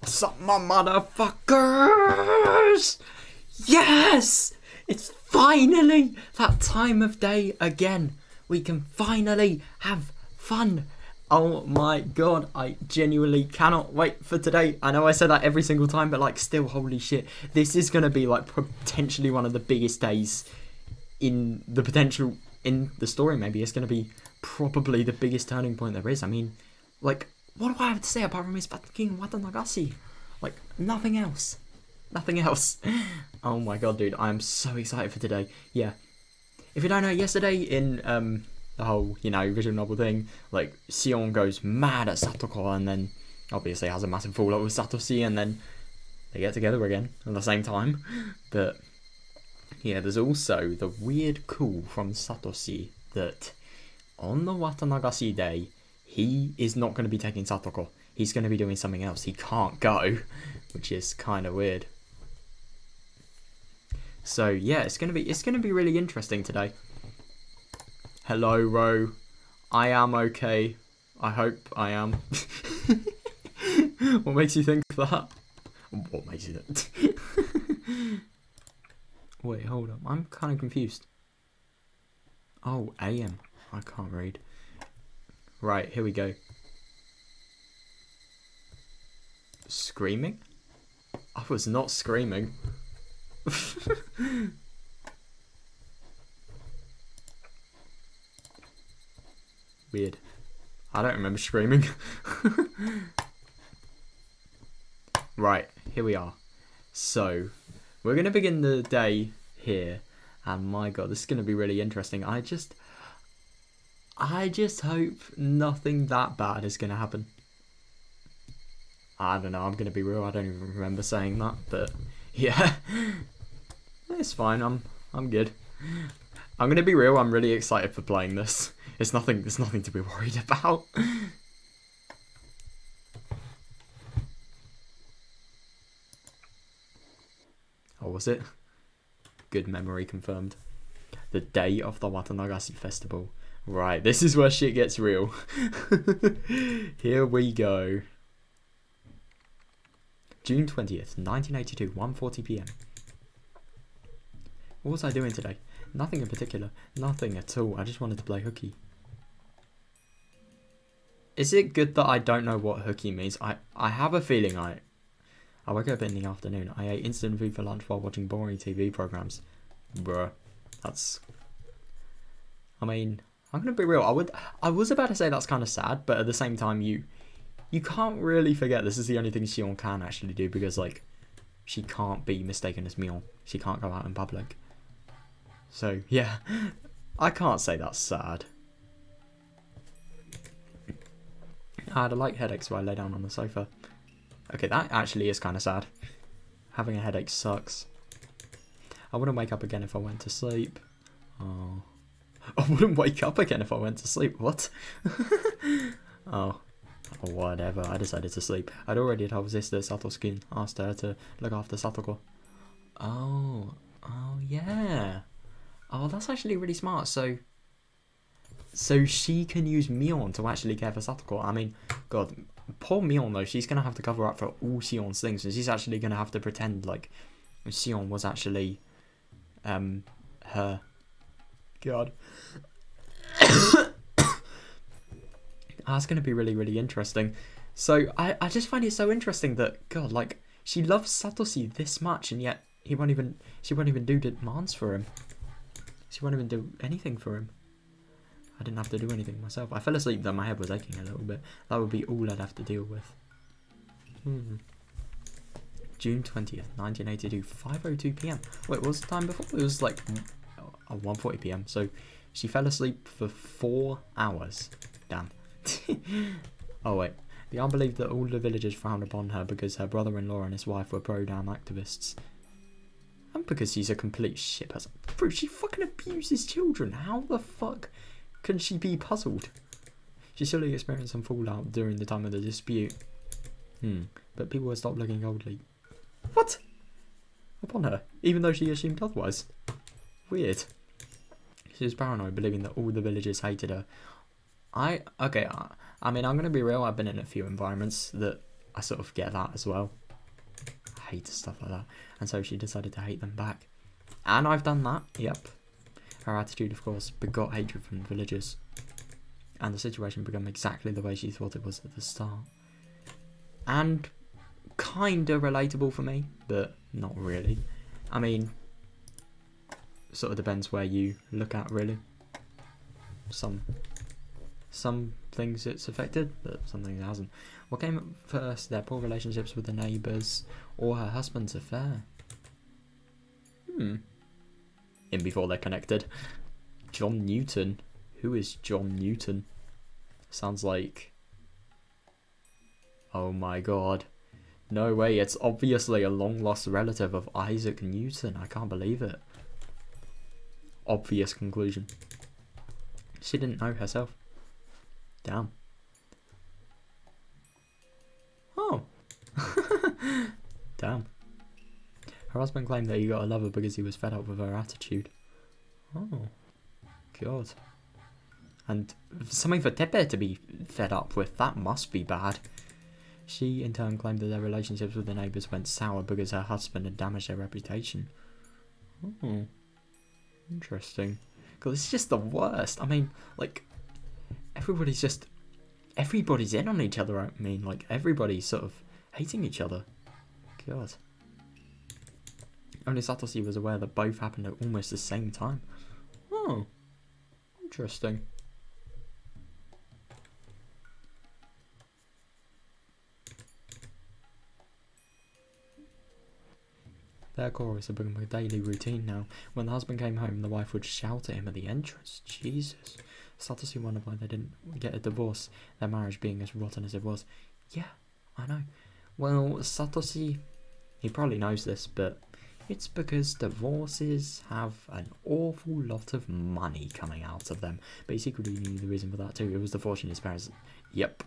What's up, my motherfuckers? Yes! It's finally that time of day again. We can finally have fun. Oh my god, I genuinely cannot wait for today. I know I say that every single time, but like still, holy shit. This is going to be like potentially one of the biggest days in the potential, in the story maybe. It's going to be probably the biggest turning point there is. I mean, like, what do I have to say apart from his fucking WATANAGASHI? Like, nothing else. Nothing else. Oh my god, dude, I am so excited for today. Yeah. If you don't know, yesterday in the whole, visual novel thing, like, Sion goes mad at Satoko and then obviously has a massive fallout with Satoshi and then they get together again at the same time. But yeah, there's also the weird call from Satoshi that on the Watanagashi day, he is not going to be taking Satoko. He's going to be doing something else. He can't go, which is kind of weird. So yeah, it's going to be really interesting today. Hello, Ro. I am okay. I hope I am. What makes you think that? What makes you think? Wait, hold up. I'm kind of confused. Oh, AM. I can't read. Right, here we go. Screaming? I was not screaming. Weird. I don't remember screaming. Right, here we are. So, we're going to begin the day here. And my god, this is going to be really interesting. I just hope nothing that bad is going to happen. I don't know, I'm going to be real, I don't even remember saying that, but yeah. It's fine, I'm good. I'm going to be real, I'm really excited for playing this. There's nothing to be worried about. Oh, was it? Good memory confirmed. The day of the Watanagashi festival. Right, this is where shit gets real. Here we go. June 20th, 1982, 1:40 PM. What was I doing today? Nothing in particular. Nothing at all. I just wanted to play hooky. Is it good that I don't know what hooky means? I have a feeling I woke up in the afternoon. I ate instant food for lunch while watching boring TV programs. Bruh. That's... I mean, I'm going to be real. I was about to say that's kind of sad, but at the same time, you can't really forget this is the only thing Sion can actually do because, like, she can't be mistaken as Mion. She can't go out in public. So, yeah, I can't say that's sad. I had a light headache, so I lay down on the sofa. Okay, that actually is kind of sad. Having a headache sucks. I wouldn't wake up again if I went to sleep. Oh. I wouldn't wake up again if I went to sleep. What? Oh. Or whatever, I decided to sleep. I'd already told sister Satoshi asked her to look after Satoko. Oh yeah. Oh, that's actually really smart. So she can use Mion to actually care for Satoko. I mean, god, poor Mion though, she's gonna have to cover up for all Sion's things, and she's actually gonna have to pretend like Sion was actually her. God. That's going to be really, really interesting. So, I just find it so interesting that, god, like, she loves Satoshi this much, and yet she won't even do demands for him. She won't even do anything for him. I didn't have to do anything myself. I fell asleep though, my head was aching a little bit. That would be all I'd have to deal with. June 20th, 1982, 5:02 PM. Wait, what was the time before? It was like 1:40 PM. So, she fell asleep for 4 hours. Damn. Oh wait, the aunt believed that all the villagers frowned upon her because her brother-in-law and his wife were pro-Dam activists. And because she's a complete shitperson. Bro, she fucking abuses children. How the fuck can she be puzzled? She surely experienced some fallout during the time of the dispute. But people would stop looking coldly. What? Upon her, even though she assumed otherwise. Weird. She was paranoid, believing that all the villagers hated her. I mean, I'm going to be real, I've been in a few environments that I sort of get that as well. I hate stuff like that. And so she decided to hate them back. And I've done that, yep. Her attitude, of course, begot hatred from the villagers. And the situation became exactly the way she thought it was at the start. And kinda relatable for me, but not really. I mean, sort of depends where you look at, really. Some things it's affected, but some things it hasn't. What came up first, their poor relationships with the neighbours, or her husband's affair? In before they're connected. John Newton. Who is John Newton? Sounds like... Oh my god. No way, it's obviously a long-lost relative of Isaac Newton. I can't believe it. Obvious conclusion. She didn't know herself. Damn. Oh. Damn. Her husband claimed that he got a lover because he was fed up with her attitude. Oh. God. And something for Tepe to be fed up with, that must be bad. She in turn claimed that their relationships with the neighbours went sour because her husband had damaged their reputation. Oh. Interesting. Because it's just the worst. I mean, like, everybody's in on each other. I mean, like, everybody's sort of hating each other. God. Only Satoshi was aware that both happened at almost the same time. Oh. Interesting. Their chorus had become a daily routine now. When the husband came home, the wife would shout at him at the entrance. Jesus. Satoshi wondered why they didn't get a divorce, their marriage being as rotten as it was. Yeah, I know. Well, Satoshi, he probably knows this, but it's because divorces have an awful lot of money coming out of them. But he secretly knew the reason for that too. It was the fortune his parents... Yep.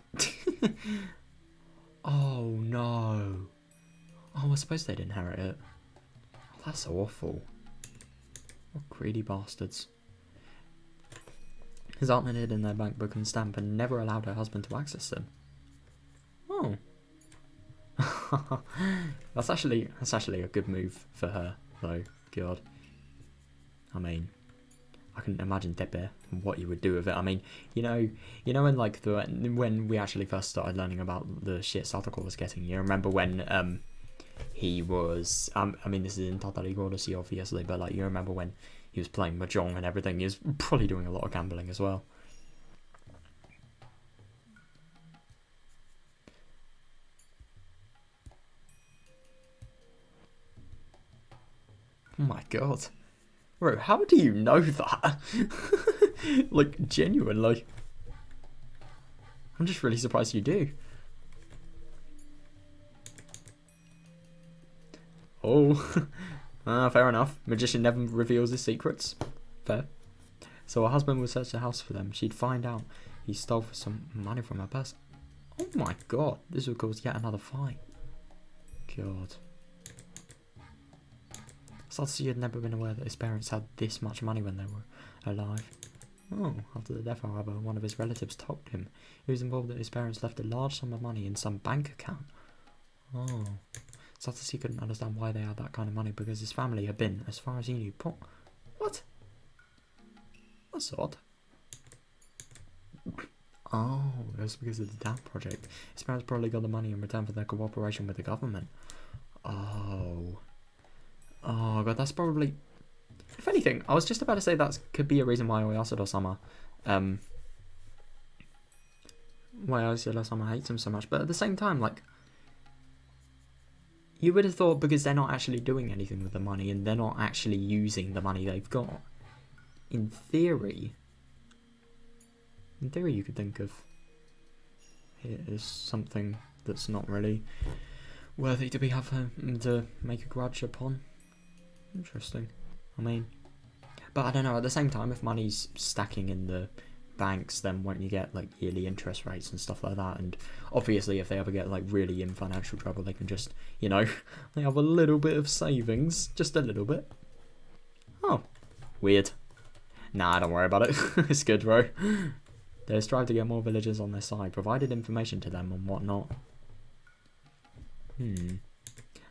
Oh, no. Oh, I suppose they'd inherit it. That's awful. What greedy bastards. His aunt had hid in their bank book and stamp and never allowed her husband to access them. Oh. That's actually a good move for her, though. God. I mean, I can imagine Tepe, what you would do with it. I mean, you know when like when we actually first started learning about the shit Satoko was getting, you remember when he was, I mean, this is in Tatari Higurashi, obviously, but like, you remember when he was playing mahjong and everything, he was probably doing a lot of gambling as well. Oh my god. Bro, how do you know that? Like, genuinely. I'm just really surprised you do. Oh, fair enough. Magician never reveals his secrets. Fair. So her husband would search the house for them. She'd find out he stole some money from her purse. Oh my god, this would cause yet another fight. God. Satoshi had never been aware that his parents had this much money when they were alive. Oh, after the death, however, one of his relatives told him he was involved that his parents left a large sum of money in some bank account. Oh. Satoshi couldn't understand why they had that kind of money because his family had been, as far as he knew, poor. What? That's odd. Oh, it was because of the dam project. His parents probably got the money in return for their cooperation with the government. Oh. Oh god, that's probably... If anything, I was just about to say that could be a reason why Oyasado-sama... why Oyasado-sama hates him so much, but at the same time, like... You would have thought because they're not actually doing anything with the money and they're not actually using the money they've got. In theory, you could think of it as something that's not really worthy to be to make a grudge upon. Interesting. I mean, but I don't know. At the same time, if money's stacking in the banks, then won't you get like yearly interest rates and stuff like that? And obviously if they ever get like really in financial trouble, they can just, you know, they have a little bit of savings, just a little bit. Oh, weird. Nah, don't worry about it. It's good, bro. They strive to get more villagers on their side, provided information to them and whatnot.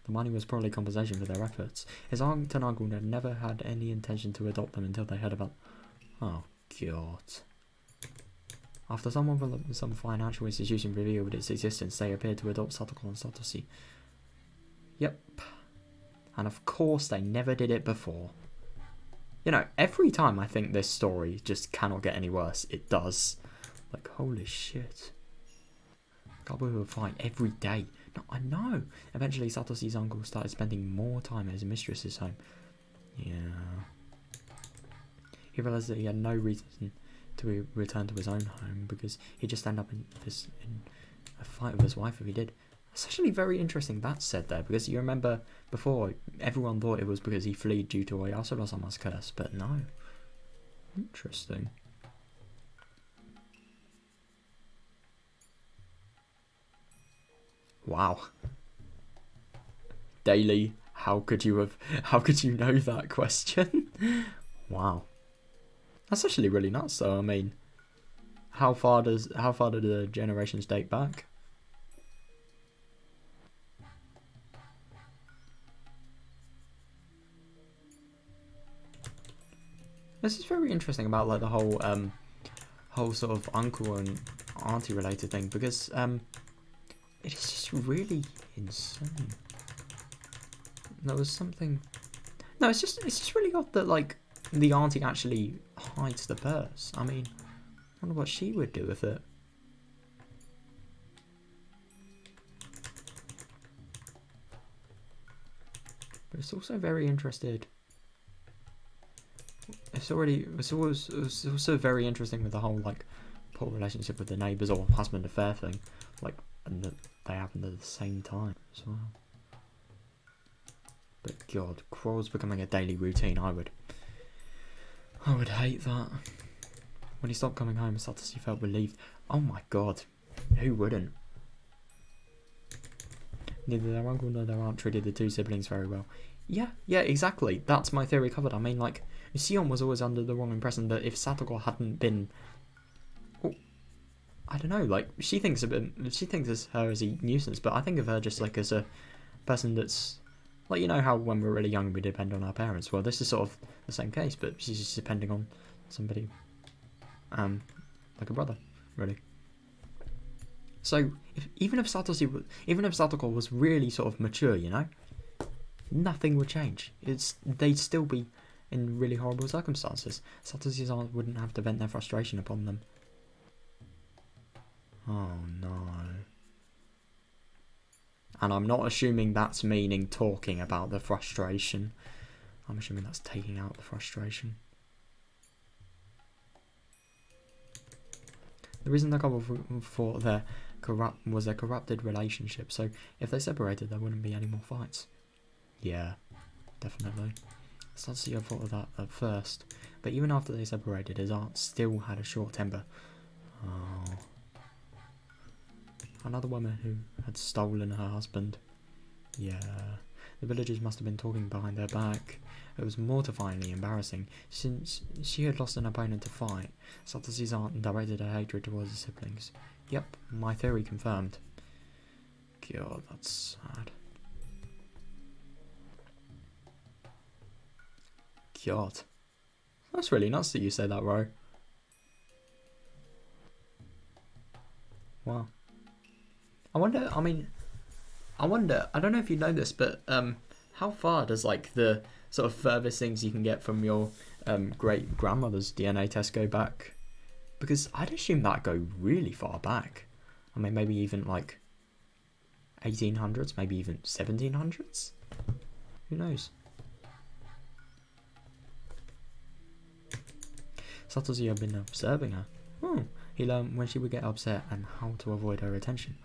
The money was probably compensation for their efforts. His aunt and uncle had never had any intention to adopt them until they heard about... Oh, God. After someone from some financial institution revealed its existence, they appeared to adopt Satoko and Satoshi. Yep. And of course they never did it before. You know, every time I think this story just cannot get any worse, it does. Like, holy shit. Couple who would fight every day. No, I know. Eventually, Satoshi's uncle started spending more time at his mistress's home. Yeah. He realized that he had no reason to return to his own home because he'd just end up in a fight with his wife if he did. It's actually very interesting that's said there, because you remember before everyone thought it was because he fled due to Oyasura-sama's curse, but no. Interesting. Wow. Daily, how could you know that question? Wow. That's actually really nuts though. I mean, how far do the generations date back? This is very interesting about like the whole sort of uncle and auntie related thing, because it is just really insane. There was something. No, it's just really odd that like the auntie actually hides the purse. I mean, I wonder what she would do with it. But it's also very interested. It's also very interesting with the whole like poor relationship with the neighbours or husband affair thing, like, and that they happened at the same time as well. But God, quarrels becoming a daily routine. I would hate that. When he stopped coming home, Satoshi felt relieved. Oh my God, who wouldn't? Neither their uncle nor their aunt treated the two siblings very well. Yeah, exactly. That's my theory covered. I mean, like, Sion was always under the wrong impression that if Satoko hadn't been... Well, I don't know, like, she thinks of her as a nuisance, but I think of her just, like, as a person that's... Like, you know how when we're really young we depend on our parents? Well, this is sort of the same case, but she's just depending on somebody, like a brother, really. So, even if Satoko was really sort of mature, you know, nothing would change. They'd still be in really horrible circumstances. Satoshi's aunt wouldn't have to vent their frustration upon them. Oh no. And I'm not assuming that's meaning talking about the frustration. I'm assuming that's taking out the frustration. The reason the couple thought their corrupted relationship, so if they separated there wouldn't be any more fights. Yeah, definitely. Satoshi thought of that at first, but even after they separated, his aunt still had a short temper. Oh. Another woman who had stolen her husband. Yeah, the villagers must have been talking behind their back. It was mortifyingly embarrassing. Since she had lost an opponent to fight, Satoshi's aunt directed her hatred towards the siblings. Yep, my theory confirmed. God, that's sad. God. That's really nuts that you say that, Ro. Wow. I wonder, I don't know if you know this, but how far does like the sort of furthest things you can get from your great grandmother's DNA test go back? Because I'd assume that go really far back. I mean, maybe even like 1800s, maybe even 1700s? Who knows? Satoshi had been observing her. He learned when she would get upset and how to avoid her attention.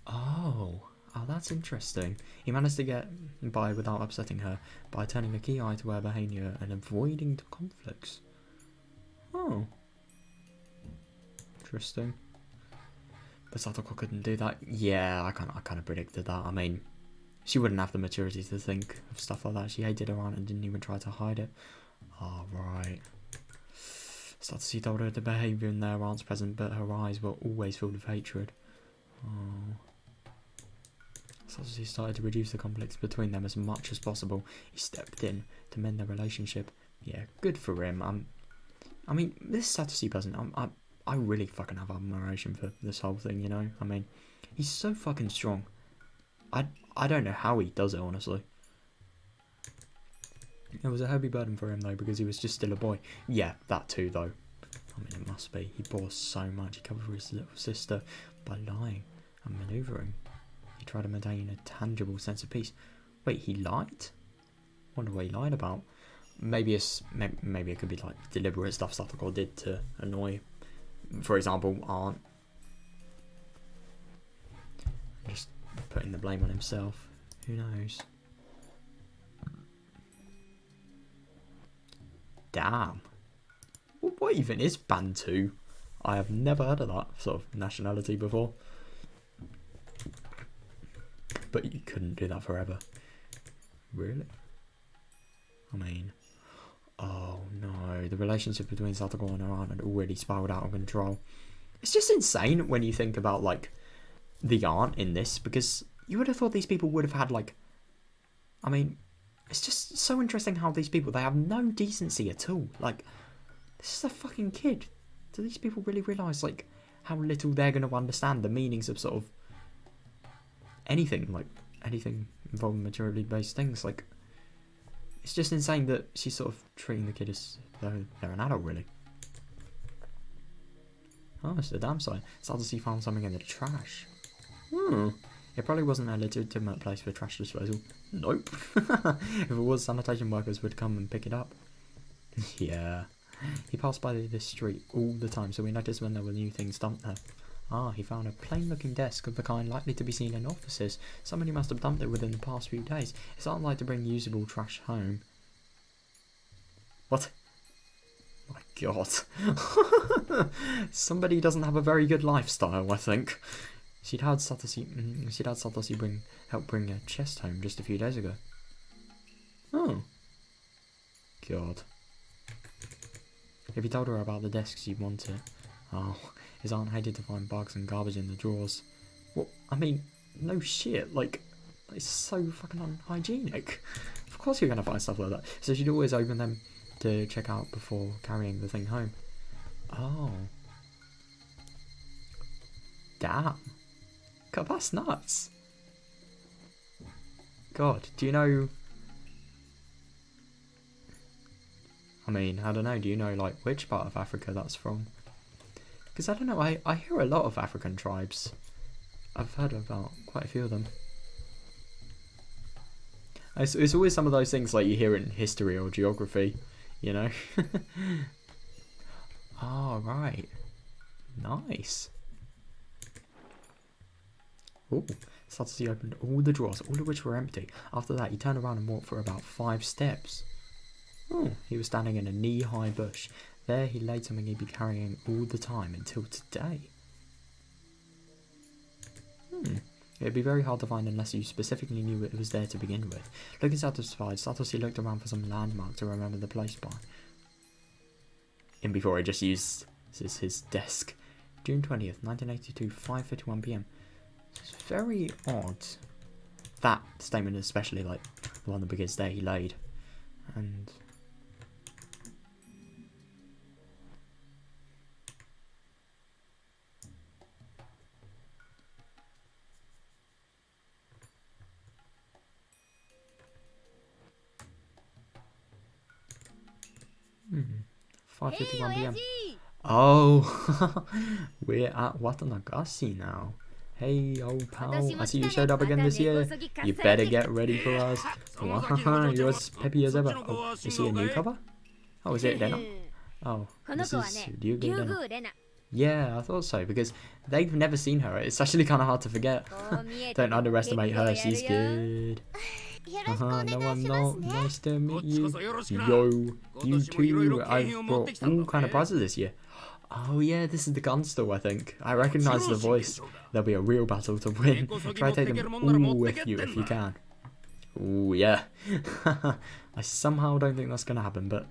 Oh, that's interesting. He managed to get by without upsetting her by turning a key eye to her behaviour and avoiding the conflicts. Oh. Interesting. But Satoko couldn't do that. Yeah, I kind of predicted that. I mean, she wouldn't have the maturity to think of stuff like that. She hated her aunt and didn't even try to hide it. Oh, right. Satoshi told her to behave in their aunt's presence, but her eyes were always filled with hatred. Oh. Satoshi started to reduce the conflicts between them as much as possible. He stepped in to mend their relationship. Yeah, good for him. I mean, this Satoshi person, I really fucking have admiration for this whole thing, you know? I mean, he's so fucking strong. I don't know how he does it, honestly. It was a heavy burden for him, though, because he was just still a boy. Yeah, that too, though. I mean, it must be. He bore so much. He covered for his little sister by lying and manoeuvring. He tried to maintain a tangible sense of peace. Wait, he lied? Wonder what he lied about. Maybe it could be like deliberate stuff Satoko did to annoy, for example, Aunt. Just putting the blame on himself. Who knows? Damn. What even is Bantu? I have never heard of that sort of nationality before. But you couldn't do that forever. Really? I mean... Oh no, the relationship between Satoko and her aunt had already spiraled out of control. It's just insane when you think about, like, the aunt in this, because you would have thought these people would have had, like... I mean, it's just so interesting how these people, they have no decency at all. Like, this is a fucking kid. Do these people really realise, like, how little they're going to understand the meanings of sort of anything, like, anything involving maturity-based things, like... It's just insane that she's sort of treating the kid as though they're an adult, really. Oh, it's a damn sign. Satoshi found something in the trash. It probably wasn't a legitimate place for trash disposal. Nope. If it was, sanitation workers would come and pick it up. Yeah. He passed by this street all the time, so we noticed when there were new things dumped there. Ah, he found a plain-looking desk of the kind likely to be seen in offices. Somebody must have dumped it within the past few days. It's not like to bring usable trash home. What? My God. Somebody doesn't have a very good lifestyle, I think. She'd had Satoshi help bring a chest home just a few days ago. Oh. God. If he told her about the desk, she'd want it. Oh. His aunt hated to find bugs and garbage in the drawers. Well, I mean, no shit. Like, it's so fucking unhygienic. Of course you're going to find stuff like that. So she'd always open them to check out before carrying the thing home. Oh. Damn. God, that's nuts. God, do you know... I mean, I don't know. Do you know, like, which part of Africa that's from? Because I don't know, I hear a lot of African tribes. I've heard about quite a few of them. It's always some of those things like you hear in history or geography, you know? Oh, right. Nice. Ooh, Satoshi opened all the drawers, all of which were empty. After that, he turned around and walked for about 5 steps. Oh, he was standing in a knee-high bush. There he laid something he'd be carrying all the time until today. It'd be very hard to find unless you specifically knew it was there to begin with. Looking satisfied, Satoshi looked around for some landmark to remember the place by. And before I just used his desk. June 20th, 1982, 5:51 PM. It's very odd. That statement especially, like the one that begins there he laid. And... Hmm. 5:51 PM. Oh, we're at Watanagashi now. Hey, old pal, I see you showed up again this year. You better get ready for us. You're as peppy as ever. Oh, is he a new cover? Oh, is it Rena? Oh, this is Ryugu Rena. Yeah, I thought so, because they've never seen her. It's actually kind of hard to forget. Don't underestimate her, she's good. No, I'm not. Nice to meet you. Yo, you too. I've brought all kind of prizes this year. Oh yeah, this is the gun store, I think. I recognise the voice. There'll be a real battle to win. Try to take them all with you if you can. Ooh, yeah. I somehow don't think that's going to happen, but...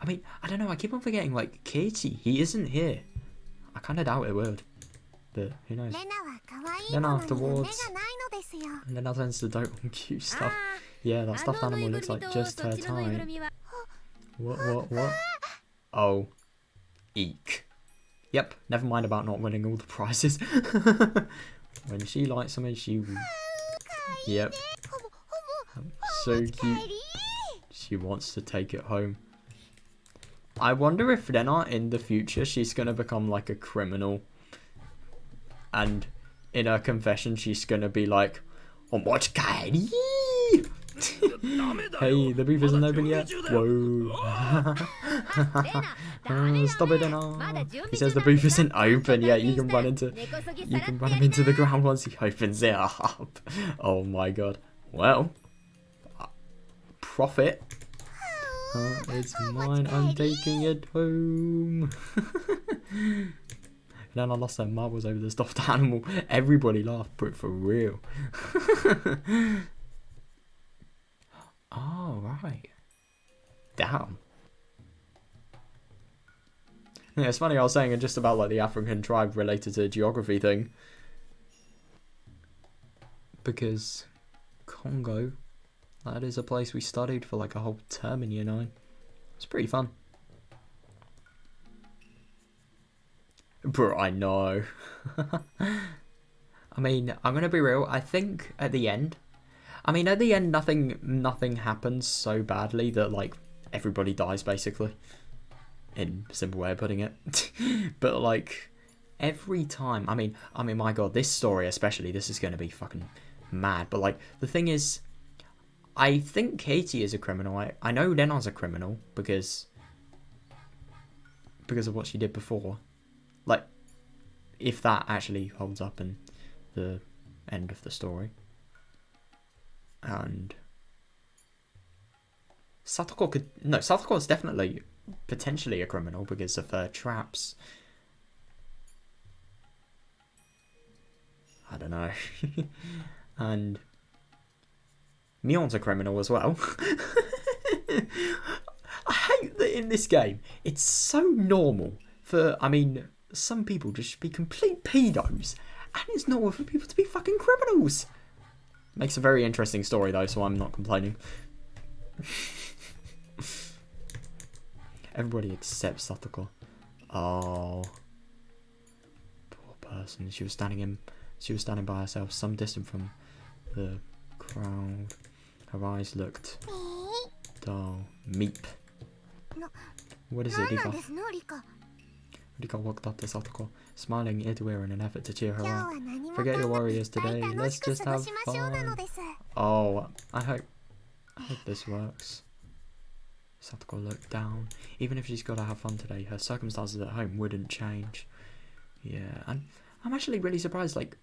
I mean, I don't know, I keep on forgetting, like, Keiichi, he isn't here. I kind of doubt it would. But, who knows. Then afterwards... And then that turns to dote on cute stuff. Yeah, that stuffed animal looks like just her type. What? Oh. Eek. Yep, never mind about not winning all the prizes. When she likes something, she... Yep. So cute. She wants to take it home. I wonder if Rena, in the future, she's going to become like a criminal. And in her confession, she's going to be like, Omochikaeri! Hey, the brief isn't open yet. Whoa. Stop it, Rena. He says the brief isn't open yet. You can run him into the ground once he opens it up. Oh my god. Well, profit. It's mine. I'm taking it home. And then I lost their marbles over the stuffed animal. Everybody laughed, but for real. Oh, right. Damn. Yeah, it's funny, I was saying just about like the African tribe related to the geography thing. Because Congo, that is a place we studied for like a whole term in year 9. It's pretty fun. Bro, I know. I mean, I'm gonna be real. I think at the end, nothing happens so badly that like everybody dies basically. In a simple way of putting it. But like every time, I mean, my god, this story especially, this is gonna be fucking mad. But like the thing is, I think Katie is a criminal. I know Rena's a criminal because of what she did before. Like, if that actually holds up in the end of the story. And Satoko is definitely potentially a criminal because of her traps. I don't know. And Mion's a criminal as well. I hate that in this game it's so normal for, some people just be complete pedos, and it's normal for people to be fucking criminals. Makes a very interesting story though, so I'm not complaining. Everybody except Satoko. Oh, poor person. She was standing by herself, some distance from the crowd. Her eyes looked dull. Meep. What is it, Rika? Rika walked up to Satoko, smiling ear to ear in an effort to cheer her up. Forget your worries today. Let's just have fun. Oh, I hope this works. Satoko looked down. Even if she's got to have fun today, her circumstances at home wouldn't change. Yeah, and I'm actually really surprised. Like,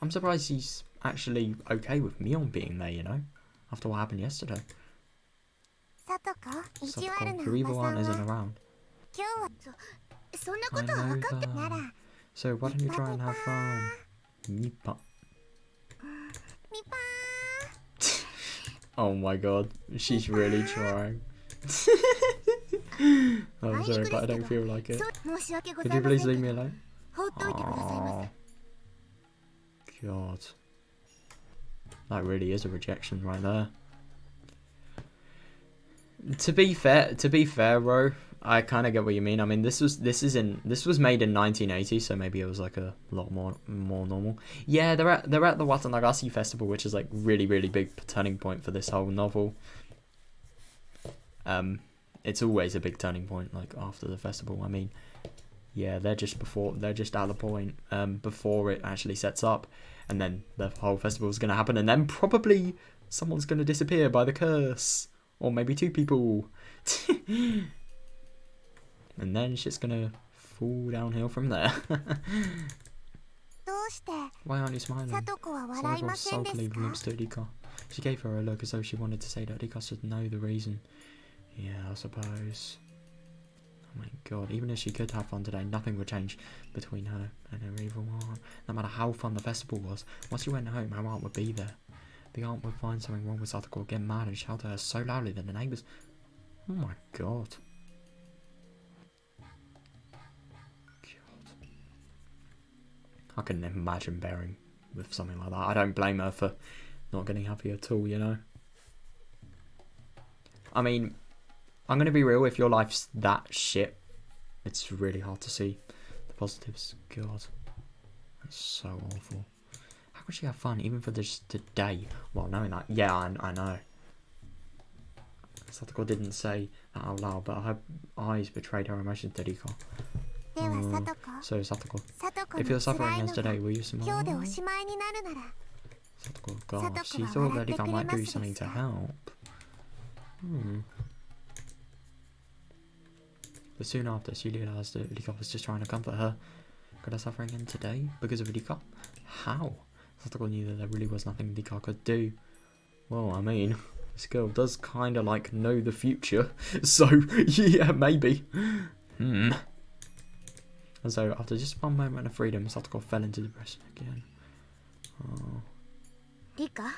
I'm surprised she's actually okay with Mion being there, you know, after what happened yesterday. Satoko, your evil aunt isn't around. I know that. So why don't you try and have fun? Mipa. Oh my god, she's really trying. I'm sorry, but I don't feel like it. Could you please leave me alone? Oh, god. That really is a rejection right there. To be fair, Ro, I kind of get what you mean. I mean, this was made in 1980, so maybe it was like a lot more normal. Yeah, they're at the WATANAGASHI festival, which is like really big turning point for this whole novel. It's always a big turning point, like after the festival. I mean, yeah, they're just at the point before it actually sets up, and then the whole festival is gonna happen, and then probably someone's gonna disappear by the curse. Or maybe 2 people. And then shit's gonna fall downhill from there. Why aren't you smiling? Saigo was sulkily glimpsed at Rika. She gave her a look as though she wanted to say that Rika should know the reason. Yeah, I suppose. Oh my god, even if she could have fun today, nothing would change between her and her evil aunt. No matter how fun the festival was, once she went home, her aunt would be there. The aunt would find something wrong with Satoko, get mad and shout at her so loudly that the neighbours... Oh my god. I couldn't imagine bearing with something like that. I don't blame her for not getting happy at all, you know. I mean, I'm going to be real, if your life's that shit, it's really hard to see the positives. God, it's so awful. How could she have fun even for just the day while knowing that? Yeah, I know. Satoko didn't say that out loud, but her eyes betrayed her emotions to Rika. So Satoko, if you're suffering yesterday, will you smile? Satoko, gosh, she thought that Rika might do something to help. But soon after, she realised that Rika was just trying to comfort her. Could her suffering end today because of Rika? How? Satoko knew that there really was nothing Rika could do. Well, I mean, this girl does kind of like know the future, so yeah, maybe. And so after just one moment of freedom, Satoko fell into depression again. Oh. Rika,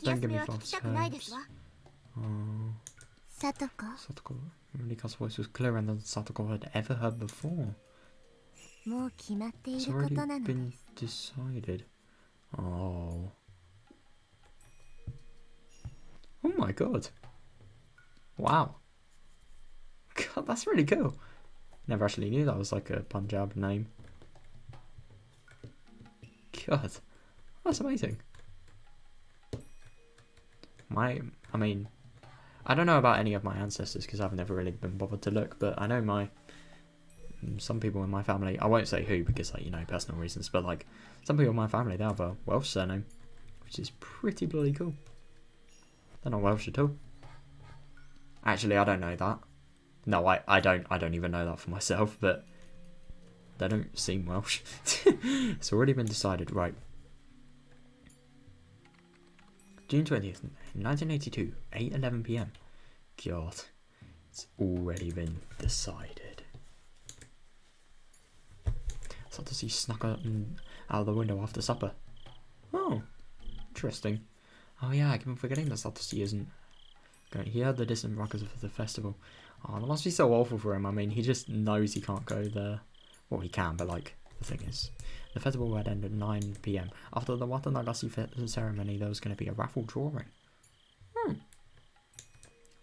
don't give me false hopes. Oh. Satoko. Rika's voice was clearer than Satoko had ever heard before. It's already been decided. Oh. Oh my god. Wow. God, that's really cool. Never actually knew that was like a Punjab name. God. That's amazing. I mean, I don't know about any of my ancestors because I've never really been bothered to look, but I know some people in my family, I won't say who because, like, you know, personal reasons, but like some people in my family, they have a Welsh surname, which is pretty bloody cool. They're not Welsh at all. Actually, I don't know that. No, I don't even know that for myself, but they don't seem Welsh. It's already been decided, right. June 20th, 1982, 8:11 PM. God, it's already been decided. Satoshi snuck out of the window after supper. Oh, interesting. Oh yeah, I keep on forgetting that Satoshi isn't going. He heard the distant ruckus of the festival. Oh, that must be so awful for him. I mean, he just knows he can't go there. Well, he can, but like, the thing is, the festival would end at 9 PM. After the WATANAGASHI ceremony, there was going to be a raffle drawing.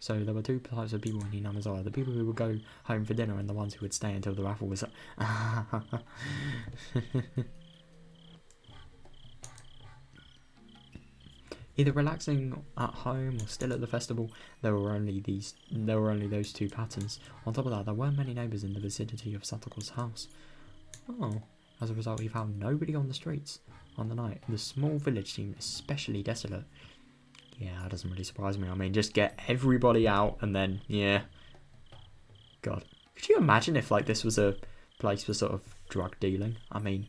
So there were two types of people in Hinamizawa. The people who would go home for dinner and the ones who would stay until the raffle was... Either relaxing at home or still at the festival, there were only those two patterns. On top of that, there weren't many neighbours in the vicinity of Satoko's house. Oh, as a result, he found nobody on the streets on the night. The small village seemed especially desolate. Yeah, that doesn't really surprise me. I mean, just get everybody out and then, yeah. God, could you imagine if like this was a place for sort of drug dealing? I mean,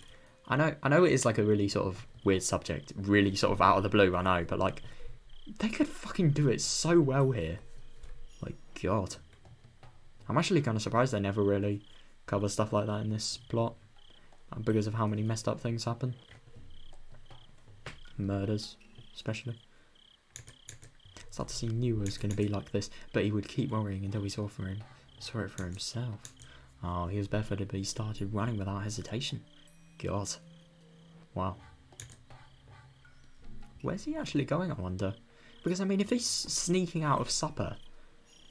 I know it is like a really sort of weird subject, really sort of out of the blue, I know, but like, they could fucking do it so well here. Like, God. I'm actually kind of surprised they never really cover stuff like that in this plot, because of how many messed up things happen. Murders, especially. Satoshi knew it was going to be like this, but he would keep worrying until he saw it for himself. Oh, he was barefooted, but he started running without hesitation. God. Wow. Where's he actually going, I wonder? Because, I mean, if he's sneaking out of supper,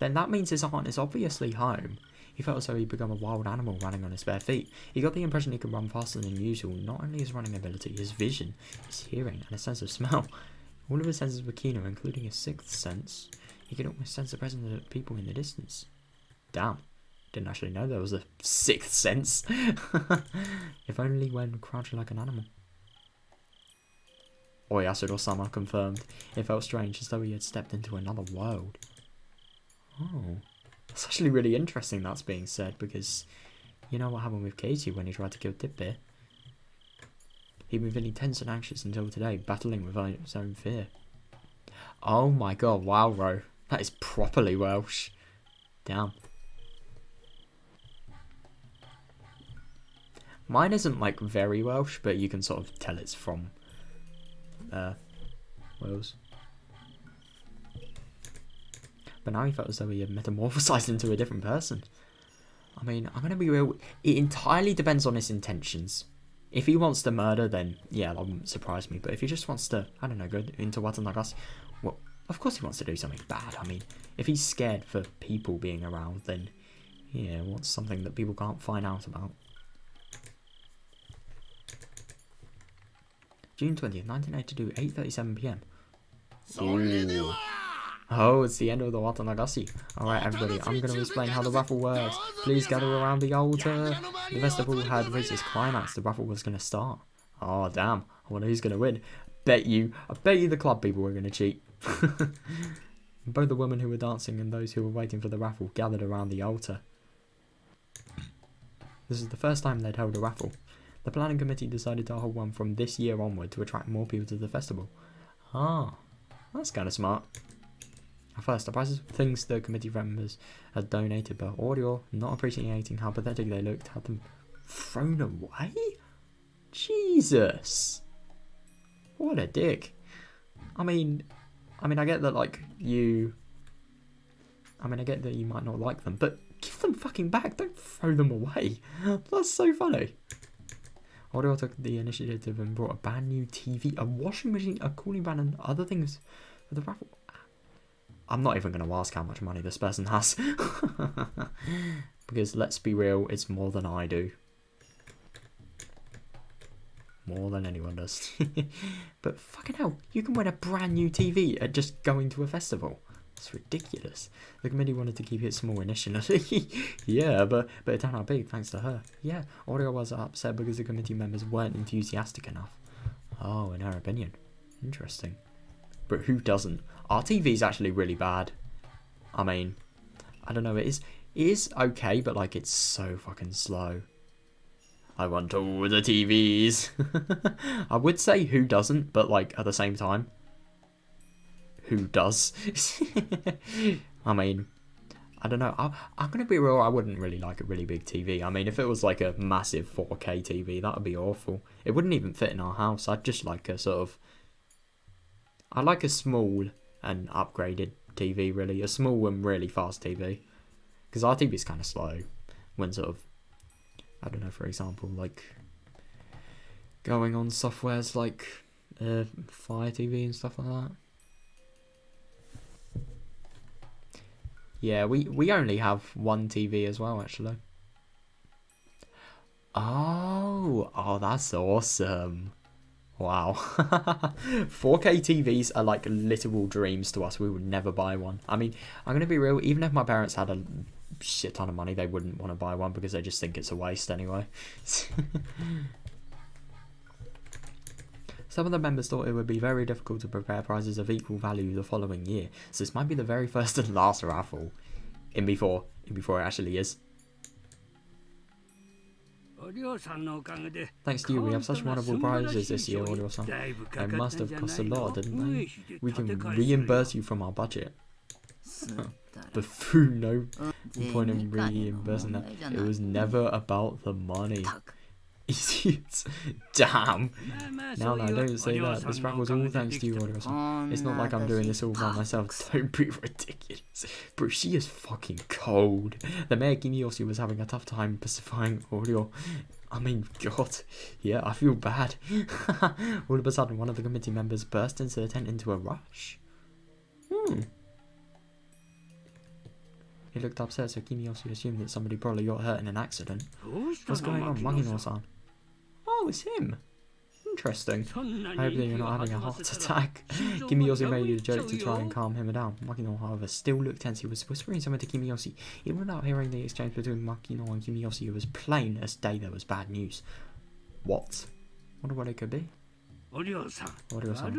then that means his aunt is obviously home. He felt as though he'd become a wild animal running on his bare feet. He got the impression he could run faster than usual. Not only his running ability, his vision, his hearing, and his sense of smell. All of his senses were keener, including his sixth sense. He could almost sense the presence of people in the distance. Damn. Didn't actually know there was a sixth sense. If only when crouching like an animal. Oyasuro-sama confirmed. It felt strange, as though he had stepped into another world. Oh. That's actually really interesting that's being said, because you know what happened with Keiji when he tried to kill Teppei? He'd been feeling tense and anxious until today, battling with his own fear. Oh my god, wow, bro. That is properly Welsh. Damn. Mine isn't like very Welsh, but you can sort of tell it's from Wales. But now he felt as though he had metamorphosized into a different person. I mean, I'm going to be real. It entirely depends on his intentions. If he wants to murder, then yeah, that wouldn't surprise me. But if he just wants to, I don't know, go into WATANAGASHI, well, of course he wants to do something bad. I mean, if he's scared for people being around, then yeah, what's something that people can't find out about? June 20th, 1982, 8:37 p.m. Ooh. Oh, it's the end of the WATANAGASHI. Alright, everybody, I'm going to explain how the raffle works. Please gather around the altar. The festival had reached its climax. The raffle was going to start. Oh, damn. I wonder who's going to win. I bet you the club people were going to cheat. Both the women who were dancing and those who were waiting for the raffle gathered around the altar. This is the first time they'd held a raffle. The planning committee decided to hold one from this year onward to attract more people to the festival. Ah, that's kind of smart. At first, the prices were things the committee members had donated, but Audio, not appreciating how pathetic they looked, had them thrown away? Jesus! What a dick. I mean, I get that, like, I get that you might not like them, but give them fucking back. Don't throw them away. That's so funny. Audio took the initiative and brought a brand new TV, a washing machine, a cooling fan, and other things for the raffle. I'm not even going to ask how much money this person has. Because let's be real, it's more than I do. More than anyone does. But fucking hell, you can win a brand new TV at just going to a festival. It's ridiculous. The committee wanted to keep it small initially. Yeah, but it turned out big thanks to her. Yeah, Audio was upset because the committee members weren't enthusiastic enough. Oh, in her opinion. Interesting. But who doesn't? Our TV's actually really bad. I mean, I don't know, it is okay, but like it's so fucking slow. I want all the TVs. I would say who doesn't, but like at the same time, who does? I mean, I don't know. I'm going to be real, I wouldn't really like a really big TV. I mean, if it was like a massive 4K TV, that would be awful. It wouldn't even fit in our house. I'd just like a sort of... I'd like a small and upgraded TV, really. A small and really fast TV. Because our TV is kind of slow when sort of... I don't know, for example, like... going on softwares like Fire TV and stuff like that. Yeah, we only have one TV as well, actually. Oh, that's awesome. Wow. 4K TVs are like literal dreams to us. We would never buy one. I mean, I'm going to be real, even if my parents had a shit ton of money, they wouldn't want to buy one because they just think it's a waste anyway. Some of the members thought it would be very difficult to prepare prizes of equal value the following year, so this might be the very first and last raffle. In before it actually is. Thanks to you, we have such wonderful prizes this year, Audio-san. They must have cost a lot, didn't they? We can reimburse you from our budget. Buffoon, no point in reimbursing that. It was never about the money. Idiots. Damn. No, don't say that. This raffle's all thanks to you, Audio-san. It's not like I'm doing this all by myself. Don't be ridiculous. Bro, she is fucking cold. The mayor Kimiyoshi was having a tough time pacifying Audio. I mean, God. Yeah, I feel bad. All of a sudden, one of the committee members burst into the tent into a rush. He looked upset, so Kimiyoshi assumed that somebody probably got hurt in an accident. What's going on, Makino-san? Oh, it's him. Interesting. I hope that you're not having a heart attack. Kimiyoshi made a joke to try and calm him down. Makino, however, still looked tense. He was whispering something to Kimiyoshi. Even without hearing the exchange between Makino and Kimiyoshi, it was plain as day there was bad news. What? Wonder what it could be. Audio-san,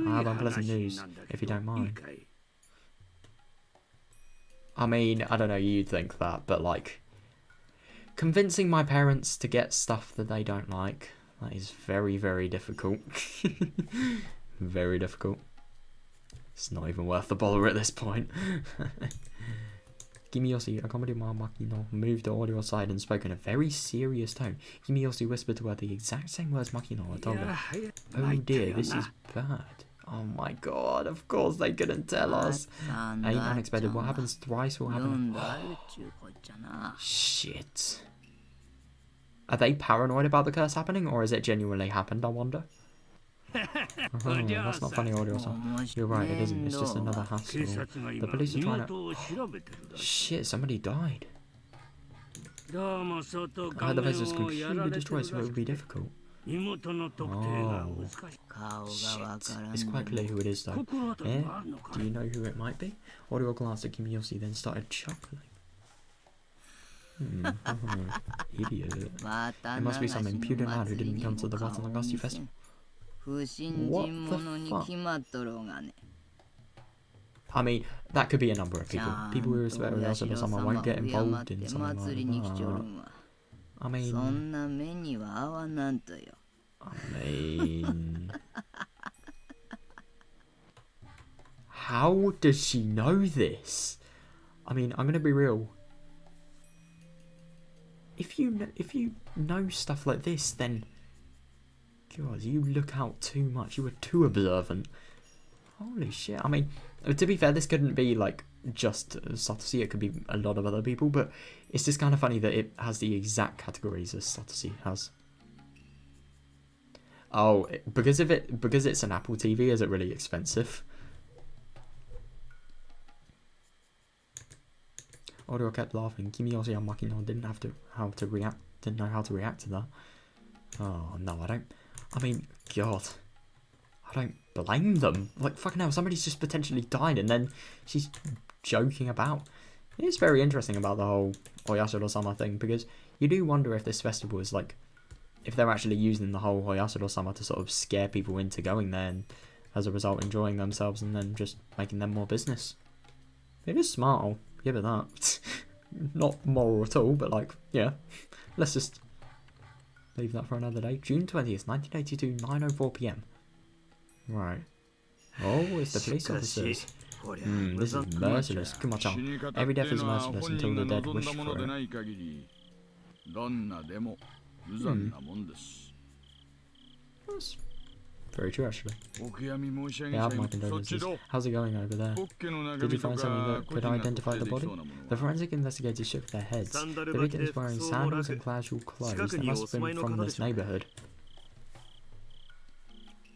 I have unpleasant news, if you don't mind. I mean, I don't know, you'd think that, but like, convincing my parents to get stuff that they don't like, that is very, very difficult. Very difficult. It's not even worth the bother at this point. Kimiyoshi, accompanied by Makino, moved to Audio aside and spoke in a very serious tone. Kimiyoshi whispered to her the exact same words Makino had told her. Oh dear, this is bad. Oh my god, of course they couldn't tell us. Ain't unexpected. What happens thrice will happen. Shit. Are they paranoid about the curse happening, or has it genuinely happened, I wonder? Oh, that's not funny audio, son. You're right, it isn't. It's just another hassle. The police are trying to... Shit, somebody died. I heard the place was completely destroyed, so it would be difficult. Oh. Shit. It's quite clear who it is, though. Eh? Do you know who it might be? Audio glanced at Kimiyoshi, then started chuckling. Idiot. It must be some impudent lad who didn't come to the WATANAGASHI festival. What the fuck? I mean, that could be a number of people. People who respect Oyasura-sama won't get involved in something like that. I mean... How does she know this? I mean, I'm gonna be real. If you know stuff like this, then... God, you look out too much. You were too observant. Holy shit. I mean, to be fair, this couldn't be, like, just Satoshi. It could be a lot of other people, but it's just kind of funny that it has the exact categories as Satoshi has. Oh, because it's an Apple TV, is it really expensive? Audio kept laughing. Kimiyoshi and Makino didn't know how to react to that. Oh, no, I mean, God. I don't blame them. Like, fucking hell, somebody's just potentially died and then she's joking about. It's very interesting about the whole Oyasura-sama thing, because you do wonder if this festival is like, if they're actually using the whole Oyasura-sama to sort of scare people into going there and as a result enjoying themselves and then just making them more business. It is smart, I'll give it that. Not moral at all, but like, yeah. Let's just leave that for another day. June 20th, 1982, 9:04 PM. Right. Oh, it's the police officers. This is merciless. Kuma-chan. Every death is merciless until the dead wish for it. That's very true, actually. They have my condolences. How's it going over there? Did you find something that could identify the body? The forensic investigators shook their heads. The victim is wearing sandals and casual clothes. They must have been from this neighbourhood.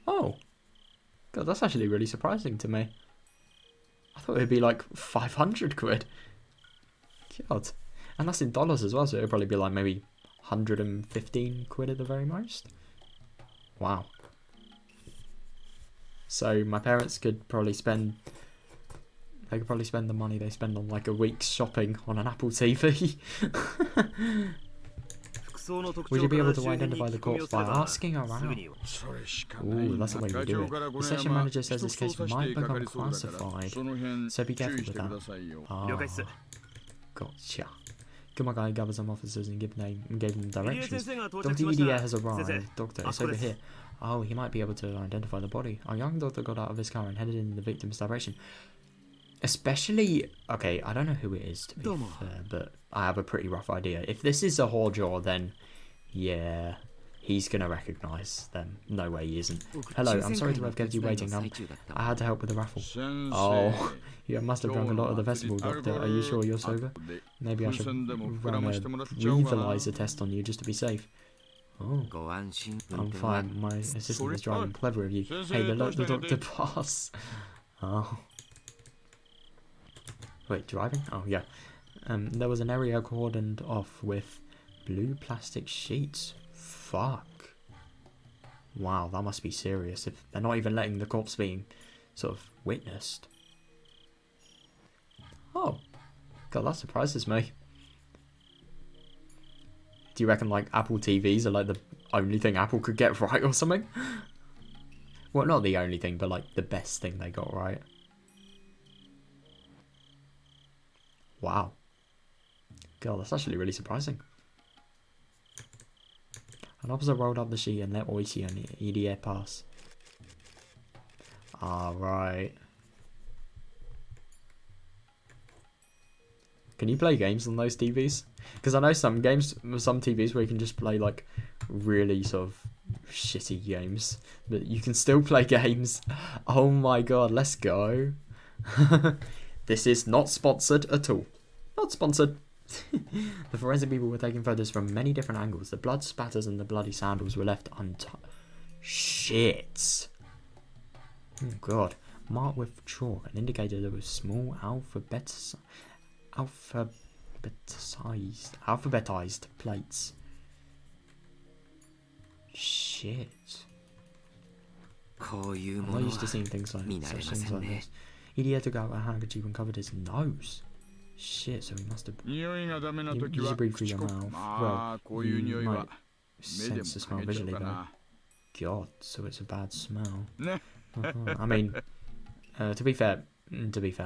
Oh. God, that's actually really surprising to me. I thought it'd be like 500 quid. God. And that's in dollars as well, so it'd probably be like maybe 115 quid at the very most. Wow. So my parents could probably spend... They could probably spend the money they spend on like a week's shopping on an Apple TV. Would you be able to identify the corpse by asking around? Ooh, that's the way you do it. The session manager says this case might become classified, so be careful with that. Ah, gotcha. Kumagai gathered some officers and gave them directions. Dr. Idia has arrived. Doctor, it's over here. Oh, he might be able to identify the body. Our young doctor got out of his car and headed in the victim's direction. Especially, okay, I don't know who it is to be fair, but I have a pretty rough idea. If this is a Hojo, then yeah, he's gonna recognise them. No way he isn't. Hello, I'm sorry to have kept you waiting. I had to help with the raffle. Oh, you must have drunk a lot of the festival, Doctor. Are you sure you're sober? Maybe I should run a breathalyzer test on you just to be safe. Oh, I'm fine. My assistant is driving. Clever of you. Hey, the doctor pass. Oh. Wait, driving? Oh, yeah. There was an area cordoned off with blue plastic sheets. Fuck. Wow, that must be serious if they're not even letting the corpse being sort of witnessed. Oh. God, that surprises me. Do you reckon, like, Apple TVs are, like, the only thing Apple could get right or something? Well, not the only thing, but, like, the best thing they got right. Wow. God, that's actually really surprising. An officer rolled up the sheet and let Oishi and Irie pass. Right. Can you play games on those TVs? Because I know some TVs where you can just play like really sort of shitty games, but you can still play games. Oh my god, let's go. This is not sponsored at all. Not sponsored. The forensic people were taking photos from many different angles. The blood spatters and the bloody sandals were left untouched. Shit. Oh god. Marked with chalk and indicated there were small alphabetized plates. Shit. I'm not used to seeing things like this. Hideo took out a handkerchief and covered his nose. Shit, so he must have... You should breathe through your mouth. Well, you might sense the smell visually though. God, so it's a bad smell. I mean, to be fair,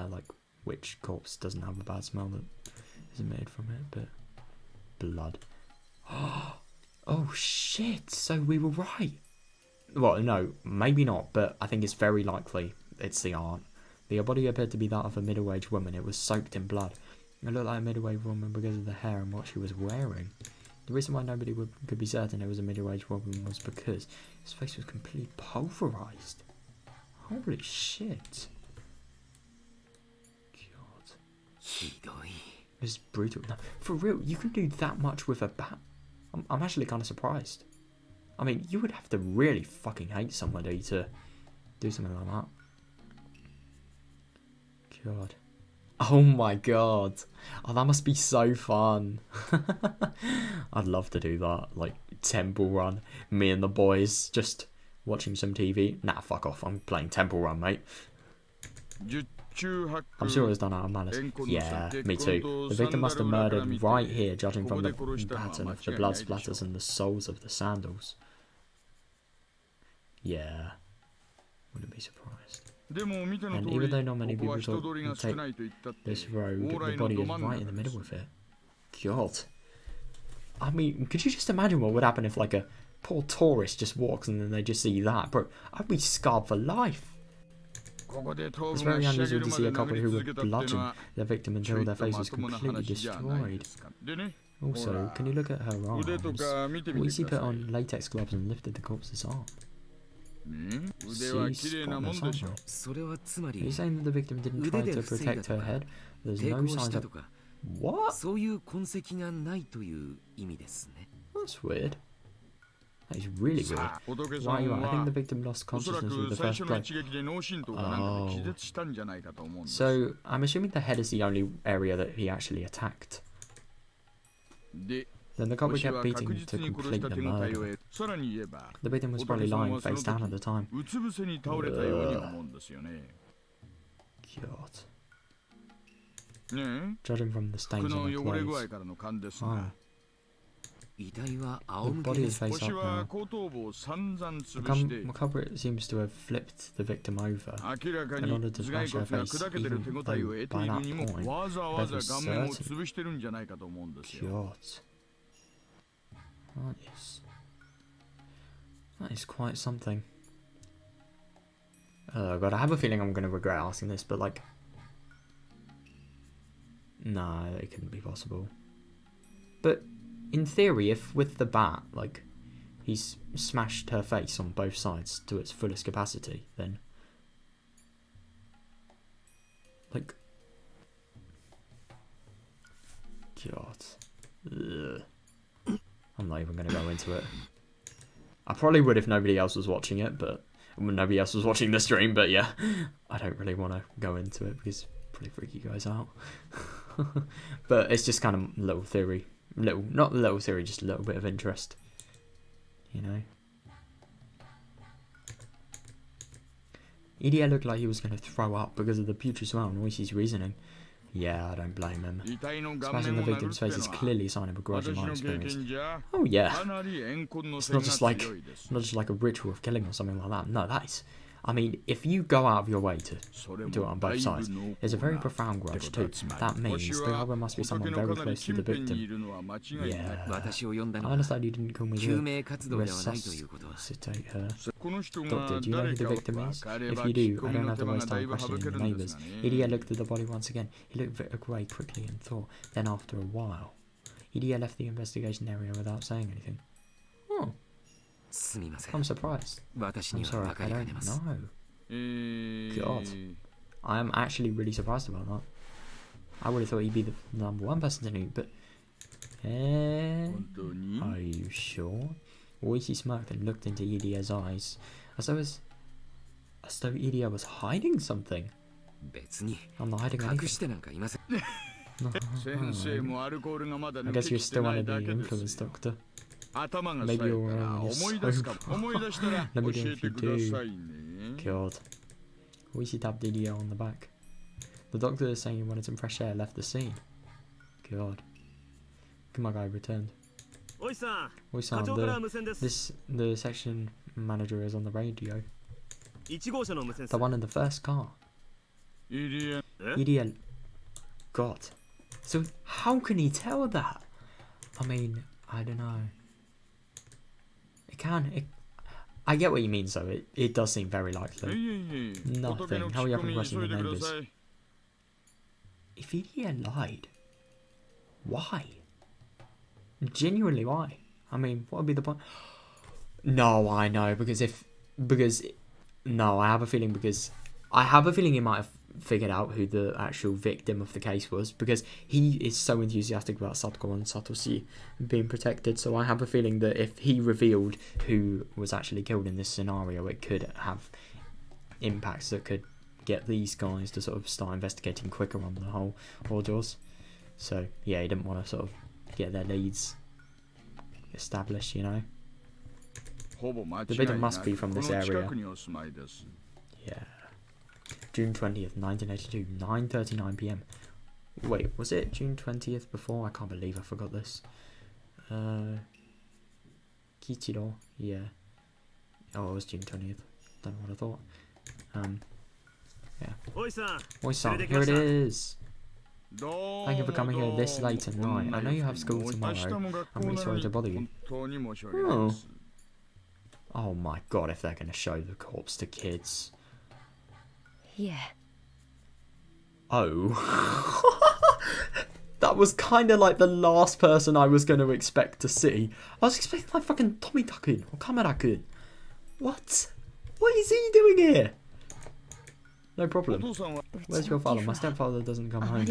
like, which corpse doesn't have a bad smell that isn't made from it, but... Blood. Oh shit, so we were right. Well, no, maybe not, but I think it's very likely it's the aunt. The body appeared to be that of a middle-aged woman. It was soaked in blood. It looked like a middle-aged woman because of the hair and what she was wearing. The reason why nobody could be certain it was a middle-aged woman was because his face was completely pulverized. Holy shit. God. It's brutal. No, for real, you can do that much with a bat? I'm actually kind of surprised. I mean, you would have to really fucking hate somebody to do something like that. God. Oh my god. Oh, that must be so fun. I'd love to do that. Like, Temple Run. Me and the boys just watching some TV. Nah, fuck off. I'm playing Temple Run, mate. I'm sure it was done out of malice. Yeah, me too. The victim must have murdered right here, judging from the pattern of the blood splatters and the soles of the sandals. Yeah. Wouldn't be surprised. And even though not many people take this road, the body is right in the middle of it. God. I mean, could you just imagine what would happen if, like, a poor tourist just walks and then they just see that? Bro, I'd be scarred for life. It's very unusual to see a couple who would bludgeon their victim until their face was completely destroyed. Also, can you look at her arms? Weezy put on latex gloves and lifted the corpse's arm. See, spotless, aren't they? Are you saying that the victim didn't try to protect her head? There's no signs of... What? That's weird. That is really weird. Why are you right? I think the victim lost consciousness with the first blow. Oh. So, I'm assuming the head is the only area that he actually attacked. Then the culprit kept beating to complete the murder. The victim was probably lying face down at the time. God. Judging from the stains on the clothes. Oh. The body is face up now. The culprit seems to have flipped the victim over in order to smash her face, even though by that point, Beth was certain. God. That is quite something. Oh god, I have a feeling I'm going to regret asking this, but like... No, it couldn't be possible. But, in theory, if with the bat, like, he's smashed her face on both sides to its fullest capacity, then... Like... God. Ugh. I'm not even going to go into it. I probably would if nobody else was watching it, but... Nobody else was watching the stream, but yeah. I don't really want to go into it because it'll probably freak you guys out. But it's just kind of little theory. Not little theory, just a little bit of interest. You know? Hideo looked like he was going to throw up because of the putrid smell and Oishi's reasoning. Yeah, I don't blame him. Smashing the victim's face is clearly a sign of a grudge in my experience. Oh yeah. It's not just like a ritual of killing or something like that. No, that is... I mean, if you go out of your way to do it on both sides, there's a very profound grudge too. That means the robber must be someone very close to the victim. Yeah. I understand you didn't come with her. Resuscitate her. Doctor, do you know who the victim is? If you do, I don't have to waste time questioning the neighbours. Hideo looked at the body once again. He looked away quickly and thought. Then after a while, Hideo left the investigation area without saying anything. Oh. I'm surprised. I'm sorry, I don't know. God. I am actually really surprised about that. I would have thought he'd be the number one person to nuke, but... Are you sure? Oishi smirked and looked into Idio's eyes, as though Idio was hiding something. I'm not hiding anything. I guess you're still under the influence, Doctor. Maybe you're wrong. Let me know if you do. God. Oishi tapped Idio on the back. The Doctor is saying he wanted some fresh air, left the scene. God. Kumagai returned. Oi-san, the section manager is on the radio. The one in the first car. Idiot. God. So how can he tell that? I mean, I don't know. I get what you mean, so it does seem very likely. Nothing. Hurry up and question the neighbours. If Idiot lied, why? Genuinely, why? I mean, what would be the point? No, I know, no, I have a feeling he might have figured out who the actual victim of the case was, because he is so enthusiastic about Satoko and Satoshi being protected, so I have a feeling that if he revealed who was actually killed in this scenario, it could have impacts that could get these guys to sort of start investigating quicker on the whole ordeals. So, yeah, he didn't want to sort of get their leads established, you know. The victim must be from this area. Yeah. June 20th, 1982, 9:39 PM. Wait, was it June 20th before? I can't believe I forgot this. Kichiro, yeah. Oh, it was June 20th. Don't know what I thought. Yeah. Oi-san, here it is. Thank you for coming here this late at night. I know you have school tomorrow. I'm really sorry to bother you. Oh my god, if they're going to show the corpse to kids. Yeah. Oh. That was kind of like the last person I was going to expect to see. I was expecting like fucking Tomita-kun or Kamara-kun. What? What is he doing here? No problem. Where's your father? My stepfather doesn't come home much.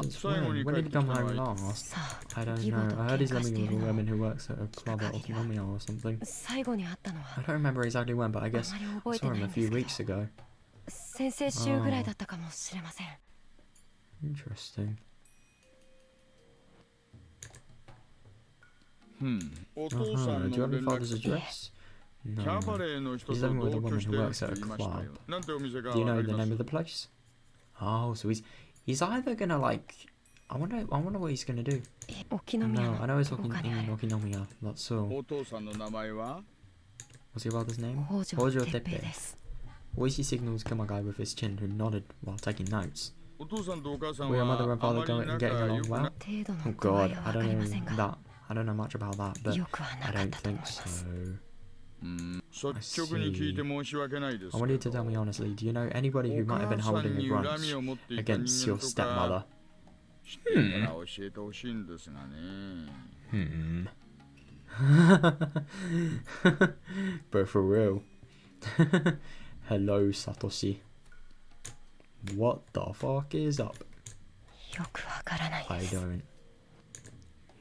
Since when? When did he come home last? I don't know. I heard he's living with a woman who works at a club at Okinomiya or something. I don't remember exactly when, but I guess I saw him a few weeks ago. Interesting. Do you have your father's address? No. He's living with a woman who works at a club. Do you know the name of the place? Oh, so he's either gonna like... I wonder what he's gonna do. No, I know he's talking in Okinomiya, that's all. What's your father's name? Hojo Teppe. Oishi signals Kumagai with his chin, who nodded while taking notes. Were your mother and father getting along well? Oh god, I don't know much about that, but I don't think so. I see. I want you to tell me honestly, do you know anybody who might have been holding a grudge against your stepmother? But for real. Hello, Satoshi. What the fuck is up? I don't.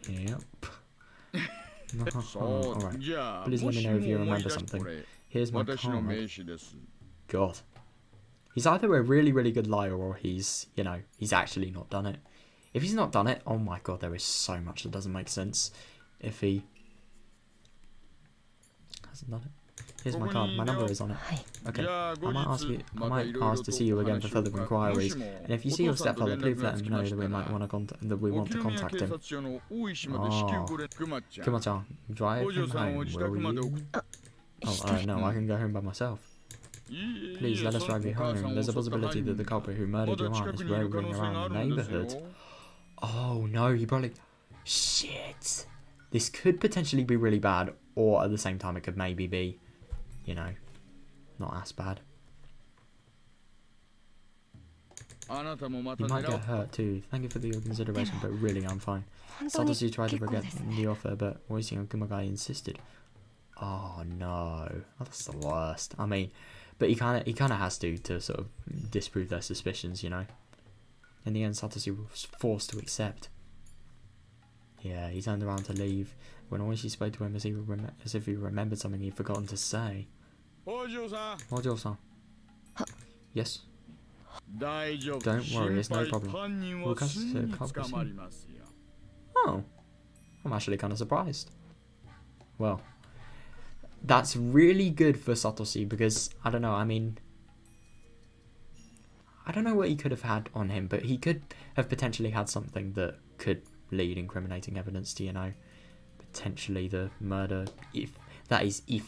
Yep. Alright. Please let me know if you remember something. Here's my card. God. He's either a really, really good liar or he's, you know, he's actually not done it. If he's not done it, oh my god, there is so much that doesn't make sense. If he hasn't done it. Here's my card. My number is on it. Okay. I might ask to see you again for further inquiries. And if you see your stepfather, please let him know that we might want to contact him. Oh, Kuma-chan, drive him home, will you? Oh, no, I can go home by myself. Please let us drive you home. There's a possibility that the culprit who murdered your aunt is roving around the neighbourhood. Oh no, he probably... Shit. This could potentially be really bad, or at the same time it could maybe be, you know, not as bad. You might get hurt too. Thank you for your consideration, but really I'm fine. Satoshi tried to forget the offer, but Oishi and Kumagai insisted. Oh no, that's the worst. I mean, But he kind of has to sort of disprove their suspicions, you know. In the end, Satoshi was forced to accept. Yeah, he turned around to leave when Oishi spoke to him as if he remembered something he'd forgotten to say. Ojo-san. Yes? Don't worry, it's no problem. We'll catch the culprit soon. Oh, I'm actually kind of surprised. Well, that's really good for Satoshi because, I don't know, I mean, I don't know what he could have had on him, but he could have potentially had something that could lead incriminating evidence to, you know, potentially the murder, if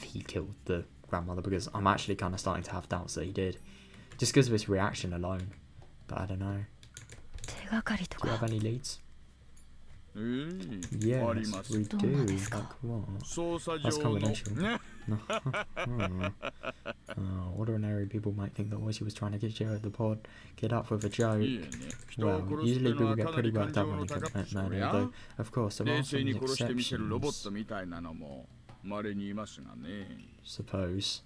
he killed the grandmother, because I'm actually kind of starting to have doubts that he did, just because of his reaction alone. But I don't know. Do you have any leads? Yes, we do. Like what? That's confidential. Ordinary people might think that Oishi was trying to get the pod kid up with a joke. Well, usually people get pretty worked up when they commit murder, though of course there are some exceptions. Suppose.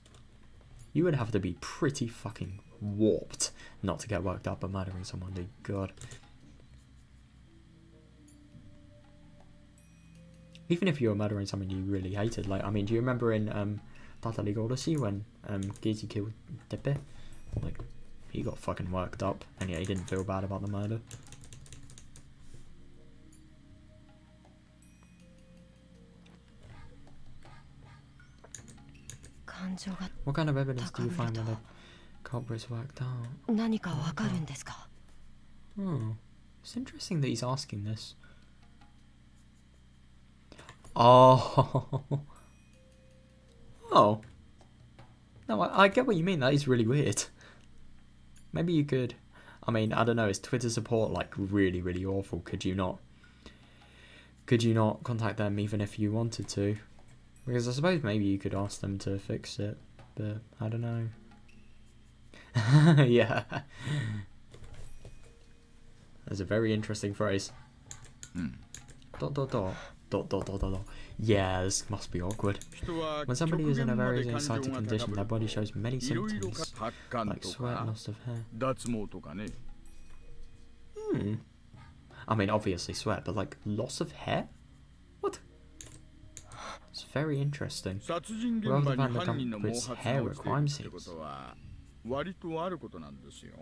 You would have to be pretty fucking warped not to get worked up by murdering someone, dude. God. Even if you were murdering someone you really hated, like, I mean, do you remember in Higurashi when Gizi killed Tepe? Like, he got fucking worked up, and yet he didn't feel bad about the murder. What kind of evidence do you find when the culprit's worked out? Oh, it's interesting that he's asking this. Oh. Oh. No, I get what you mean. That is really weird. Maybe you could... I mean, I don't know. Is Twitter support, like, really, really awful? Could you not contact them even if you wanted to? Because I suppose maybe you could ask them to fix it. But, I don't know. Yeah. That's a very interesting phrase. Dot, dot, dot. Dot, dot, dot, dot, dot. Yeah, this must be awkward. When somebody is in a very excited condition, their body shows many symptoms, like sweat, loss of hair. I mean, obviously sweat, but like loss of hair? What? It's very interesting. Rather than the culprit's hair at crime scenes.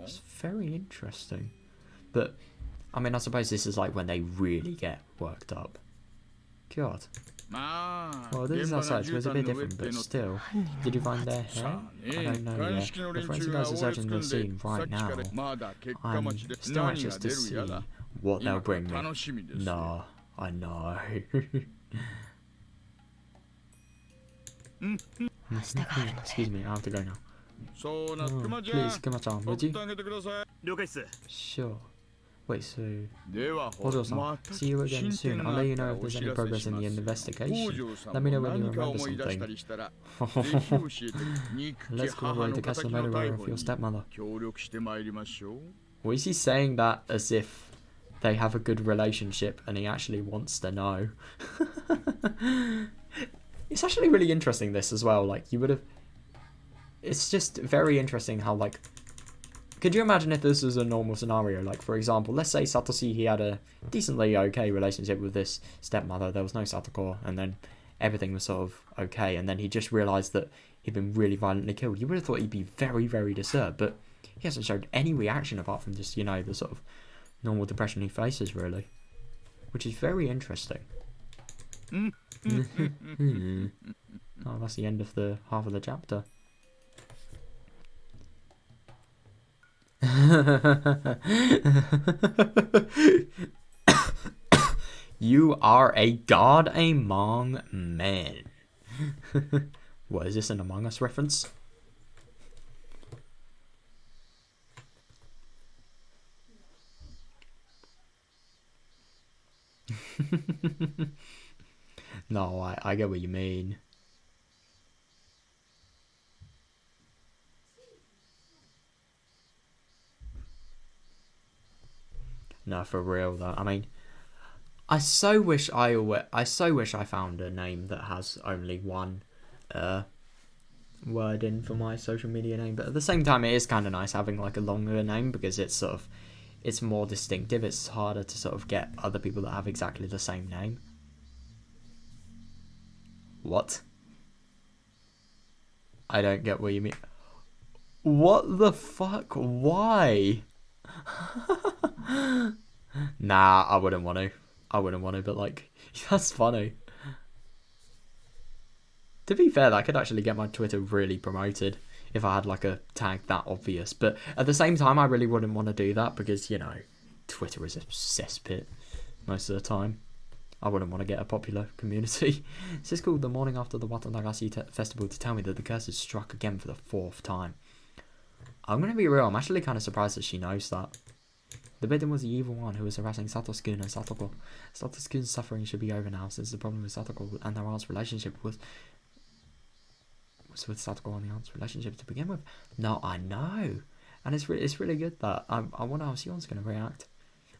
It's very interesting. But, I mean, I suppose this is like when they really get worked up. God. Well, this is outside, so it's a bit different, but still. Did you find their hair? I don't know yet. The forensic guys are searching the scene right now. I'm still anxious to see what they'll bring me. No, I know. Excuse me, I have to go now. Oh, please, Kuma-chan, would you? Sure. Wait, so... Ojo-san, see you again soon. I'll let you know if there's any progress in the investigation. Let me know when you remember something. Let's collaborate to catch the murderer of your stepmother. Well, is he saying that as if they have a good relationship and he actually wants to know? It's actually really interesting, this, as well. Like, you would have... It's just very interesting how, like... Could you imagine if this was a normal scenario? Like, for example, let's say Satoshi, he had a decently okay relationship with this stepmother. There was no Satoko, and then everything was sort of okay. And then he just realised that he'd been really violently killed. You would have thought he'd be very, very disturbed. But he hasn't showed any reaction apart from just, you know, the sort of normal depression he faces, really. Which is very interesting. Oh, that's the end of the half of the chapter. You are a god among men. What is this, an Among Us reference? No, I get what you mean. No, for real though. I mean, I so wish I found a name that has only one word in for my social media name, but at the same time it is kind of nice having like a longer name because it's more distinctive. It's harder to sort of get other people that have exactly the same name. What? I don't get what you mean. What the fuck? Why? Nah, I wouldn't want to, but like, that's funny. To be fair, that could actually get my Twitter really promoted if I had like a tag that obvious. But at the same time, I really wouldn't want to do that because, you know, Twitter is a cesspit most of the time. I wouldn't want to get a popular community. This is called the morning after the WATANAGASHI festival to tell me that the curse has struck again for the 4th time. I'm going to be real, I'm actually kind of surprised that she knows that. The victim was the evil one who was harassing Satoshi-kun and Satoko. Satoshi-kun's suffering should be over now since the problem with Satoko and their aunt's relationship was with Satoko and the aunt's relationship to begin with. No, I know. And it's really good that. I wonder how Sion's going to react.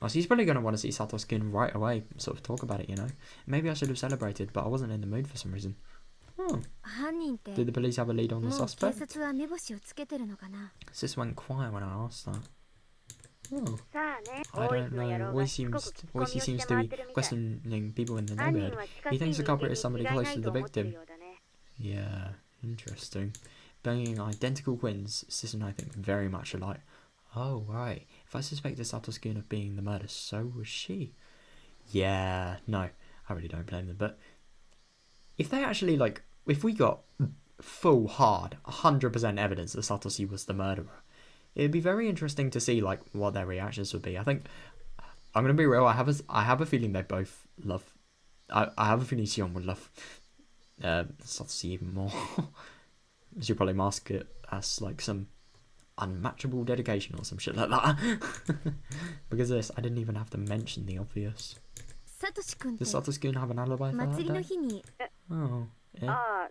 Oh, so he's probably going to want to see Satoshi-kun right away, sort of talk about it, you know. Maybe I should have celebrated, but I wasn't in the mood for some reason. Oh. Did the police have a lead on the suspect? Sis went quiet when I asked that. Oh. I don't know. Voice seems to be questioning people in the neighborhood. He thinks the culprit is somebody close to the victim. Yeah, interesting. Banging identical twins, Sis and I think very much alike. Oh, right. If I suspected Satoshi-kun of being the murderer, so was she. Yeah, no, I really don't blame them. But if they actually, like, if we got full, hard, 100% evidence that Satoshi was the murderer, it'd be very interesting to see, like, what their reactions would be. I think, I'm going to be real, I have a feeling they both love, I have a feeling Sion would love Satoshi even more. She'll probably mask it as, like, some unmatchable dedication or some shit like that. Because of this, I didn't even have to mention the obvious. Does Satoshi-kun have an alibi for that day? Oh, yeah.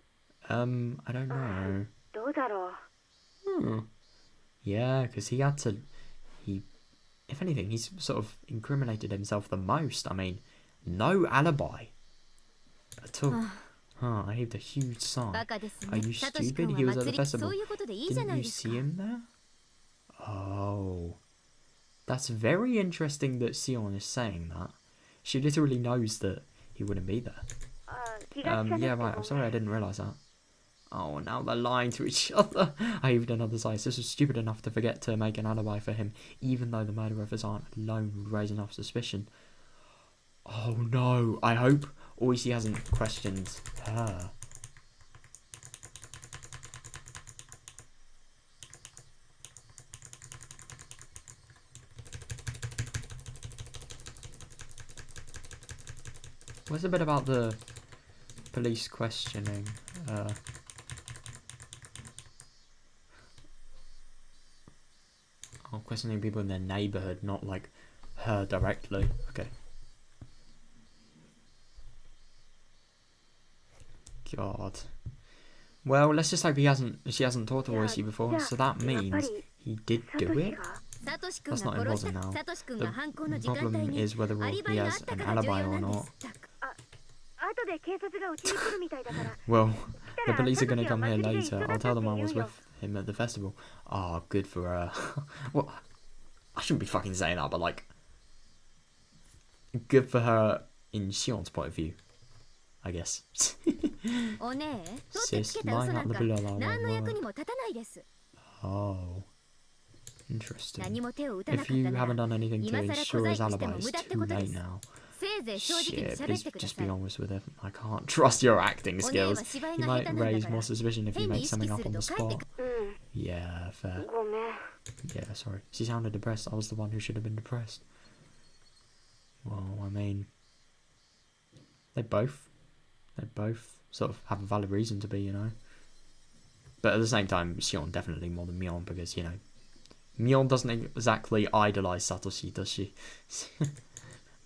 I don't know. Yeah, because he had to, if anything, he's sort of incriminated himself the most. I mean, no alibi at all. I heaved a huge sigh. Are you stupid? He was at the festival. Didn't you see him there? Oh. That's very interesting that Sion is saying that. She literally knows that he wouldn't be there. Yeah, right. I'm sorry I didn't realise that. Oh, now they're lying to each other. I heaved another sigh. This was stupid enough to forget to make an alibi for him, even though the murder of his aunt alone would raise enough suspicion. Oh no. I hope Oishi hasn't questioned her. What's a bit about the police questioning? Questioning people in their neighborhood, not like her directly. Okay. God. Well, let's just hope she hasn't talked to Oishi before, so that means he did do it. That's not important now. The problem is whether he has an alibi or not. Well, the police are going to come here later. I'll tell them I was with him at the festival. Oh, good for her. Well, I shouldn't be fucking saying that, but like, good for her in Sion's point of view, I guess. Sis, lying out the blue. Oh, interesting. If you haven't done anything to ensure his alibi, it's too late now. Shit, please just be honest with him. I can't trust your acting skills. He might raise more suspicion if you make something up on the spot. Yeah, fair. Yeah, sorry. She sounded depressed. I was the one who should have been depressed. Well, I mean, they both sort of have a valid reason to be, you know. But at the same time, Sion definitely more than Mion, because, you know, Mion doesn't exactly idolise Satoshi, does she?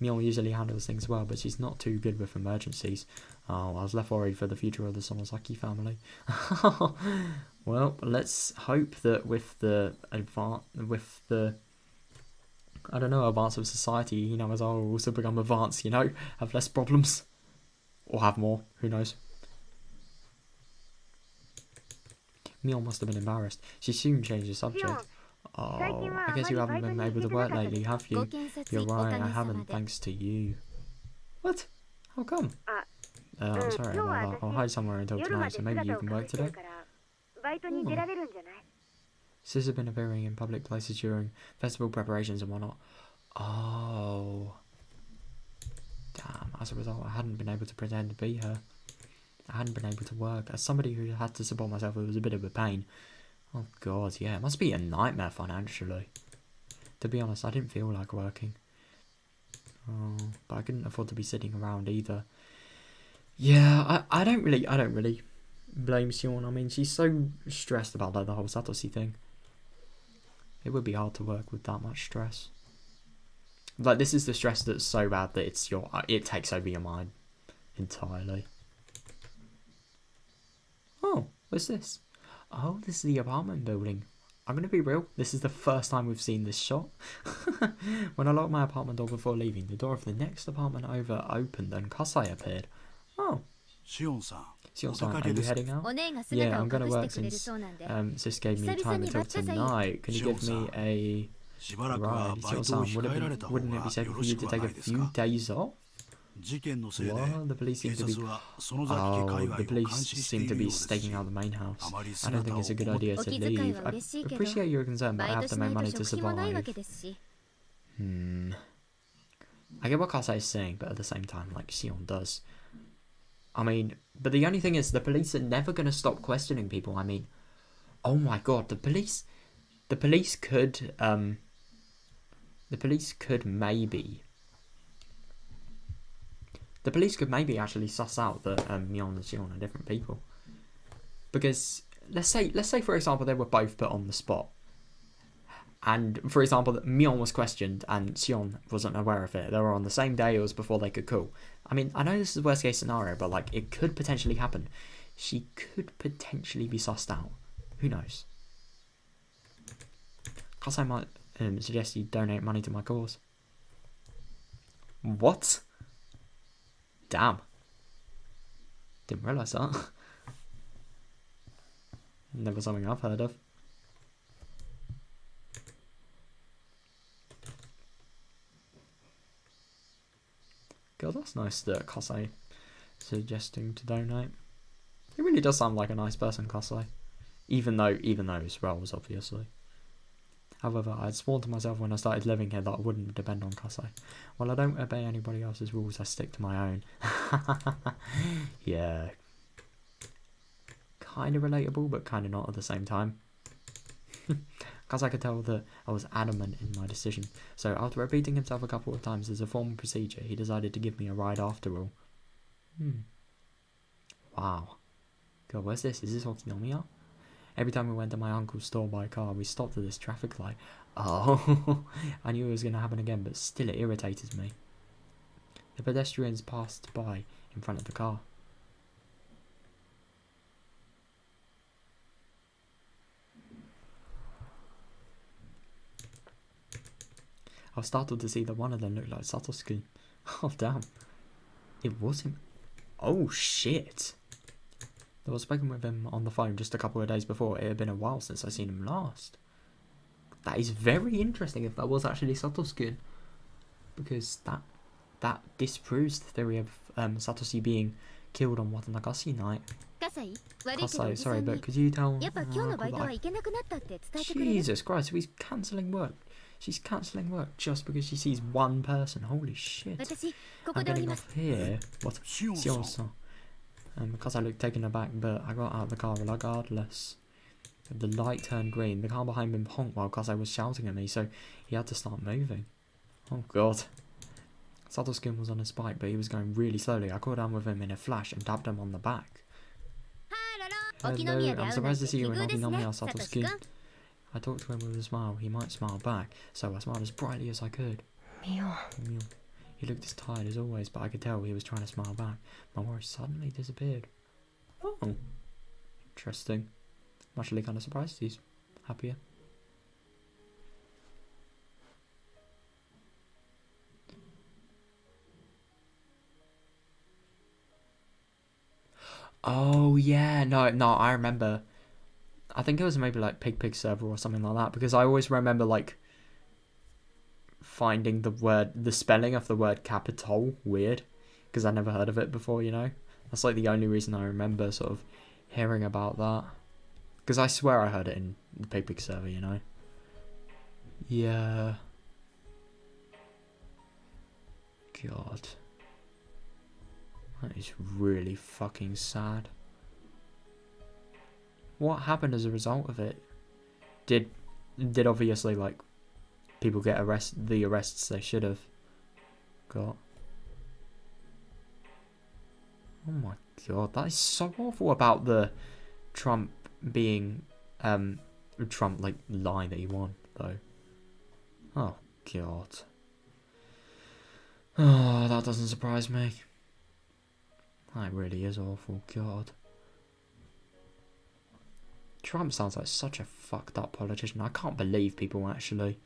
Mion usually handles things well, but she's not too good with emergencies. Oh, I was left worried for the future of the Sonozaki family. Well, let's hope that with the I don't know, advance of society, you know, as I will also become advanced, you know, have less problems. Or have more, who knows. Mion must have been embarrassed. She soon changed the subject. Oh, I guess you haven't been able to work lately, have you? You're right, I haven't, thanks to you. What? How come? I'm sorry about that. I'll hide somewhere until tonight, so maybe you can work today? Oh. Sis has been appearing in public places during festival preparations and whatnot. Oh. Damn, as a result, I hadn't been able to pretend to be her. I hadn't been able to work. As somebody who had to support myself, it was a bit of a pain. Oh god, yeah, it must be a nightmare financially. To be honest, I didn't feel like working. Oh, but I couldn't afford to be sitting around either. Yeah, I don't really blame Sion. I mean, she's so stressed about like the whole Satoshi thing. It would be hard to work with that much stress. Like, this is the stress that's so bad that it takes over your mind entirely. Oh, what's this? Oh, this is the apartment building. I'm going to be real, this is the first time we've seen this shot. When I locked my apartment door before leaving, the door of the next apartment over opened and Kasai appeared. Oh. Sion-san, are you heading out? Yeah, I'm going to work since Sis gave me time until tonight. Can you give me a ride? Sion-san, wouldn't it be safer for you to take a few days off? What? The police seem to be... Oh, the police seem to be staking out the main house. I don't think it's a good idea to leave. I appreciate your concern, but I have to make money to survive. I get what Kasei is saying, but at the same time, like Sion does. I mean, but the only thing is, the police are never going to stop questioning people. I mean, oh my god, the police could maybe... The police could maybe actually suss out that Mion and Sion are different people. Because let's say for example they were both put on the spot. And for example that Mion was questioned and Sion wasn't aware of it. They were on the same day, it was before they could call. I mean, I know this is the worst case scenario, but like it could potentially happen. She could potentially be sussed out. Who knows? Kasai might suggest you donate money to my cause. What? Damn. Didn't realise that. Never something I've heard of. God, that's nice that Kasei suggesting to donate. He really does sound like a nice person, Kasei. Even though his roles, obviously. However, I had sworn to myself when I started living here that I wouldn't depend on Kasei. While I don't obey anybody else's rules, I stick to my own. Yeah. Kind of relatable, but kind of not at the same time. Kasei could tell that I was adamant in my decision. So after repeating himself a couple of times as a formal procedure, he decided to give me a ride after all. Wow. God, where's this? Is this Okinomiya? Every time we went to my uncle's store by car, we stopped at this traffic light. Oh, I knew it was going to happen again, but still it irritated me. The pedestrians passed by in front of the car. I was startled to see that one of them looked like Satoshi. Oh, damn. It was him. Oh, shit. I was speaking with him on the phone just a couple of days before. It had been a while since I'd seen him last. That is very interesting if that was actually Satoshi. Because that disproves the theory of Satoshi being killed on Watanagashi night. Kasai, sorry, but could you tell... Jesus Christ, so he's cancelling work. She's cancelling work just because she sees one person. Holy shit. I'm getting off here. What? Sion-san. Because I looked taken aback, but I got out of the car regardless. The light turned green. The car behind him honked while Kasai was shouting at me, so he had to start moving. Oh god. Satoshi was on his bike, but he was going really slowly. I caught down with him in a flash and tapped him on the back. Hello, I'm surprised to see you in Okinomiya, Satoshi. I talked to him with a smile. He might smile back, so I smiled as brightly as I could. Mew. He looked as tired as always, but I could tell he was trying to smile back. My worries suddenly disappeared. Oh, interesting. I'm actually kind of surprised he's happier. Oh yeah, no, I remember I think it was maybe like Pig server or something like that, because I always remember like finding the spelling of the word capital weird, because I never heard of it before, you know. That's like the only reason I remember sort of hearing about that, because I swear I heard it in the Pig server, you know. Yeah. God. That is really fucking sad. What happened as a result of it? Did obviously like people get the arrests they should have got? Oh my god, that is so awful about the Trump being Trump like lie that he won though. Oh god. Oh, that doesn't surprise me. That really is awful, god. Trump sounds like such a fucked up politician. I can't believe people actually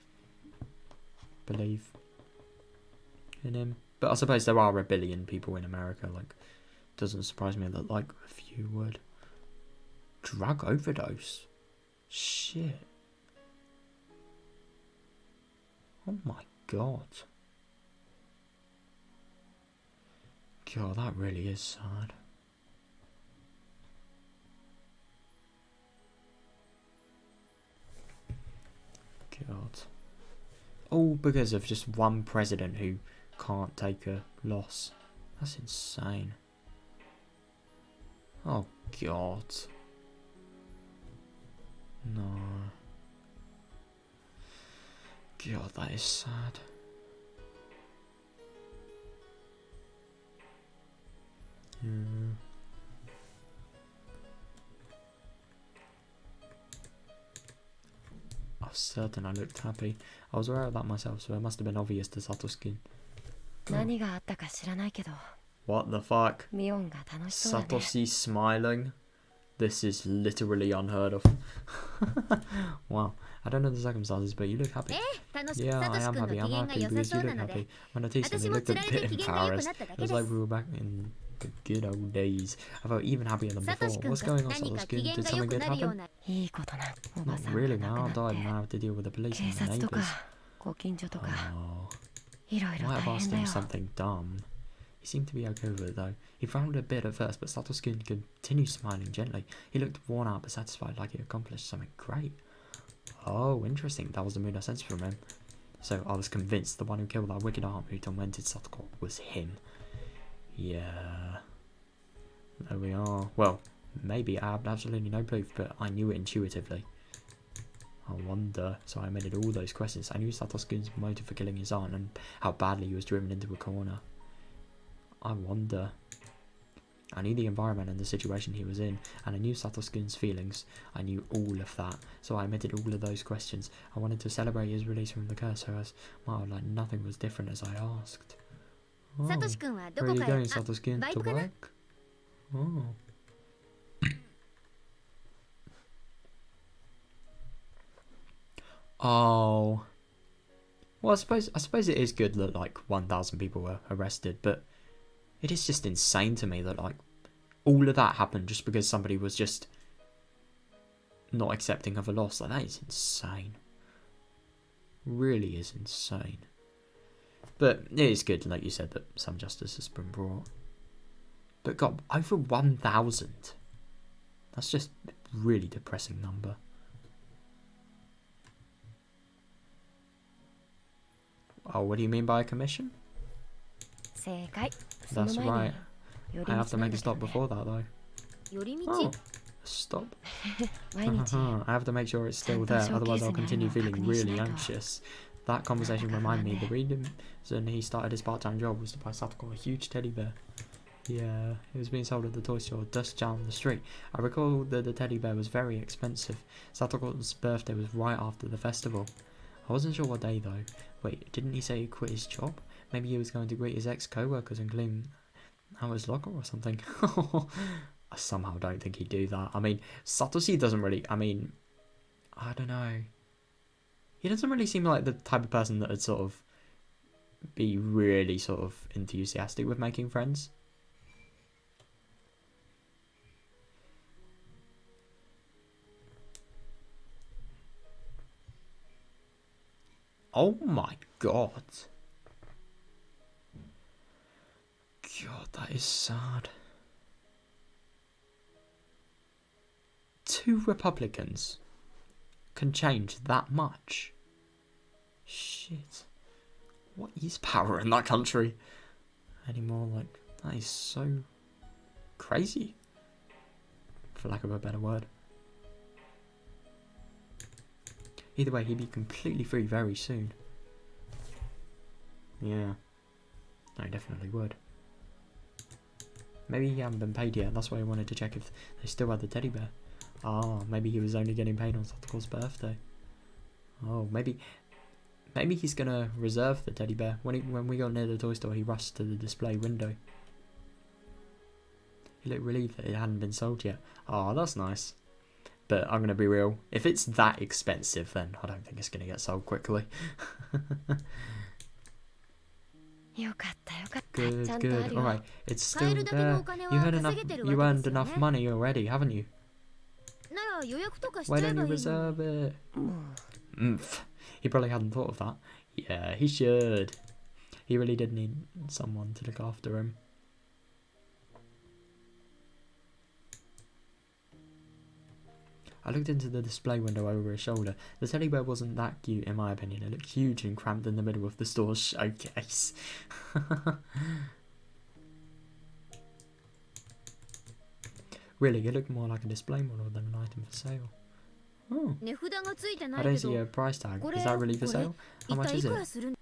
believe in him. But I suppose there are a billion people in America. Like, doesn't surprise me that like a few would. Drug overdose. Shit. Oh my god. God, that really is sad. God. All because of just one president who can't take a loss. That's insane. Oh god. No. God, that is sad. Yeah. I was certain I looked happy. I was aware of that myself, so it must have been obvious to Satoshi. What the fuck? Satoshi smiling? This is literally unheard of. Wow. I don't know the circumstances, but you look happy. Yeah, I am happy. I'm happy because you look happy. When I teased him, he looked a bit embarrassed. It was like we were back in the good old days. I felt even happier than before. What's going on, Satoshi? Did something good happen? Not really. My aunt died and I have to deal with the police and the neighbours. Oh. I might have asked him something dumb. He seemed to be okay with it though. He frowned a bit at first, but Satoshi continued smiling gently. He looked worn out but satisfied, like he accomplished something great. Oh, interesting. That was the mood I sensed from him. So I was convinced the one who killed that wicked aunt who tormented Satoko was him. Yeah. There we are. Well, maybe I have absolutely no proof, but I knew it intuitively. I wonder. So I amended all those questions. I knew Satoshi's motive for killing his aunt and how badly he was driven into a corner. I wonder. I knew the environment and the situation he was in, and I knew Satoshi's feelings. I knew all of that, so I omitted all of those questions. I wanted to celebrate his release from the curse, so as well, like nothing was different as I asked. Oh, where are you going, Satoshi? To work? Oh. Oh. Well, I suppose it is good that like 1,000 people were arrested, but it is just insane to me that like all of that happened just because somebody was just not accepting of a loss. Like that is insane. Really is insane. But it is good, like you said, that some justice has been brought. But God, over 1,000. That's just a really depressing number. Oh, what do you mean by a commission? That's right. I have to make a stop before that though. Oh, stop. I have to make sure it's still there, otherwise I'll continue feeling really anxious. That conversation reminded me the reason he started his part-time job was to buy Satoko a huge teddy bear. Yeah, it was being sold at the toy store just down the street. I recall that the teddy bear was very expensive. Satoko's birthday was right after the festival. I wasn't sure what day though. Wait, didn't he say he quit his job? Maybe he was going to greet his ex-co-workers and clean out his locker or something. I somehow don't think he'd do that. I mean, Satoshi doesn't really... I mean, I don't know. He doesn't really seem like the type of person that would sort of be really sort of enthusiastic with making friends. Oh my god. God, that is sad. 2 Republicans can change that much. Shit. What is power in that country anymore? Like, that is so crazy, for lack of a better word. Either way, he'd be completely free very soon. Yeah. No, he definitely would. Maybe he hadn't been paid yet. That's why I wanted to check if they still had the teddy bear. Ah, maybe he was only getting paid on Satoru's birthday. Oh, maybe he's gonna reserve the teddy bear. When we got near the toy store, he rushed to the display window. He looked relieved that it hadn't been sold yet. Oh, that's nice. But I'm gonna be real. If it's that expensive, then I don't think it's gonna get sold quickly. Good, good. Alright, it's still there. You earned enough money already, haven't you? Why don't you reserve it? He probably hadn't thought of that. Yeah, he should. He really did need someone to look after him. I looked into the display window over his shoulder. The teddy bear wasn't that cute in my opinion. It looked huge and cramped in the middle of the store's showcase. Really, it looked more like a display model than an item for sale. Oh. I don't see a price tag. Is that really for sale? How much is it?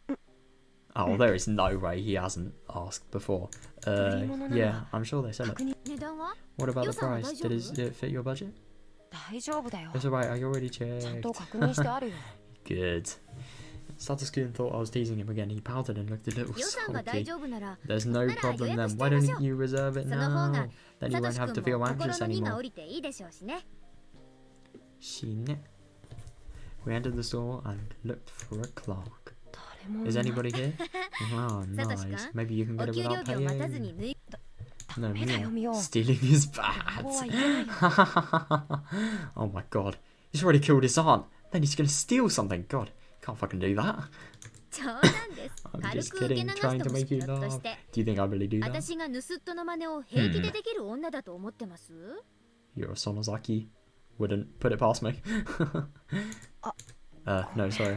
Oh, there is no way he hasn't asked before. Yeah, I'm sure they sell it. What about the price? Did it fit your budget? It's alright, I already checked. Good. Satoru thought I was teasing him again. He pouted and looked a little sulky. There's no problem then. Why don't you reserve it now? Then you won't have to feel anxious anymore. Shine. We entered the store and looked for a clerk. Is anybody here? Oh, nice. Maybe you can get it without paying. No, Mia. Stealing is bad. Oh my god. He's already killed his aunt. Then he's gonna steal something. God, can't fucking do that. I'm just kidding, trying to make you laugh. Do you think I really do that? You're a Sonozaki. Wouldn't put it past me. No, sorry.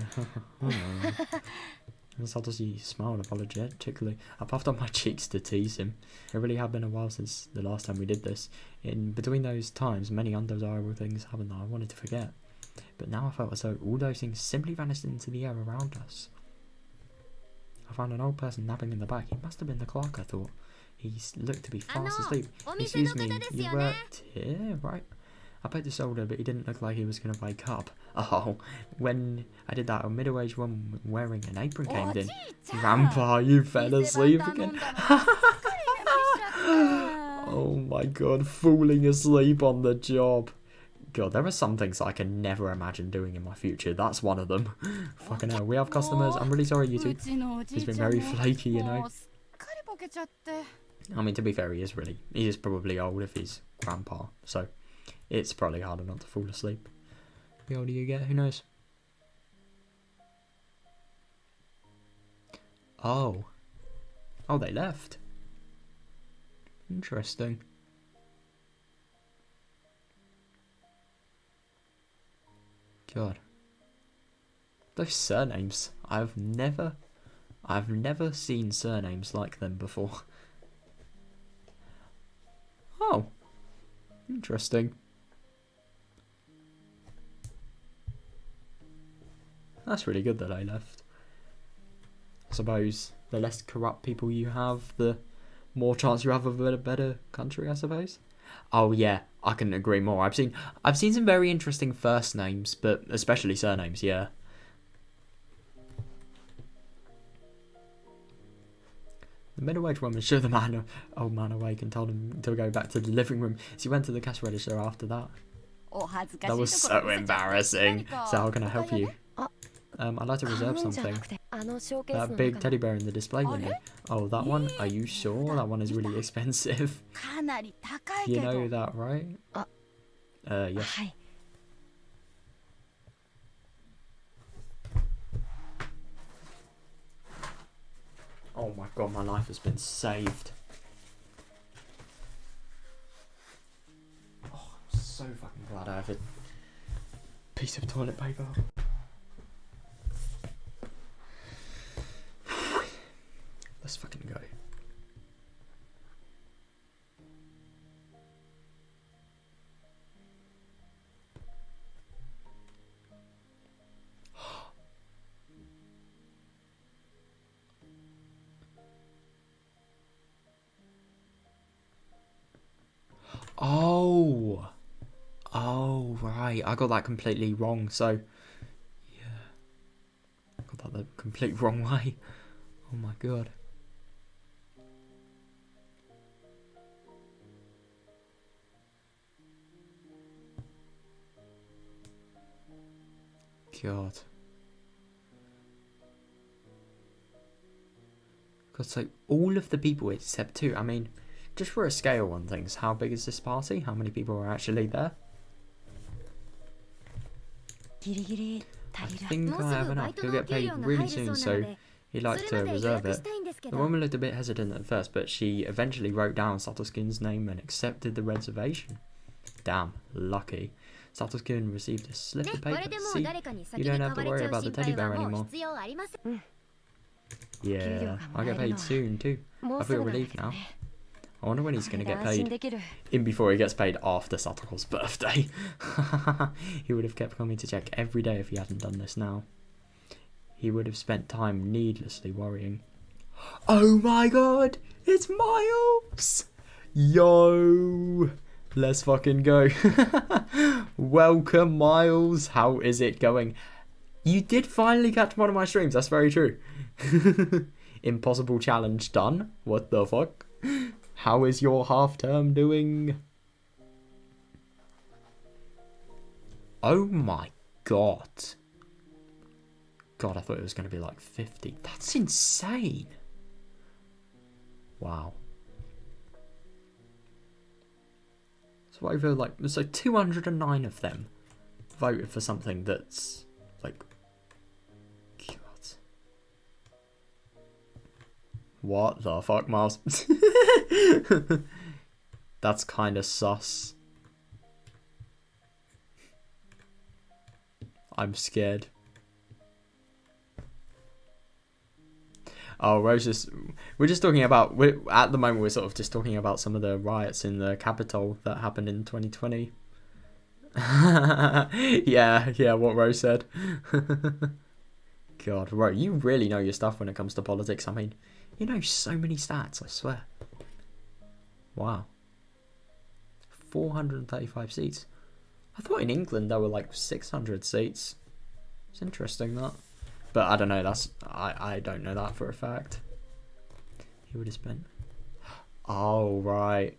Satoshi smiled apologetically. I puffed up my cheeks to tease him. It really had been a while since the last time we did this. In between those times, many undesirable things happened that I wanted to forget. But now I felt as though all those things simply vanished into the air around us. I found an old person napping in the back. He must have been the clerk, I thought. He looked to be fast asleep. Excuse me, you worked here, right? I poked his shoulder, but he didn't look like he was going to wake up. Oh, when I did that, a middle-aged woman wearing an apron came in. Grandpa, you fell asleep again. Oh my god, falling asleep on the job. God, there are some things I can never imagine doing in my future. That's one of them. Fucking hell, we have customers. I'm really sorry, you two. He's been very flaky, you know. I mean, to be fair, he is probably old if he's grandpa, so it's probably harder not to fall asleep. The older you get, who knows? Oh, they left. Interesting. God, those surnames. I've never seen surnames like them before. Oh, interesting. That's really good that I left. I suppose the less corrupt people you have, the more chance you have of a better country, I suppose. Oh yeah, I couldn't agree more. I've seen some very interesting first names, but especially surnames, yeah. The middle-aged woman showed the old man awake and told him to go back to the living room. So he went to the cash register after that. That was so embarrassing. So how can I help you? I'd like to reserve something. That big teddy bear in the display window. Oh, that one? Are you sure? That one is really expensive. You know that, right? Yes. Oh my god, my life has been saved. Oh, I'm so fucking glad I have a piece of toilet paper. Let's fucking go. Oh. Oh, right. I got that completely wrong, so... Yeah. I got that the complete wrong way. Oh my god. God. God, so all of the people except two. I mean, just for a scale on things, how big is this party? How many people are actually there? I think I have enough. He'll get paid really soon, so he'd like to reserve it. The woman looked a bit hesitant at first, but she eventually wrote down Satosukin's name and accepted the reservation. Damn, lucky. Satosukin received a slip of paper. See, you don't have to worry about the teddy bear anymore. Yeah, I'll get paid soon too. I feel relieved now. I wonder when he's going to get paid. In before he gets paid after Satoru's birthday. He would have kept coming to check every day if he hadn't done this now. He would have spent time needlessly worrying. Oh my god! It's Miles! Yo! Let's fucking go. Welcome, Miles. How is it going? You did finally catch one of my streams. That's very true. Impossible challenge done. What the fuck? How is your half term doing? Oh my god. God, I thought it was going to be like 50. That's insane. Wow. So over like, so 209 of them voted for something that's like, God. What the fuck, Miles? That's kind of sus. I'm scared. Oh, we're just talking about, at the moment we're sort of just talking about some of the riots in the capital that happened in 2020. yeah, what Rose said. God, Rose, you really know your stuff when it comes to politics. I mean, you know so many stats, I swear. Wow. 435 seats. I thought in England there were like 600 seats. It's interesting that. But I don't know, I don't know that for a fact. He would have spent... Oh, right.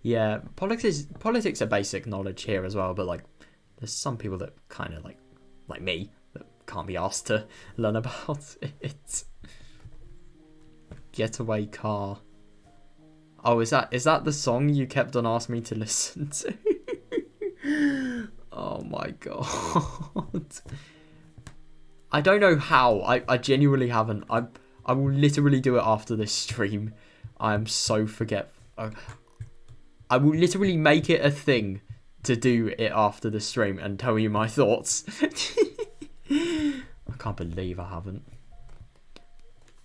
Yeah, politics are basic knowledge here as well, but like, there's some people that kind of like me, that can't be asked to learn about it. Getaway car. Oh, is that the song you kept on asking me to listen to? Oh my god. I don't know how. I genuinely haven't. I will literally do it after this stream. I am so forgetful. I will literally make it a thing to do it after the stream and tell you my thoughts. I can't believe I haven't.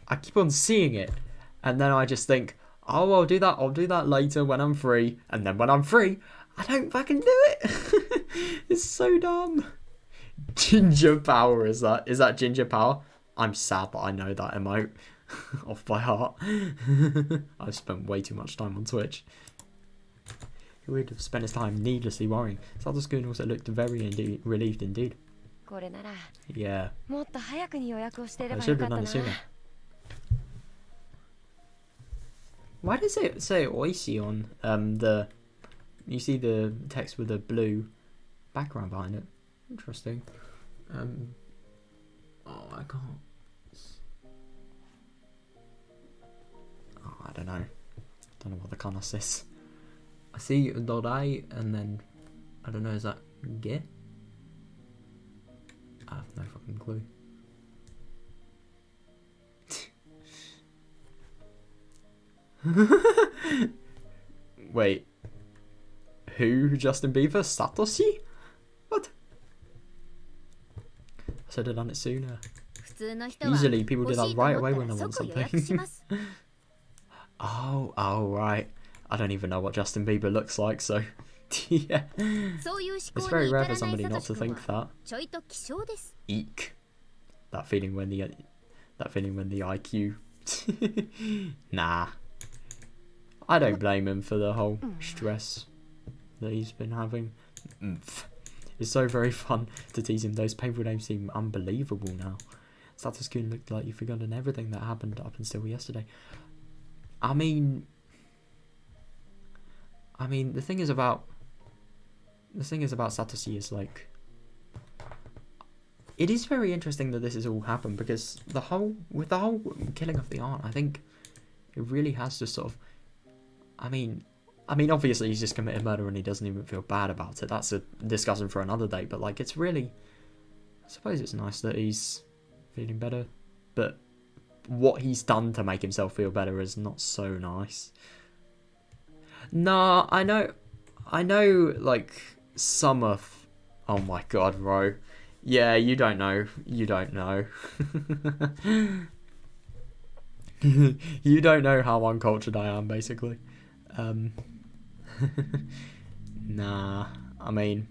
I keep on seeing it, and then I just think, oh, I'll do that later when I'm free, and then when I'm free, I don't fucking do it. It's so dumb. Ginger power, is that ginger power? I'm sad that I know that emote off by heart. I've spent way too much time on Twitch. He would have spent his time needlessly worrying. Satosuke also looked very relieved indeed. Yeah. I should have done it sooner. Why does it say Oishi on the... You see the text with a blue background behind it. Interesting. Oh, I can't... Oh, I don't know. Don't know what the kanas is. I see Dorai and then... I don't know, is that Ge? I have no fucking clue. Wait. Who? Justin Bieber? Satoshi? What? I should have done it sooner. Usually people do that right away when they want something. Oh, right. I don't even know what Justin Bieber looks like, so yeah. It's very rare for somebody not to think that. Eek. That feeling when the IQ. Nah. I don't blame him for the whole stress that he's been having. It's so very fun to tease him. Those painful names seem unbelievable now. Satoshi looked like you've forgotten everything that happened up until yesterday. I mean, the thing is about Satoshi is like, it is very interesting that this has all happened, because the whole killing of the aunt, I think it really has just sort of, I mean, obviously he's just committed murder and he doesn't even feel bad about it. That's a discussion for another day. But like, it's really, I suppose it's nice that he's feeling better, but what he's done to make himself feel better is not so nice. Nah, I know, like, some of... Oh my god, Ro. Yeah, you don't know. You don't know. You don't know how uncultured I am, basically. Nah, I mean...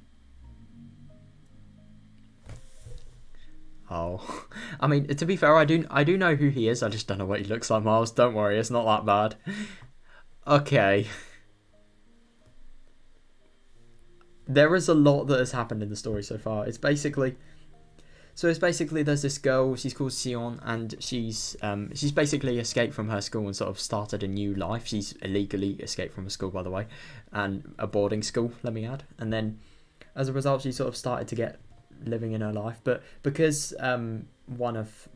Oh, I mean, to be fair, I do know who he is. I just don't know what he looks like, Miles. Don't worry, it's not that bad. Okay. There is a lot that has happened in the story so far. It's basically there's this girl. She's called Sion, and she's basically escaped from her school and sort of started a new life. She's illegally escaped from a school, by the way, and a boarding school, let me add. And then, as a result, she sort of started to get living in her life, but because one of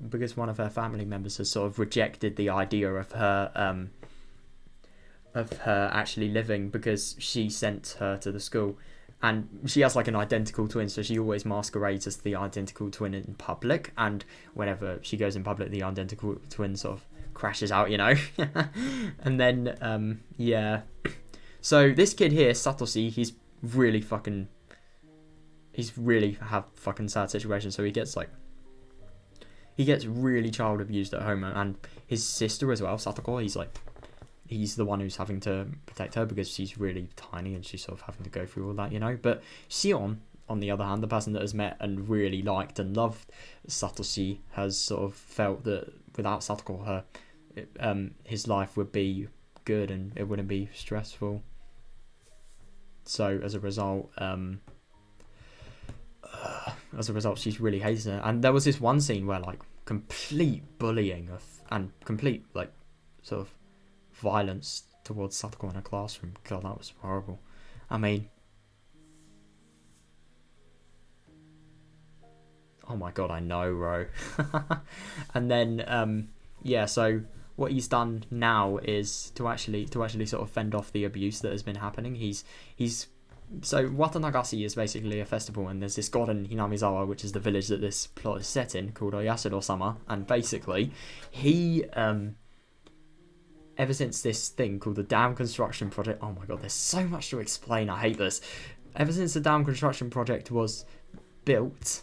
her family members has sort of rejected the idea of her actually living, because she sent her to the school, and she has like an identical twin, so she always masquerades as the identical twin in public, and whenever she goes in public, the identical twin sort of crashes out, you know. And then yeah, so this kid here, Satoshi, he's really have fucking sad situation. So he gets really child abused at home, and his sister as well, Satoko, he's the one who's having to protect her because she's really tiny and she's sort of having to go through all that, you know. But Sion, on the other hand, the person that has met and really liked and loved Satoshi, has sort of felt that without Satoko, his life would be good and it wouldn't be stressful. So as a result, she's really hating her. And there was this one scene where like complete bullying and complete like sort of violence towards Satoko in a classroom. God, that was horrible. I mean, oh my god, I know, Ro. And then yeah, so what he's done now is to actually sort of fend off the abuse that has been happening. So WATANAGASHI is basically a festival, and there's this god in Hinamizawa, which is the village that this plot is set in, called Oyashiro-sama, and basically he ever since this thing called the dam construction project, oh my god, there's so much to explain, I hate this. Ever since the dam construction project was built,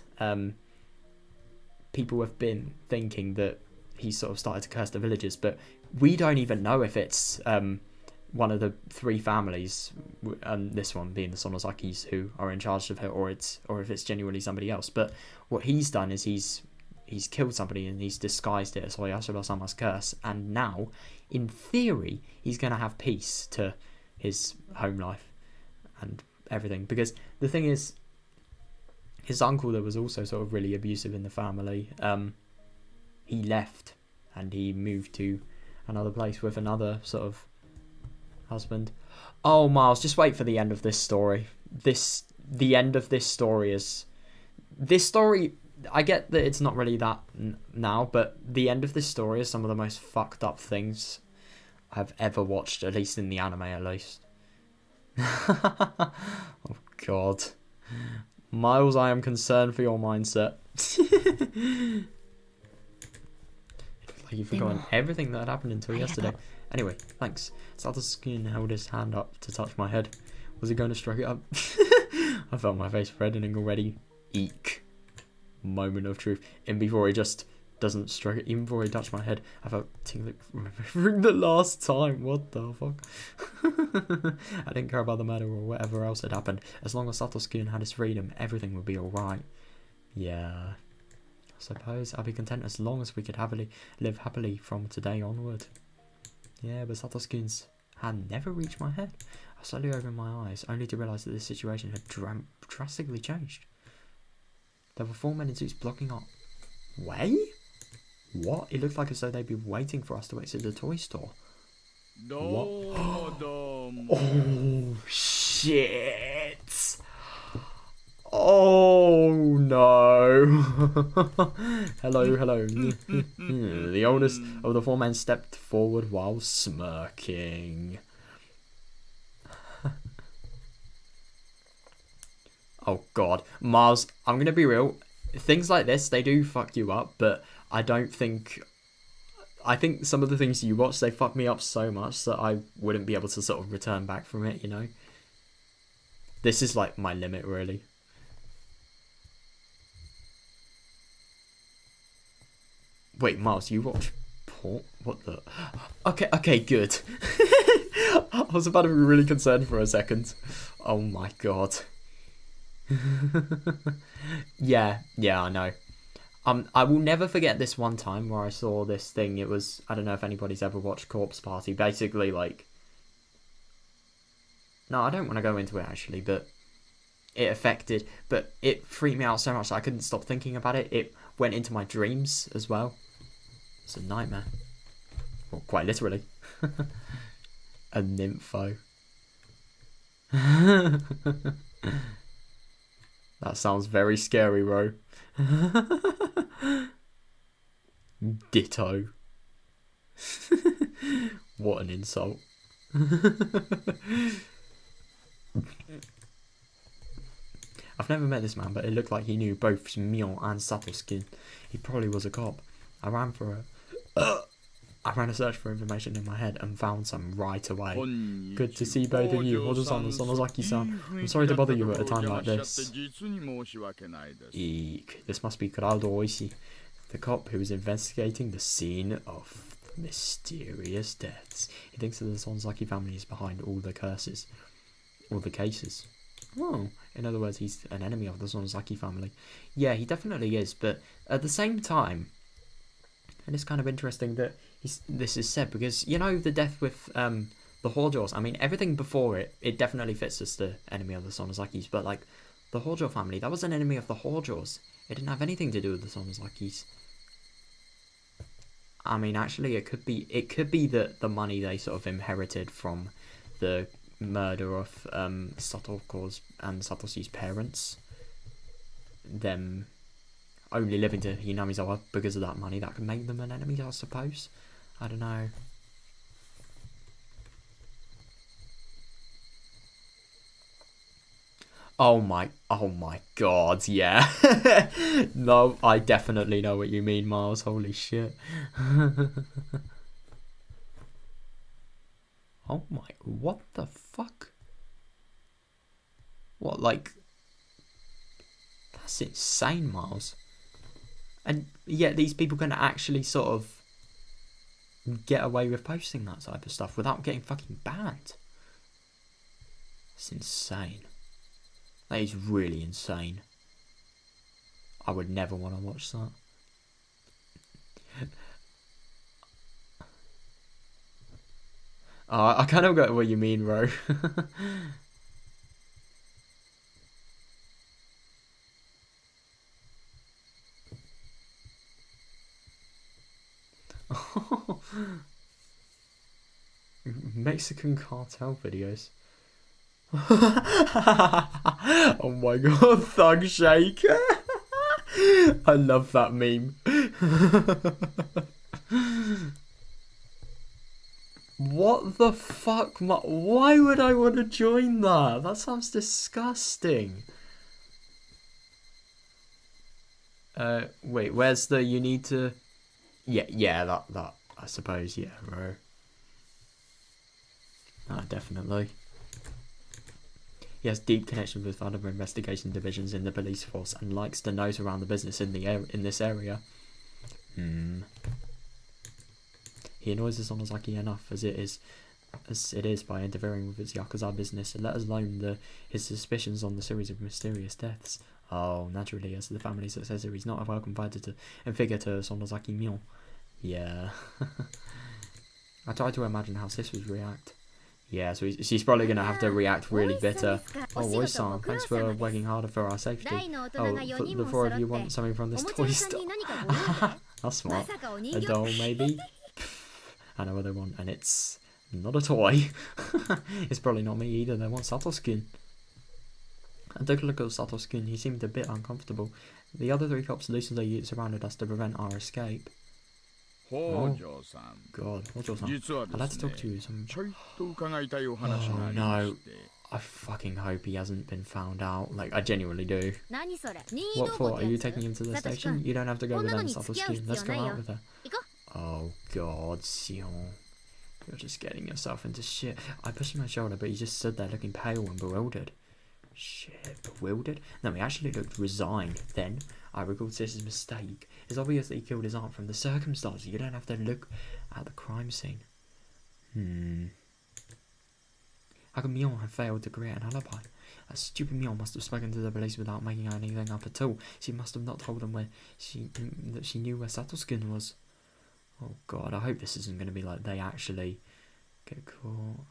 people have been thinking that he sort of started to curse the villagers, but we don't even know if it's one of the three families, and this one being the Sonozakis, who are in charge of it, or if it's genuinely somebody else. But what he's done is he's killed somebody and he's disguised it as Oyashiro-sama's curse, and now, in theory, he's going to have peace to his home life and everything. Because the thing is, his uncle that was also sort of really abusive in the family, he left and he moved to another place with another sort of husband. Oh, Miles, just wait for the end of this story. The end of this story is... This story, I get that it's not really that now, but the end of this story is some of the most fucked up things I've ever watched, at least in the anime, at least. Oh, God. Miles, I am concerned for your mindset. Like you've forgotten everything that had happened until yesterday. Anyway, thanks. Satoskin held his hand up to touch my head. Was he going to stroke it up? I felt my face reddening already. Eek. Moment of truth. And before he just doesn't stroke it, even before he touched my head, I felt tingling remembering the last time. What the fuck? I didn't care about the murder or whatever else had happened. As long as Satoskin had his freedom, everything would be alright. Yeah. I suppose I'd be content as long as we could live happily from today onward. Yeah, but Satoskin's hand never reached my head. I slowly opened my eyes, only to realise that this situation had drastically changed. There were 4 men in suits blocking our way? What? It looked like as though they'd be waiting for us to exit the toy store. What? Oh, shit! Oh, no. Hello. The oldest of the 4 men stepped forward while smirking. Oh, God. Mars, I'm going to be real. Things like this, they do fuck you up, but I think some of the things you watch, they fuck me up so much that I wouldn't be able to sort of return back from it, you know? This is like my limit, really. Wait, Miles, you watch porn? What the? Okay, good. I was about to be really concerned for a second. Oh my god. Yeah, I know. I will never forget this one time where I saw this thing. It was, I don't know if anybody's ever watched Corpse Party. Basically, like... No, I don't want to go into it, actually, but... It freaked me out so much that I couldn't stop thinking about it. It went into my dreams as well. It's a nightmare. Well, quite literally. A nympho. That sounds very scary, bro. Ditto. What an insult. I've never met this man, but it looked like he knew both Mion and Satoskin. He probably was a cop. I ran a search for information in my head and found some right away. Good to see both of you. Hojo-san and Sonozaki-san. I'm sorry to bother you at a time like this. Eek. This must be Kurado Oishi, the cop who is investigating the scene of the mysterious deaths. He thinks that the Sonozaki family is behind all the curses. All the cases. Oh, in other words, he's an enemy of the Sonozaki family. Yeah, he definitely is, but at the same time, and it's kind of interesting that this is said, because, you know, the death with the Hojos, I mean, everything before it definitely fits as the enemy of the Sonozakis, but, like, the Hojo family, that was an enemy of the Hojos. It didn't have anything to do with the Sonozakis. I mean, actually, it could be that the money they sort of inherited from the murder of Satoko's and Satoshi's parents, them only living to Hinamizawa because of that money, that could make them an enemy, I suppose. I don't know. Oh my god, yeah. No, I definitely know what you mean, Miles. Holy shit. Oh my, what the fuck? What, like... That's insane, Miles. And yet these people can actually sort of get away with posting that type of stuff without getting fucking banned. It's insane. That is really insane. I would never want to watch that. I kind of get what you mean, bro. Mexican cartel videos. Oh my god, Thug Shake. I love that meme. What the fuck? Why would I want to join that? That sounds disgusting. Wait, where's the you need to... Yeah, that I suppose, yeah, bro. Definitely. He has deep connections with other investigation divisions in the police force and likes to nose around the business in this area. He annoys his Sonozaki enough as it is by interfering with his Yakuza business, let alone his suspicions on the series of mysterious deaths. Oh, naturally, as the family successor, he's not a welcome figure to Sonozaki Mion. Yeah. I try to imagine how Sis would react. Yeah, so she's probably going to have to react really bitter. Oh, Oi-san, thanks for working harder for our safety. Oh, the four of you want something from this toy store? That's smart. A doll, maybe? I know what they want, and it's not a toy. It's probably not me either. They want Sato's-kun. I took a look at Sato's-kun. He seemed a bit uncomfortable. The other three cops loosened surrounded us to prevent our escape. Oh, God, Hojo-san. I'd like to talk to you. Oh, no. I fucking hope he hasn't been found out. Like, I genuinely do. What for? Are you taking him to the station? You don't have to go with them, Sato's-kun. Let's go out with her. Oh, God, Sion. You're just getting yourself into shit. I pushed him on my shoulder, but he just stood there looking pale and bewildered. Shit, bewildered? No, he actually looked resigned. Then, I recalled Sis's mistake. It's obvious that he killed his aunt from the circumstances. You don't have to look at the crime scene. How could Mion have failed to create an alibi? That stupid Mion must have spoken to the police without making anything up at all. She must have not told them that she knew where Sato's-kun was. Oh God, I hope this isn't going to be like they actually get caught.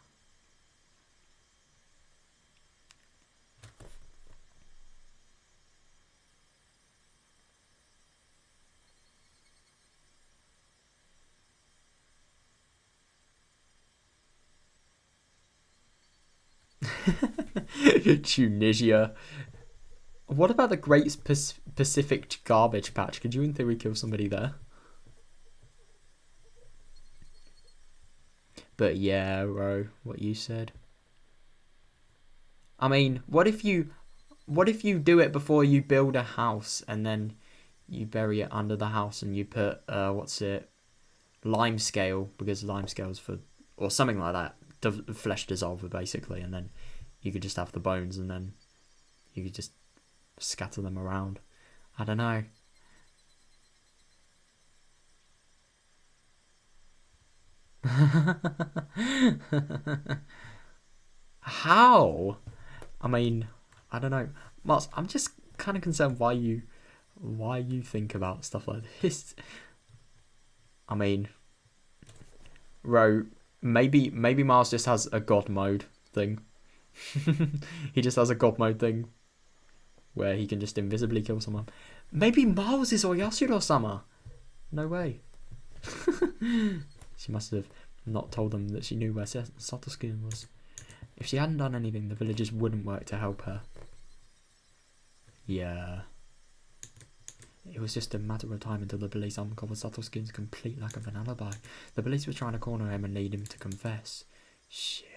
Tunisia. What about the Great Pacific Garbage Patch? Could you in theory kill somebody there? But yeah, Ro, what you said. I mean, what if you do it before you build a house and then you bury it under the house and you put lime scale, because lime scale's for, or something like that, the flesh dissolver basically, and then you could just have the bones and then you could just scatter them around. I don't know. How? I mean, I don't know. Mars, I'm just kind of concerned why you think about stuff like this. I mean, Ro, maybe Mars just has a god mode thing. He just has a god mode thing where he can just invisibly kill someone. Maybe Mars is Oyashiro-sama. No way. She must have not told them that she knew where Sato's-kun was. If she hadn't done anything, the villagers wouldn't work to help her. Yeah. It was just a matter of time until the police uncovered Sato's-kun's complete lack of an alibi. The police were trying to corner him and lead him to confess. Shit.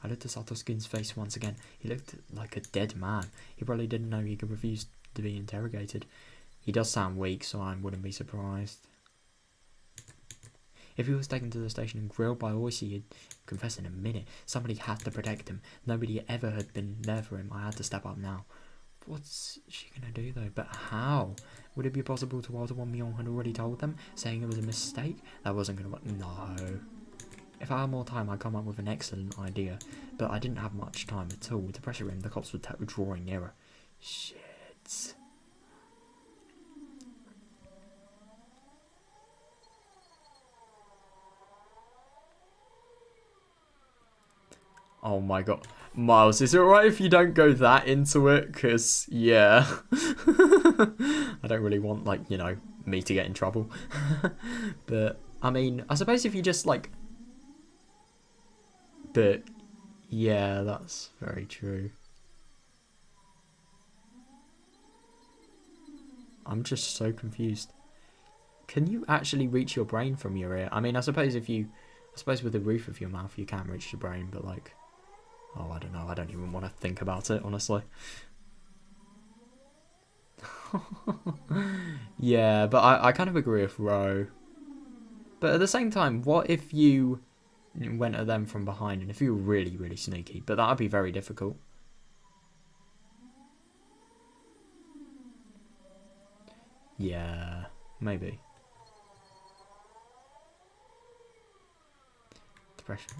I looked at Sato's-kun's face once again. He looked like a dead man. He probably didn't know he could refuse to be interrogated. He does sound weak, so I wouldn't be surprised. If he was taken to the station and grilled by Oishi, he'd confess in a minute. Somebody had to protect him. Nobody ever had been there for him. I had to step up now. What's she gonna do though? But how? Would it be possible to alter what Mion had already told them, saying it was a mistake? That wasn't gonna work. No. If I had more time, I'd come up with an excellent idea. But I didn't have much time at all. To pressure him, the cops would drawing nearer. Shit. Oh my god. Miles, is it alright if you don't go that into it? Because, yeah. I don't really want, like, you know, me to get in trouble. But, I mean, I suppose if you just, like... But, yeah, that's very true. I'm just so confused. Can you actually reach your brain from your ear? I mean, I suppose with the roof of your mouth you can reach your brain, but, like... Oh, I don't know. I don't even want to think about it, honestly. Yeah, but I kind of agree with Ro. But at the same time, what if you went at them from behind, and if you were really, really sneaky, but that would be very difficult. Yeah, maybe. Depression.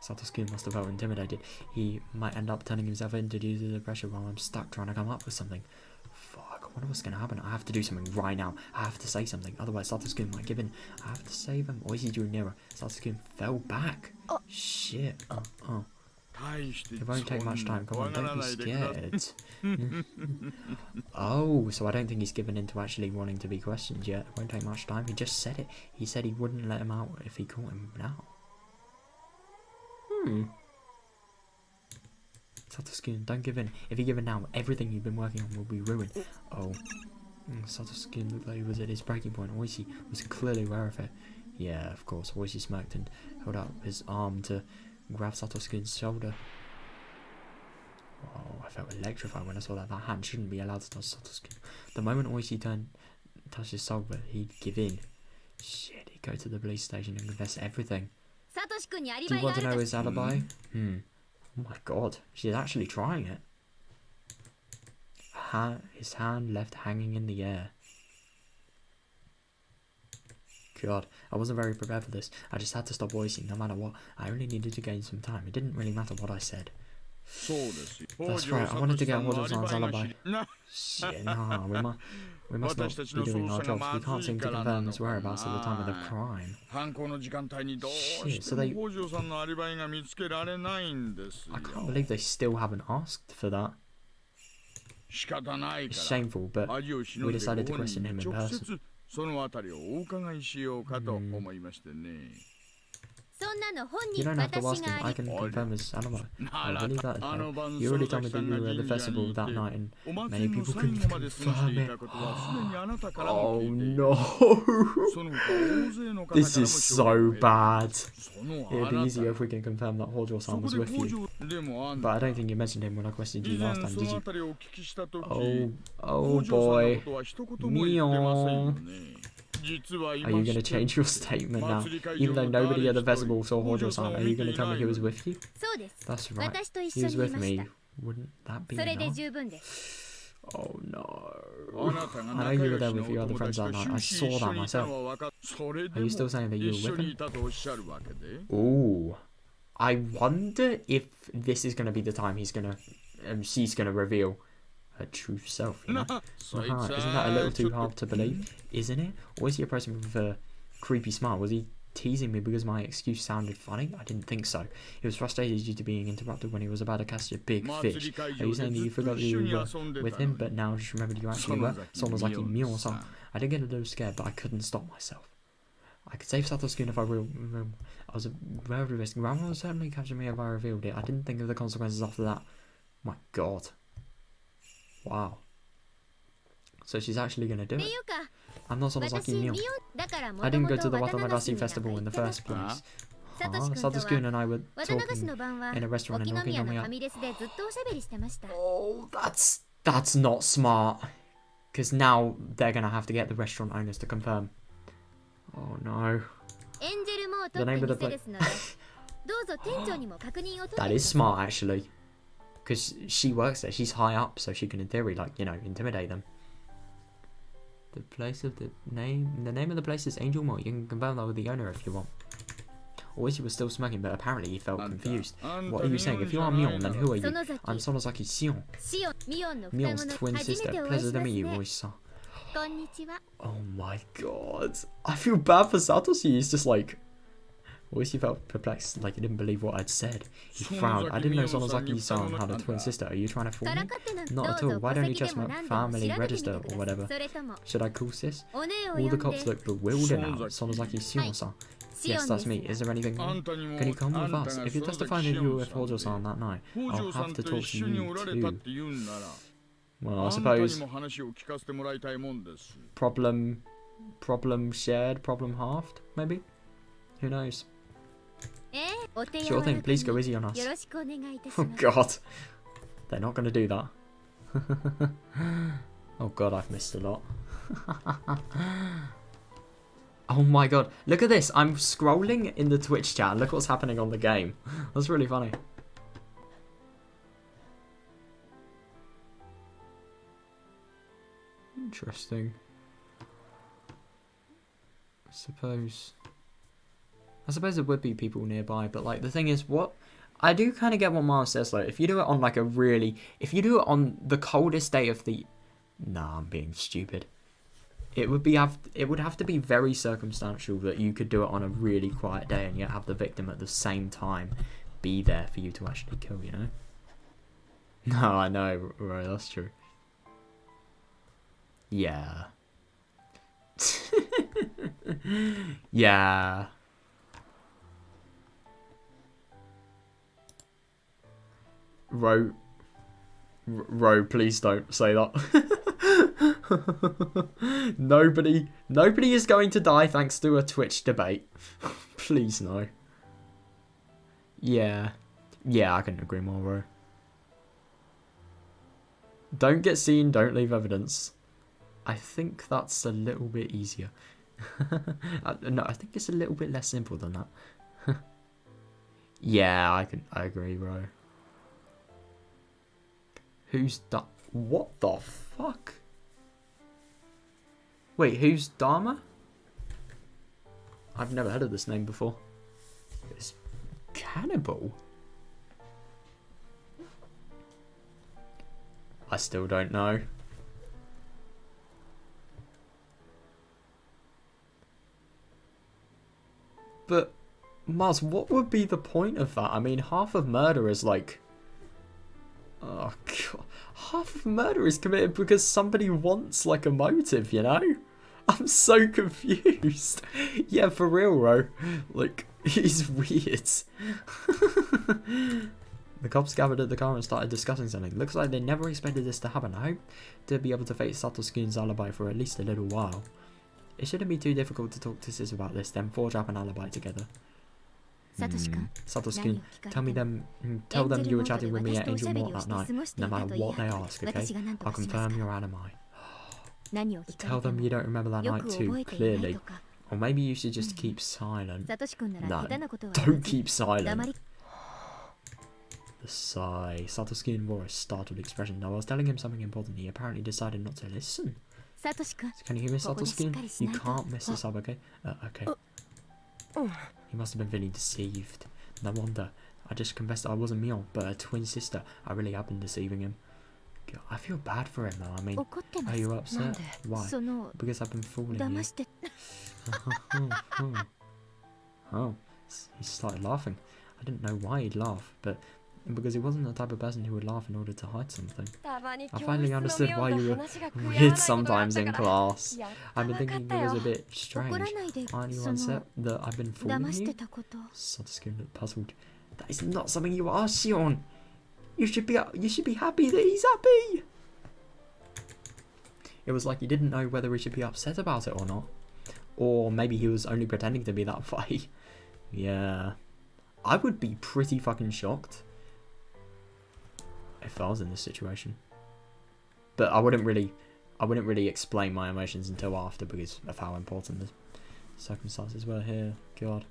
Satosuke must have felt intimidated. He might end up turning himself in due to the pressure while I'm stuck trying to come up with something. Fuck, I wonder what's going to happen. I have to do something right now. I have to say something, otherwise Satosuke might give in. I have to save him. Oishi drew nearer. Satosuke fell back. Oh. Shit. It won't take much time. Come on, don't be scared. Oh, so I don't think he's given in to actually wanting to be questioned yet. It won't take much time. He just said it. He said he wouldn't let him out if he caught him now. Satosuke, don't give in. If you give in now, everything you've been working on will be ruined. Oh. Satosuke looked like he was at his breaking point. Oishi was clearly aware of it. Yeah, of course. Oishi smirked and held out his arm to grab Satosuke's shoulder. Oh, I felt electrified when I saw that. That hand shouldn't be allowed to touch Satosuke. The moment Oishi touched his shoulder, he'd give in. Shit, he'd go to the police station and confess everything. Do you want to know his alibi? Oh my god, she's actually trying it. His hand left hanging in the air. God, I wasn't very prepared for this. I just had to stop voicing no matter what. I only needed to gain some time. It didn't really matter what I said. That's right, I wanted to get Hojo-san's alibi. Shit, no, we must not be doing our jobs. We can't seem to confirm his whereabouts at the time of the crime. Shit, so they... I can't believe they still haven't asked for that. It's shameful, but we decided to question him in person. You don't have to ask him, I can confirm his alibi. I believe that. You already told me that you were at the festival that night and many people couldn't confirm it. Oh no! This is so bad. It would be easier if we can confirm that Hojo-san was with you. But I don't think you mentioned him when I questioned you last time, did you? Oh boy. Mion. Are you going to change your statement now? Even though nobody at the festival saw Hojo-san, are you going to tell me he was with you? That's right. He was with me. Wouldn't that be enough? Oh no. I know you were there with your other friends that night. I saw that myself. Are you still saying that you were with him? Ooh. I wonder if this is going to be the time she's going to reveal her true self, you know? Isn't that a little too hard to believe? Isn't it? Or is he approaching me with a creepy smile? Was he teasing me because my excuse sounded funny? I didn't think so. He was frustrated due to being interrupted when he was about to catch a big fish. Are you saying that you forgot that you were with him, but now just remembered you actually were? Sonozaki Mion-san. I did get a little scared, but I couldn't stop myself. I could save Satosuke if I will. I was a very risk. Grandma was certainly catching me if I revealed it. I didn't think of the consequences after that. My god. Wow. So she's actually going to do it? I'm not Sonozaki Mion. I didn't go to the WATANAGASHI festival in the first place. Satosuke and I were talking in a restaurant in Okinawa. Oh, that's not smart. Because now they're going to have to get the restaurant owners to confirm. Oh no. The name of the place. That is smart actually. Because she works there, she's high up, so she can, in theory, like, you know, intimidate them. The name of the place is Angel Mall. You can confirm that with the owner if you want. Oishi was still smoking, but apparently he felt confused. What are you saying? If you are Mion, then who are you? I'm Sonozaki Sion. Mion's twin sister. Pleasure to meet you, Oishi-san. Oh my god. I feel bad for Satoshi. He's just like... Oishi felt perplexed, like he didn't believe what I'd said. He frowned. I didn't know Sonozaki-san had a twin sister. Are you trying to fool me? Not at all. Why don't you check my family register or whatever? Should I call sis? All the cops look bewildered now. Sonozaki-san. Yes, that's me. Is there anything wrong? Can you come with us? If you testify that you were with Hojo-san that night, I'll have to talk to you too. Well, I suppose problem shared, problem halved, maybe? Who knows? Sure thing, please go easy on us. Oh god. They're not going to do that. Oh god, I've missed a lot. Oh my god. Look at this. I'm scrolling in the Twitch chat. Look what's happening on the game. That's really funny. Interesting. I suppose there would be people nearby, but like the thing is, what I do kind of get what Mars says. Like, if you do it on like if you do it on the coldest day of the, nah, I'm being stupid. It would have to be very circumstantial that you could do it on a really quiet day and yet have the victim at the same time be there for you to actually kill. You know? No, I know, right? That's true. Yeah. Yeah. Ro, please don't say that. Nobody is going to die thanks to a Twitch debate. Please no. Yeah. Yeah, I couldn't agree more, Ro. Don't get seen, don't leave evidence. I think that's a little bit easier. No, I think it's a little bit less simple than that. Yeah, I agree, Ro. Who's that? What the fuck? Wait, who's Dharma? I've never heard of this name before. It's Cannibal? I still don't know. But, Mars, what would be the point of that? I mean, half of murder is like... Oh, God. Half of murder is committed because somebody wants, like, a motive, you know? I'm so confused. Yeah, for real, Ro. Like, he's weird. The cops gathered at the car and started discussing something. Looks like they never expected this to happen. I hope to be able to face Satosuke's alibi for at least a little while. It shouldn't be too difficult to talk to Sis about this, then forge up an alibi together. Satosuke, tell them you were chatting with me at Angel Mort that night, no matter what they ask, okay? I'll confirm your alibi. Tell them you don't remember that night too, clearly. Or maybe you should just keep silent. No, don't keep silent. The sigh. Satosuke wore a startled expression. No, I was telling him something important. He apparently decided not to listen. Can you hear me, Satosuke? You can't mess this up, okay? Okay. He must have been feeling deceived. No wonder. I just confessed that I wasn't Mion, but a twin sister. I really have been deceiving him. God, I feel bad for him though. I mean, are you upset? Why? Because I've been fooling you. Oh, he started laughing. I didn't know why he'd laugh, but because he wasn't the type of person who would laugh in order to hide something. I finally understood why you were weird sometimes in class. I've been thinking it was a bit strange. Aren't you upset that I've been fooling you? Satosuke looked puzzled. That is not something you asked, Sion. You should be happy that he's happy. It was like he didn't know whether he should be upset about it or not. Or maybe he was only pretending to be that way. Yeah. I would be pretty fucking shocked if I was in this situation. But I wouldn't really explain my emotions until after because of how important the circumstances were here. God.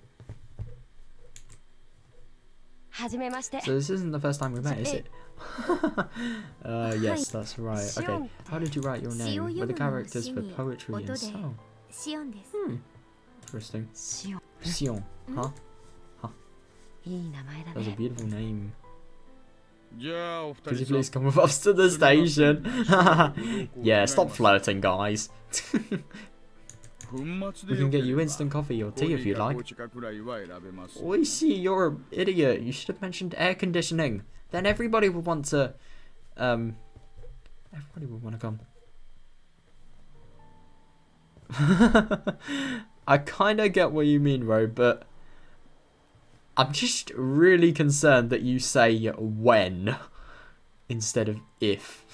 So this isn't the first time we met, is it? Yes, that's right. Okay, how did you write your name? With the characters for poetry and song? Interesting. Sion. Huh? That's a beautiful name. Could you please come with us to the station? Yeah, stop flirting, guys. We can get you instant coffee or tea if you like. Oishi, you're an idiot. You should have mentioned air conditioning. Then everybody would want to... everybody would want to come. I kind of get what you mean, Ro, but... I'm just really concerned that you say when instead of if.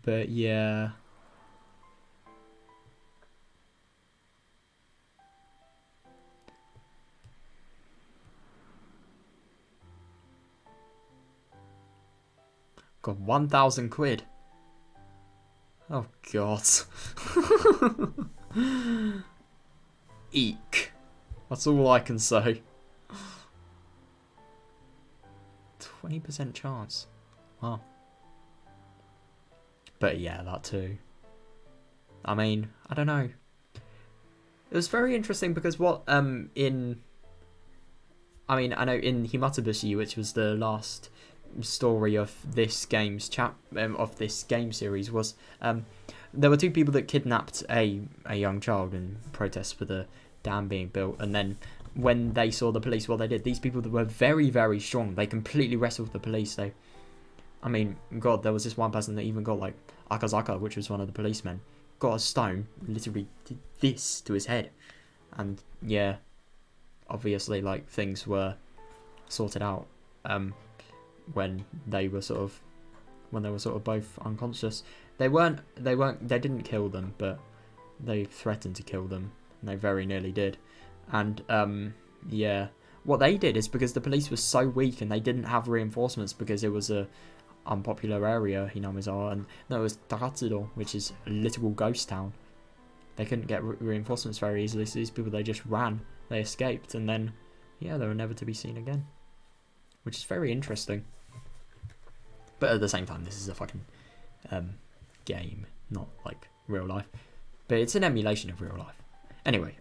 But yeah. Got 1,000 quid. Oh, God. Eek. That's all I can say. 20% chance. Wow. But yeah, that too. I mean, I don't know. It was very interesting because what I know in Himatabushi, which was the last story of this game's of this game series, was there were two people that kidnapped a young child in protest for the dam being built, and then when they saw the police, what they did, these people that were very, very strong, they completely wrestled the police. God, there was this one person that even got like Akazaka, which was one of the policemen, got a stone, literally did this to his head, and yeah, obviously like things were sorted out when they were sort of both unconscious. They didn't kill them, but they threatened to kill them, and they very nearly did. And yeah, what they did is because the police was so weak and they didn't have reinforcements because it was a unpopular area, Hinamizawa, and there was Takatsuro, which is a literal ghost town. They couldn't get reinforcements very easily, so these people, they just ran, they escaped, and then yeah, they were never to be seen again, which is very interesting. But at the same time, this is a fucking game, not like real life, but it's an emulation of real life. Anyway,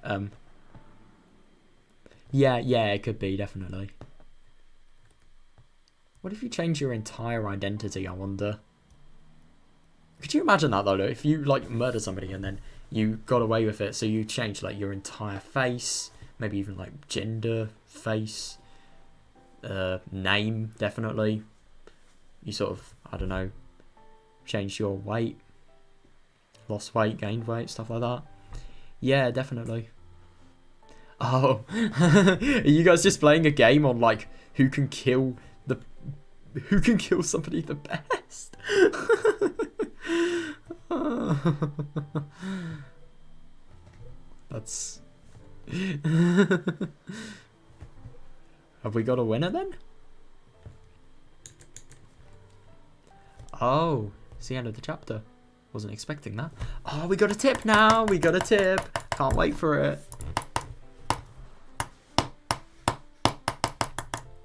yeah, it could be, definitely. What if you change your entire identity, I wonder? Could you imagine that, though? If you, like, murder somebody and then you got away with it, so you changed, like, your entire face, maybe even, like, gender, face, name, definitely. You sort of, I don't know, changed your weight, lost weight, gained weight, stuff like that. Yeah, definitely. Oh, are you guys just playing a game on, like, who can kill somebody the best? That's... Have we got a winner then? Oh, it's the end of the chapter. Wasn't expecting that. Oh, we got a tip now. We got a tip. Can't wait for it.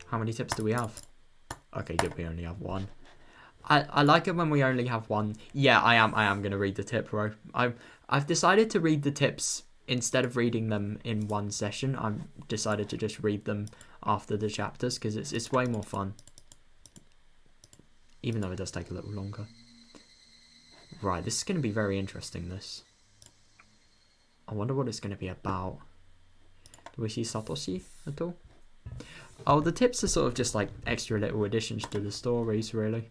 How many tips do we have? Okay, good. We only have one. I like it when we only have one. Yeah, I am gonna read the tip, bro. I've decided to read the tips instead of reading them in one session. I've decided to just read them after the chapters because it's way more fun. Even though it does take a little longer. Right, this is going to be very interesting, this. I wonder what it's going to be about. Do we see Satoshi at all? Oh, the tips are sort of just like extra little additions to the stories, really.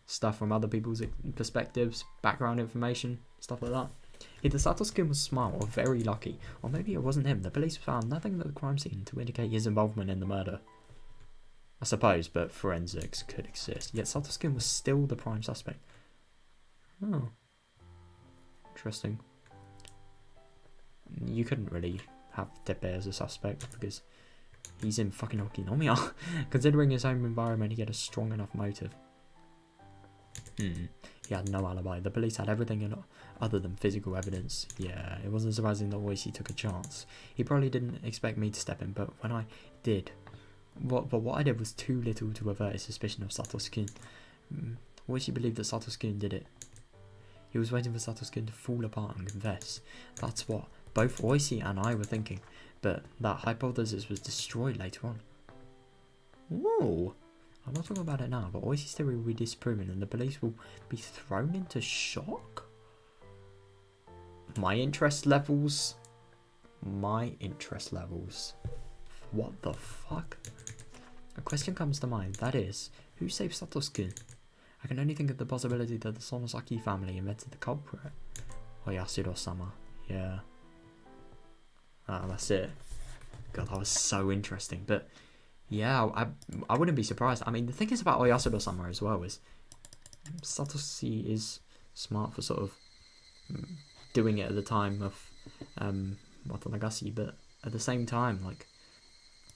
Stuff from other people's perspectives, background information, stuff like that. Either Satoshi was smart or very lucky, or maybe it wasn't him. The police found nothing at the crime scene to indicate his involvement in the murder. I suppose, but forensics could exist. Yet Satoshi was still the prime suspect. Oh. Interesting. You couldn't really have Tepe as a suspect because he's in fucking Okinomiya. Considering his home environment, he had a strong enough motive. He had no alibi. The police had everything other than physical evidence. Yeah, it wasn't surprising that Oishi took a chance. He probably didn't expect me to step in, but when I did... What I did was too little to avert his suspicion of Satoshi. Oishi believed that Satoshi did it. He was waiting for Satoshi to fall apart and confess. That's what both Oishi and I were thinking, but that hypothesis was destroyed later on. Whoa! I'm not talking about it now, but Oishi's theory will be disproven and the police will be thrown into shock? My interest levels? What the fuck? A question comes to mind, that is, who saved Satoshi? I can only think of the possibility that the Sonosaki family invented the culprit. Oyashiro-sama, yeah. That's it. God, that was so interesting, but yeah, I wouldn't be surprised. I mean, the thing is about Oyashiro-sama as well is Satoshi is smart for sort of doing it at the time of Watanagashi, but at the same time, like,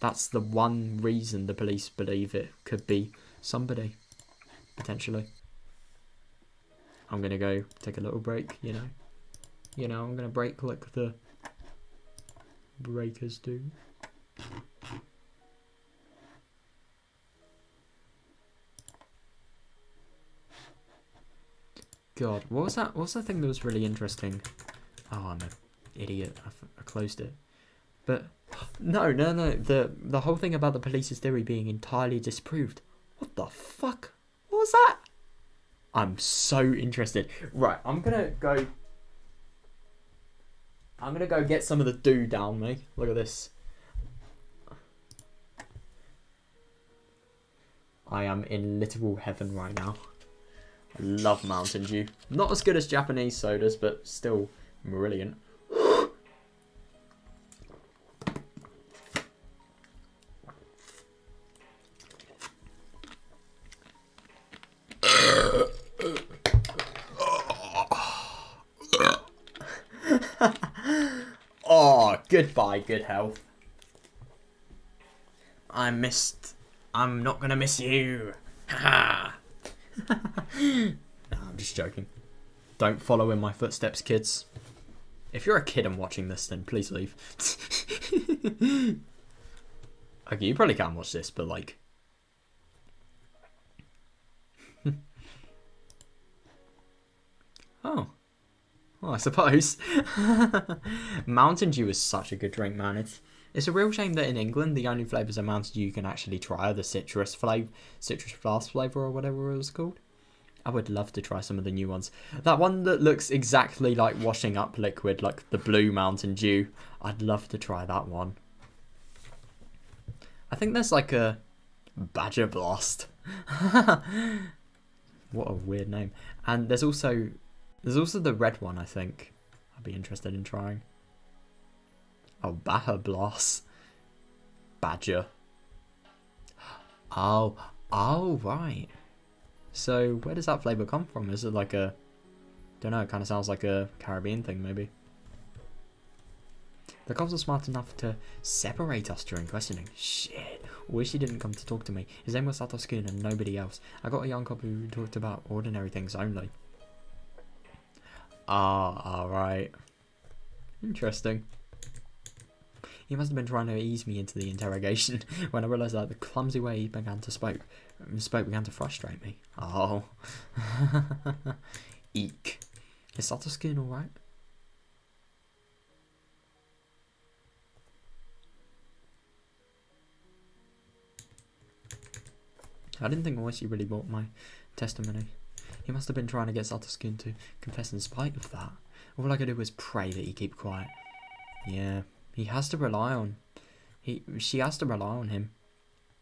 that's the one reason the police believe it could be somebody, potentially. I'm gonna go take a little break, you know. I'm gonna break like the breakers do. God, what was that? What was the thing that was really interesting? Oh, I'm an idiot. I closed it. But no. The whole thing about the police's theory being entirely disproved. What the fuck? What was that? I'm so interested. Right, I'm gonna go get some of the dew down me. Look at this. I am in literal heaven right now. I love Mountain Dew. Not as good as Japanese sodas, but still brilliant. Oh, goodbye, good health. I'm not gonna miss you. Ha. No, I'm just joking. Don't follow in my footsteps, kids. If you're a kid and watching this, then please leave. Okay, you probably can't watch this, but like... Oh. Well, I suppose. Mountain Dew is such a good drink, man. It's a real shame that in England, the only flavours of Mountain Dew you can actually try are the citrus blast flavour or whatever it was called. I would love to try some of the new ones. That one that looks exactly like washing up liquid, like the blue Mountain Dew. I'd love to try that one. I think there's like a Badger Blast. What a weird name. And there's also the red one, I think. I'd be interested in trying. Oh, Baja Blast. Badger. Oh, right. So, where does that flavour come from? Is it like a... Don't know, it kind of sounds like a Caribbean thing, maybe. The cops are smart enough to separate us during questioning. Shit. Wish he didn't come to talk to me. His name was Satoshi and nobody else. I got a young cop who talked about ordinary things only. Ah, alright. Interesting. He must have been trying to ease me into the interrogation when I realised that the clumsy way he began to speak began to frustrate me. Oh. Eek. Is Satoshi alright? I didn't think Oishi really bought my testimony. He must have been trying to get Satoshi to confess in spite of that. All I could do was pray that he keep quiet. Yeah, he has to rely on... She has to rely on him.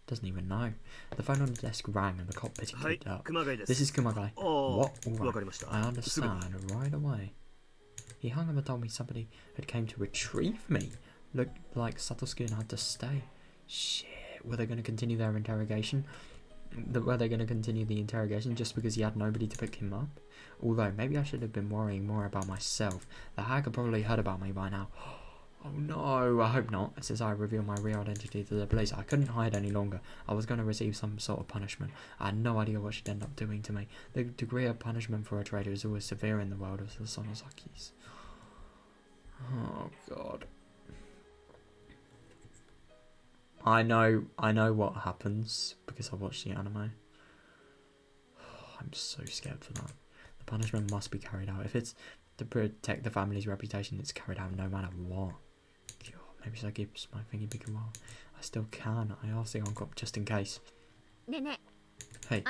Doesn't even know. The phone on the desk rang and the cop picked it up. This is Kumagai. What? All right. I understand right away. He hung up and told me somebody had came to retrieve me. Looked like Satoshi had to stay. Shit, were they going to continue their interrogation? Were they going to continue the interrogation just because he had nobody to pick him up? Although, maybe I should have been worrying more about myself. The hag had probably heard about me by now. Oh no, I hope not. Since I revealed my real identity to the police, I couldn't hide any longer. I was going to receive some sort of punishment. I had no idea what she'd end up doing to me. The degree of punishment for a traitor is always severe in the world of the Sonozakis. Oh god. I know what happens because I watched the anime. I'm so scared for that. The punishment must be carried out. If it's to protect the family's reputation, it's carried out no matter what. God, maybe I keep my thingy big a while. I still can. I asked the uncle just in case. Hey,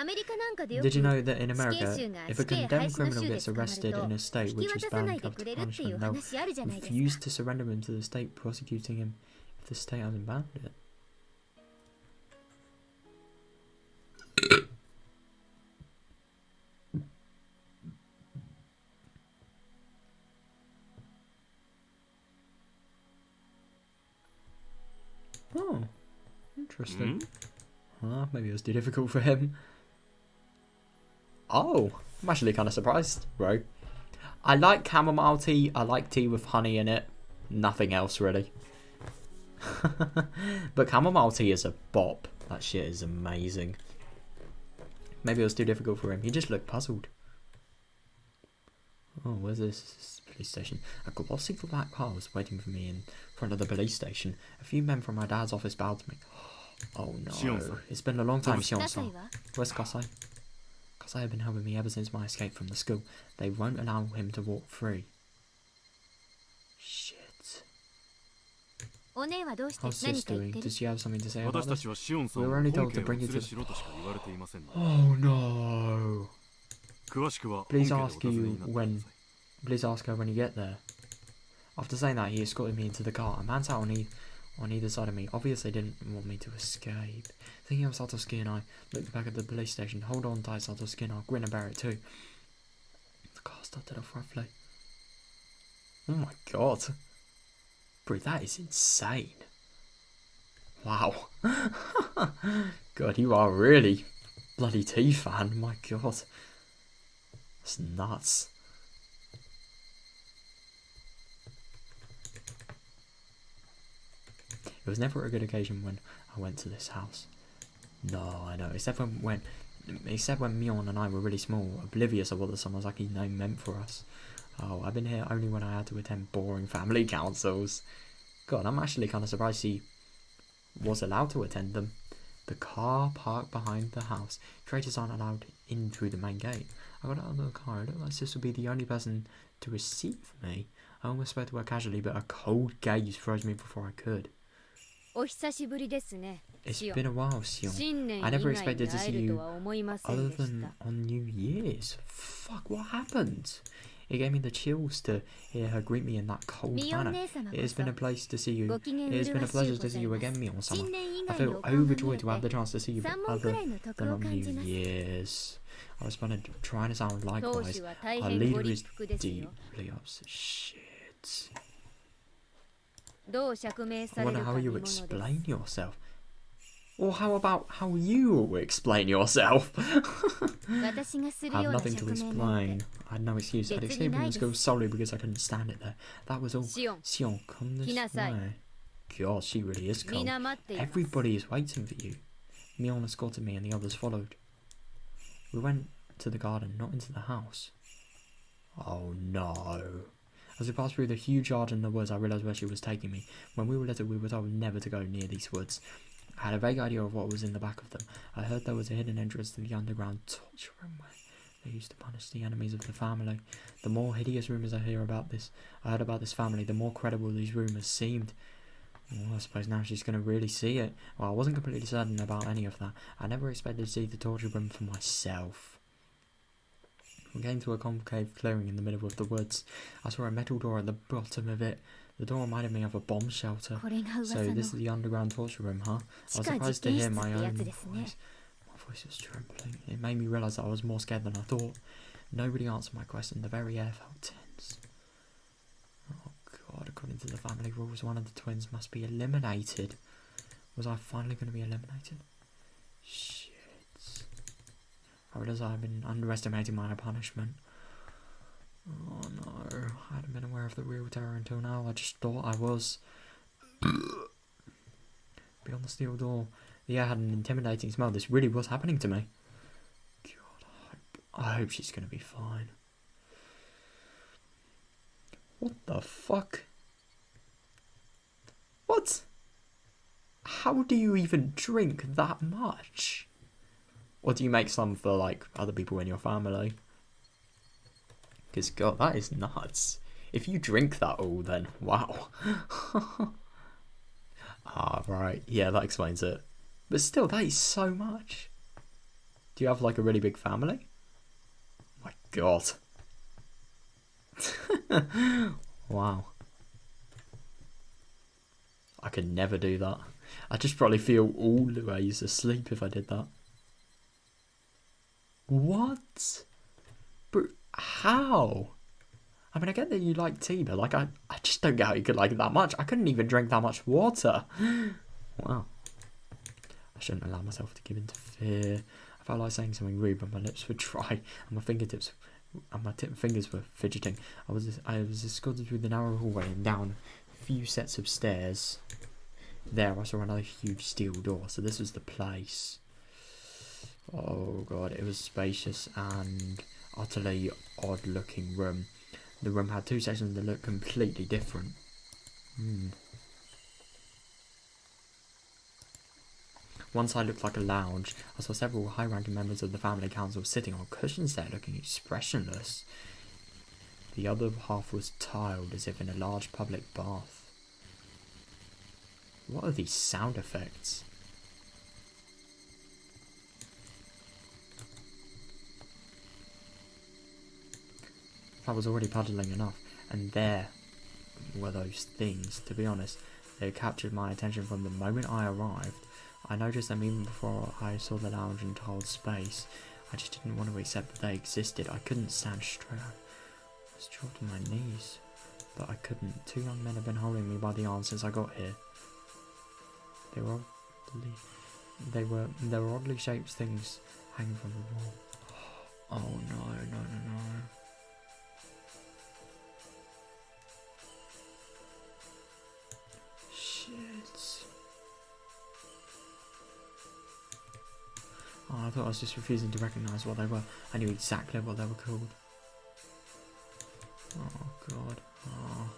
did you know that in America, if a condemned criminal gets arrested in a state which is bound up to punishment, they'll refuse to surrender him to the state prosecuting him if the state hasn't banned it? Oh, interesting. Maybe it was too difficult for him. Oh, I'm actually kind of surprised, bro. I like chamomile tea. I like tea with honey in it. Nothing else, really. But chamomile tea is a bop. That shit is amazing. Maybe it was too difficult for him. He just looked puzzled. Oh, where's this police station? A glossy black car was waiting for me in front of the police station. A few men from my dad's office bowed to me. Oh no, it's been a long time, Shion-san. Where's Kasai? Kasai have been helping me ever since my escape from the school. They won't allow him to walk free. Shit. How's sis doing? Does she have something to say about this? We were only told to bring you to the... Oh no. Please ask her when you get there. After saying that, he escorted me into the car. A man sat on either side of me. Obviously didn't want me to escape. Thinking of Satosuki and I looked back at the police station. Hold on tight, Satosuki, and I'll grin and bear it too. The car started off roughly. Oh my god. Bro, that is insane. Wow. God, you are really bloody T-fan. My god. That's nuts. It was never a good occasion when I went to this house. No, I know. Except when Mion and I were really small, oblivious of what the Sonozaki name meant for us. Oh, I've been here only when I had to attend boring family councils. God, I'm actually kind of surprised he was allowed to attend them. The car parked behind the house. Traitors aren't allowed in through the main gate. I got out of the car. It looked like sis would be the only person to receive me. I almost spoke to her casually, but a cold gaze froze me before I could. It's been a while, Sion. I never expected to see you other than on New Year's. Fuck, what happened? It gave me the chills to hear her greet me in that cold manner. It has been a pleasure to see you. It has been a pleasure to see you again, Mion-sama. I feel overjoyed to have the chance to see you other than on New Year's. I responded, trying to sound likewise. Our leader is deeply upset. Shit. I wonder how you explain yourself. Or how about how you will explain yourself? I have nothing to explain. I had no excuse. I'd escaped from the school solely because I couldn't stand it there. That was all. Sion, come this way. God, she really is cold. Everybody is waiting for you. Mion escorted me and the others followed. We went to the garden, not into the house. Oh no. As we passed through the huge yard in the woods, I realised where she was taking me. When we were little, we were told never to go near these woods. I had a vague idea of what was in the back of them. I heard there was a hidden entrance to the underground torture room where they used to punish the enemies of the family. The more hideous rumours I heard about this family, the more credible these rumours seemed. Well, I suppose now she's going to really see it. Well, I wasn't completely certain about any of that. I never expected to see the torture room for myself. We came to a concave clearing in the middle of the woods. I saw a metal door at the bottom of it. The door reminded me of a bomb shelter. So this is the underground torture room, huh? I was surprised to hear my own voice. My voice was trembling. It made me realise that I was more scared than I thought. Nobody answered my question. The very air felt tense. Oh God, according to the family rules, one of the twins must be eliminated. Was I finally going to be eliminated? Shit. I realised I had been underestimating my punishment. Oh no, I hadn't been aware of the real terror until now. I just thought I was. Beyond the steel door, the air had an intimidating smell. This really was happening to me. God, I hope she's going to be fine. What the fuck? What? How do you even drink that much? Or do you make some for, like, other people in your family? Because, God, that is nuts. If you drink that all, then, wow. Ah, right. Yeah, that explains it. But still, that is so much. Do you have, like, a really big family? My God. Wow. I could never do that. I'd just probably feel all the ways asleep if I did that. What? But how? I mean, I get that you like tea, but like, I just don't get how you could like it that much. I couldn't even drink that much water. Wow. I shouldn't allow myself to give in to fear. I felt like saying something rude, but my lips were dry and my fingertips and my fingers were fidgeting. I was escorted through the narrow hallway and down a few sets of stairs. There, I saw another huge steel door. So this was the place. Oh God, it was spacious and utterly odd-looking room. The room had 2 sections that looked completely different. One side looked like a lounge. I saw several high-ranking members of the family council sitting on cushions there, looking expressionless. The other half was tiled, as if in a large public bath. What are these sound effects? I was already puzzling enough, and there were those things. To be honest, they captured my attention from the moment I arrived. I noticed them even before I saw the lounge and tiled space. I just didn't want to accept that they existed. I couldn't stand straight. I was dropped to my knees, but I couldn't. 2 young men have been holding me by the arm since I got here. There were oddly shaped things hanging from the wall. Oh no. Shit. Oh, I thought I was just refusing to recognise what they were. I knew exactly what they were called. Oh god. Oh.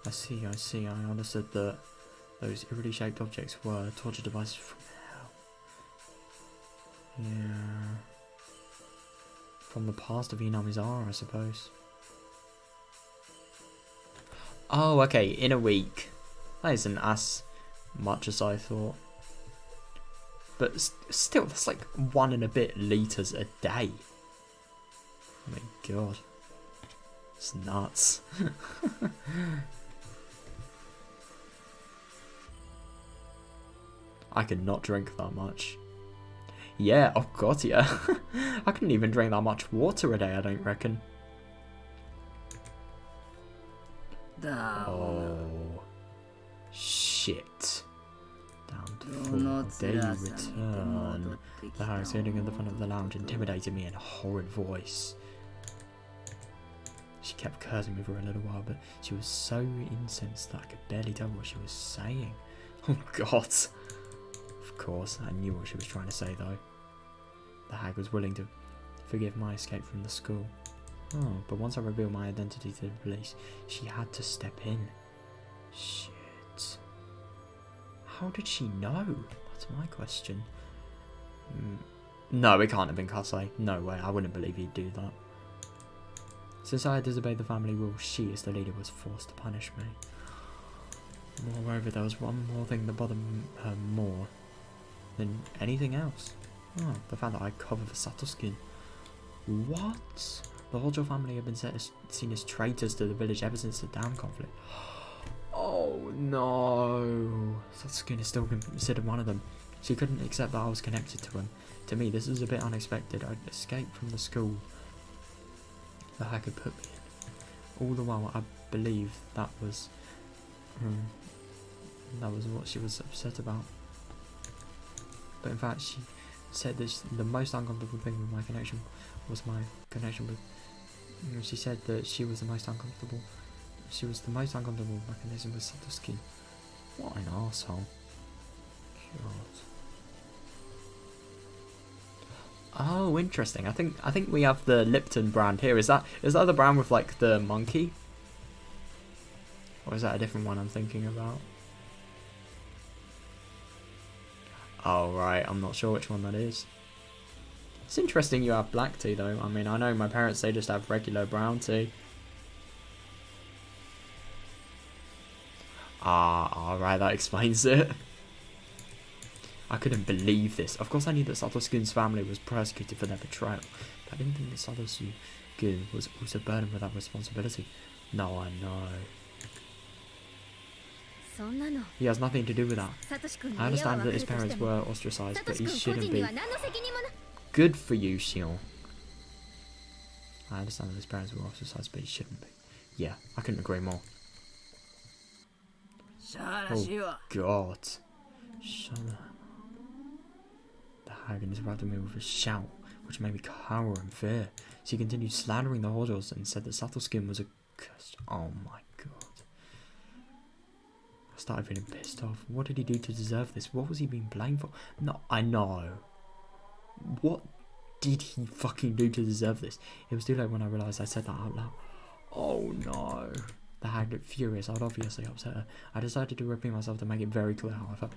I see. I understood that those eerily shaped objects were torture devices from hell. Yeah. From the past of Inamizara, I suppose. Oh, okay, in a week. That isn't as much as I thought. But still, that's like 1 and a bit litres a day. Oh my god. It's nuts. I could not drink that much. Yeah, oh god, yeah. I couldn't even drink that much water a day, I don't reckon. Oh. Shit. Down to 4 day return. The house sitting in the front of the lounge intimidated me in a horrid voice. She kept cursing me for a little while, but she was so incensed that I could barely tell what she was saying. Oh god. Of course, I knew what she was trying to say though. The hag was willing to forgive my escape from the school. Oh, but once I revealed my identity to the police, she had to step in. Shit. How did she know? That's my question. No, it can't have been Kase. No way, I wouldn't believe he'd do that. Since I had disobeyed the family rules, she, as the leader, was forced to punish me. Moreover, there was one more thing that bothered her more than anything else. Oh, the fact that I covered the Satoskin. What? The Hojo family have been seen as traitors to the village ever since the dam conflict. Oh no. Satoskin is still considered one of them. She couldn't accept that I was connected to him. To me, this was a bit unexpected. I'd escaped from the school the hag had put me in. All the while, I believe that was what she was upset about. But in fact, she said that the most uncomfortable thing with my connection was my connection with. She said that she was the most uncomfortable. She was the most uncomfortable with my connection with Satoskin. What an arsehole. God. Oh, interesting. I think we have the Lipton brand here. Is that the brand with like the monkey? Or is that a different one I'm thinking about? Oh right, I'm not sure which one that is. It's interesting you have black tea though. I mean, I know my parents, they just have regular brown tea. Alright, that explains it. I couldn't believe this. Of course I knew that Satoskin's family was persecuted for their betrayal, but I didn't think that Satoskin was also burdened with that responsibility. No, I know. He has nothing to do with that. I understand that his parents were ostracized, but he shouldn't be. Good for you, Shion. I understand that his parents were ostracized, but he shouldn't be. Yeah, I couldn't agree more. Oh god. Shut up. The hag interrupted me with a shout, which made me cower in fear. She continued slandering the Hojos and said that Satoskin was a curse. Oh my god. I started feeling pissed off. What did he do to deserve this? What was he being blamed for? No, I know. What did he fucking do to deserve this? It was too late when I realised I said that out loud. Oh no. The hag looked furious. I'd obviously upset her. I decided to repeat myself to make it very clear, however.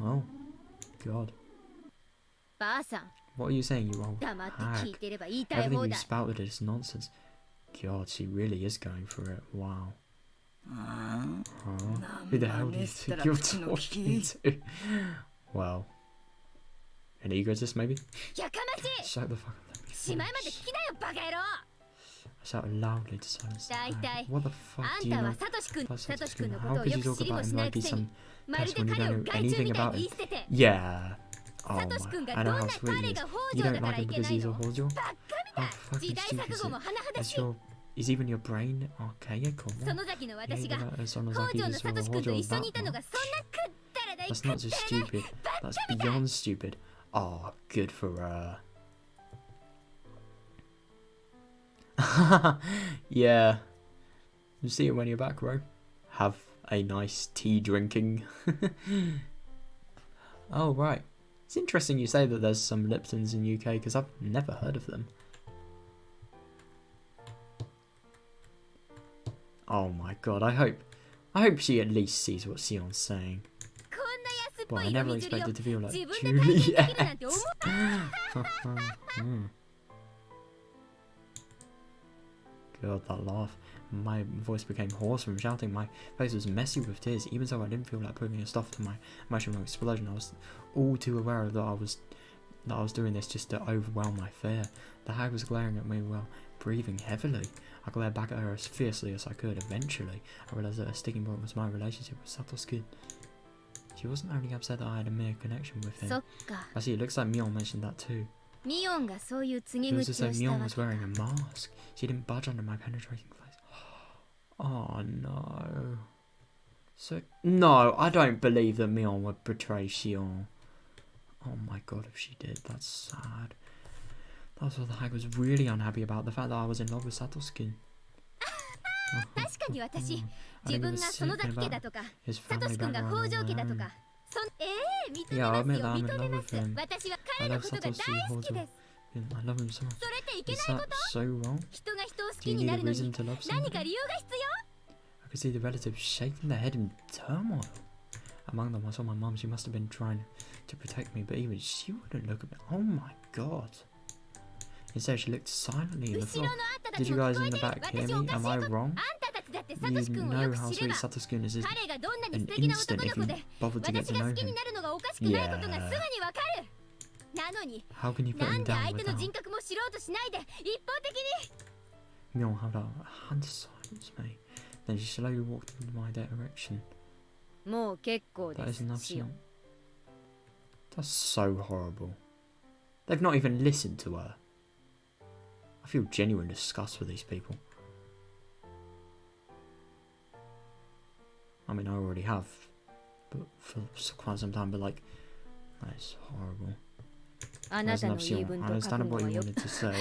Oh, God. ばあさん What are you saying, you old 黙って聞い hag? てれば言いたい Everything 放 you 題 spouted is nonsense. God, she really is going for it. Wow. Huh? Who the hell do you think you're talking to? Well, an egotist maybe? やかましい Shut the fuck up. Let me しまいまで finish. 聞きなよバカ野郎 I shouted loudly to silence the 大 hag. 体 What the fuck あ do ん you た know はサトシ君 about サトシ Satoshi 君の Kun? こと How を could よ you く talk 知りも about し him ない like く he's せに some まる person で when you 彼 don't を know 害虫 anything みたい about に言 him? い捨てて Yeah. Oh サトシ my, 君が I ど know んな how sweet 彼 he が is. 北 You 条 don't だか like らい him け because ない he's a の Hojo? バカみ How たい fucking 時代 stupid 錯誤も is, 甚だ is しい your is even your brain archaic or そ what? の崎の You 私 hate が that 北 Sonozaki 条の is サ your トシ君と Hojo 一緒 that にいたのが much? そんなくったらない That's く not っ just たらない stupid. バ That's カみたい beyond stupid. Oh, good for her. Yeah. You see it when you're back, bro. Have a nice tea drinking. Oh, right. It's interesting you say that there's some Liptons in UK because I've never heard of them. Oh my god, I hope she at least sees what Sion's saying. こんな安っ But ぽ I い never 読み釣りを expected to feel like 自分で体験できるなん Juliet. て思う God, that laugh. My voice became hoarse from shouting. My face was messy with tears, even though I didn't feel like putting a stop to my emotional explosion. I was all too aware of that I was doing this just to overwhelm my fear. The hag was glaring at me while breathing heavily. I glared back at her as fiercely as I could. Eventually, I realised that a sticking point was my relationship with Satoshi. She wasn't only upset that I had a mere connection with そ him. っか I see, it looks like Mion mentioned that too. ミオンがそういう告げ It was 口 as を though した Mion わ was け wearing a mask. She didn't budge under my penetrating gaze. Oh no. So no, I don't believe that Mion would betray Xion. Oh my god, if she did, that's sad. That's what the hag was really unhappy about, the fact that I was in love with Satoshi. 確かに私 I 自 think it 分 was が園 something 崎家 about だとか his サト family シ君が background 北 on 条家 my だと own. か認 Yeah, I'll め admit ます that よ I'm in 認め love ま with す him. 私は I 彼の love ことが Satoshi 大好き Hojo. です I love him so much. それっていけ Is ないこ that と so wrong? 人が人を好 Do き you に need な a るの reason に to love 何か somebody? 理由が必要 I could see the relatives shaking their head in turmoil. Among them, I saw my mum. She must have been trying to protect me, but even she wouldn't look at me. Oh my god. Instead, she looked silently in the 後ろ floor. のあんたた Did ち you も guys 聞こ in え the て back 私 hear お me? かし Am い I こと wrong? あんたたちだってサト You シ君を know よく how 知れ sweet ば Satoshi-kun is. 彼がどんなに An 素敵な instant 男の if 子 you で bothered to get 私 to が know 好きに him. なるのがおかしくないことがすぐ Yeah. にわかるなのに How can you put な him んで down 相手の without? 人格も知ろうとしないで一方的に Mion held out a hand to silence me. Then she slowly walked in my direction. もう結構 That で is す enough, シオ Sion. ン That's so horrible. They've not even listened to her. I feel genuine disgust for these people. I mean, I already have, but for quite some time. But like, that is horrible. あな There's たの enough, 言い Sion. 分 I と understand 覚 what 悟 you はよ wanted to say.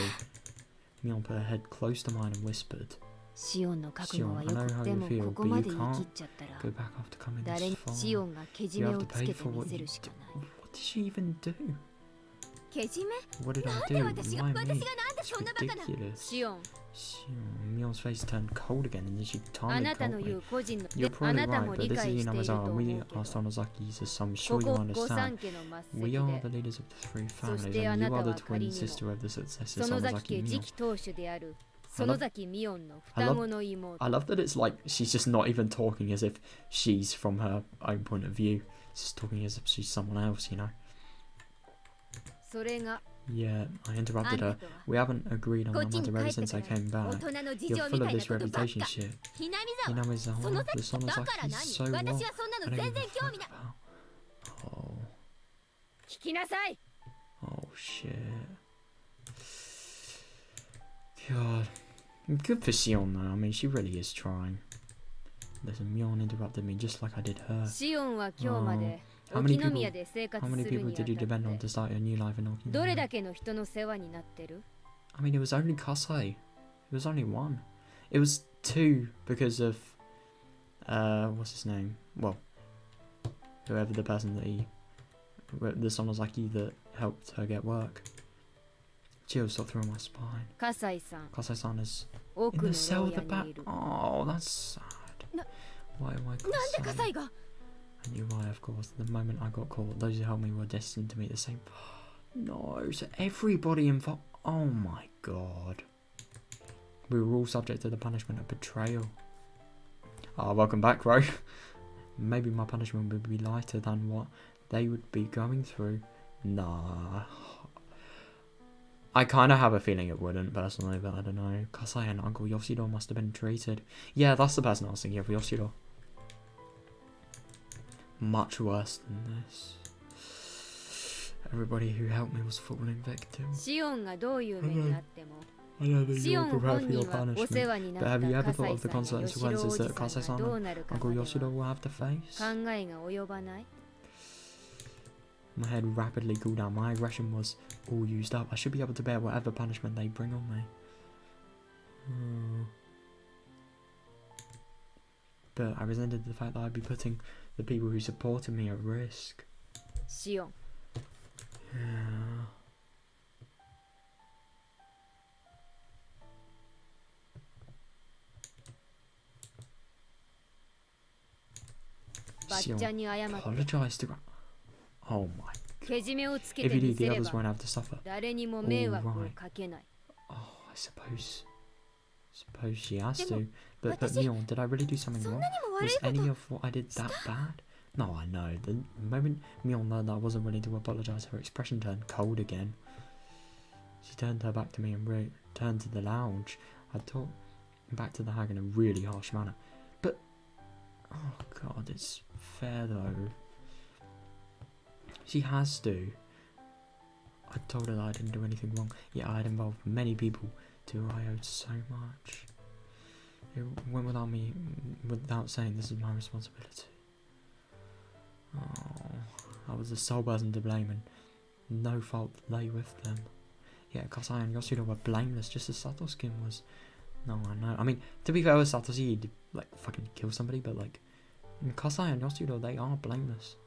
Mion put her head close to mine and whispered, シオンの覚悟は Sion, よ I know く how で you も feel, ここ but ま you で言い切 can't っちゃったら go back after coming 誰 this に far. シオンがけじ You め have を to つ pay けて for み what せ you るしか do. ない What did she even do? けじめ What did な I んで do? 私が Why 私が me? なんで It's そんなバカな ridiculous. シオン Sion, Mion's face turned cold again, and then she あ calmly なた told の言 me, う個人の "You're あ probably なた right, も but 理 this 解 is している Inamazawa, と and 思 we う are けど Sonozaki's, as I'm こ sure こ you 御 understand. 三家の末 We 席 are で the leaders of the three そ families, して and あ you なた are は the 仮 twin にも sister of the successor 園崎 Sonozaki 家次 Mion." 期当主である I love- 園崎ミオンの双子の妹 I love that it's like she's just not even talking as if she's from her own point of view. She's just talking as if she's someone else, you know? それが Yeah, I あん interrupted た her. とは We haven't agreed on こっち the に matter 帰 ever って since か I ら came 大 back. 人の事 You're 情 full み of たいな this ことばっ reputation か shit. ひなみざわ Inamizawa, その the 先だから Sonozaki's 何 so 私 what? はそんな I の don't 全 give 然 a 興味 fuck ない about. Oh, 聞きなさい oh shit. God. Good for Sion though, I mean she really is trying. Listen, Mion interrupted me just like I did her. シオンは今日まで How many 沖宮で生 How 活 many する people にあ did you た depend on って to start your new life in どれ Okinawa? だけの人の世話になってる I mean, it was only Kasei. It was only one. It was two because of, what's his name? Well, whoever the person that the Sonozaki that helped her get work. Chills shot through my spine. 葛西さん Kasai-san is 奥 in の the cell 牢 at the 屋 back. にいる Oh, that's sad. Why am I なんで葛 Kasai? 西が I knew why, of course. The moment I got caught, those who helped me were destined to meet the same. No, so everybody involved. Oh my god. We were all subject to the punishment of betrayal. Ah, welcome back, bro. Maybe my punishment would be lighter than what they would be going through. Nah. I kind of have a feeling it wouldn't, personally, but I don't know. Kasai and Uncle Yoshiro must have been treated. Yeah, that's the person I was thinking of, Yoshiro. Much worse than this. Everybody who helped me was falling victim. シオンがどういう目にあっても I know that シ you're オン prepared 本 for your 人はお世 punishment, 話にな but っ have you た ever thought 葛 of the 西さんや吉郎お consequences じ that さん Kasai-san がどう and なるか Uncle まで Yoshiro は will have to face? 考えが及ばない My head rapidly cooled down. My aggression was all used up. I should be able to bear whatever punishment they bring on me. But I resented the fact that I'd be putting the people who supported me at risk. シオン Yeah. ばっちゃんに謝って Apologize to. Oh my. けじめをつけ If て you み do, the せれ others ば won't have to suffer. 誰にも迷惑をかけない Oh, I suppose she has to. But Mion, did I really do something wrong? Was any of what I did that bad? No, I know. The moment Mion learned that I wasn't willing to apologize, her expression turned cold again. She turned her back to me and returned to the lounge. I talked back to the hag in a really harsh manner. But, oh god, it's fair though. She has to. I told her that I didn't do anything wrong, yet I had involved many people to who I owed so much. It went without saying this is my responsibility. Oh, I was the sole person to blame and no fault lay with them. Yet Kasai and Yoshiro were blameless just as Satoskin was. No, I know. I mean, to be fair with Satoshi, he'd like fucking kill somebody, but like Kasai and Yoshiro, they are blameless.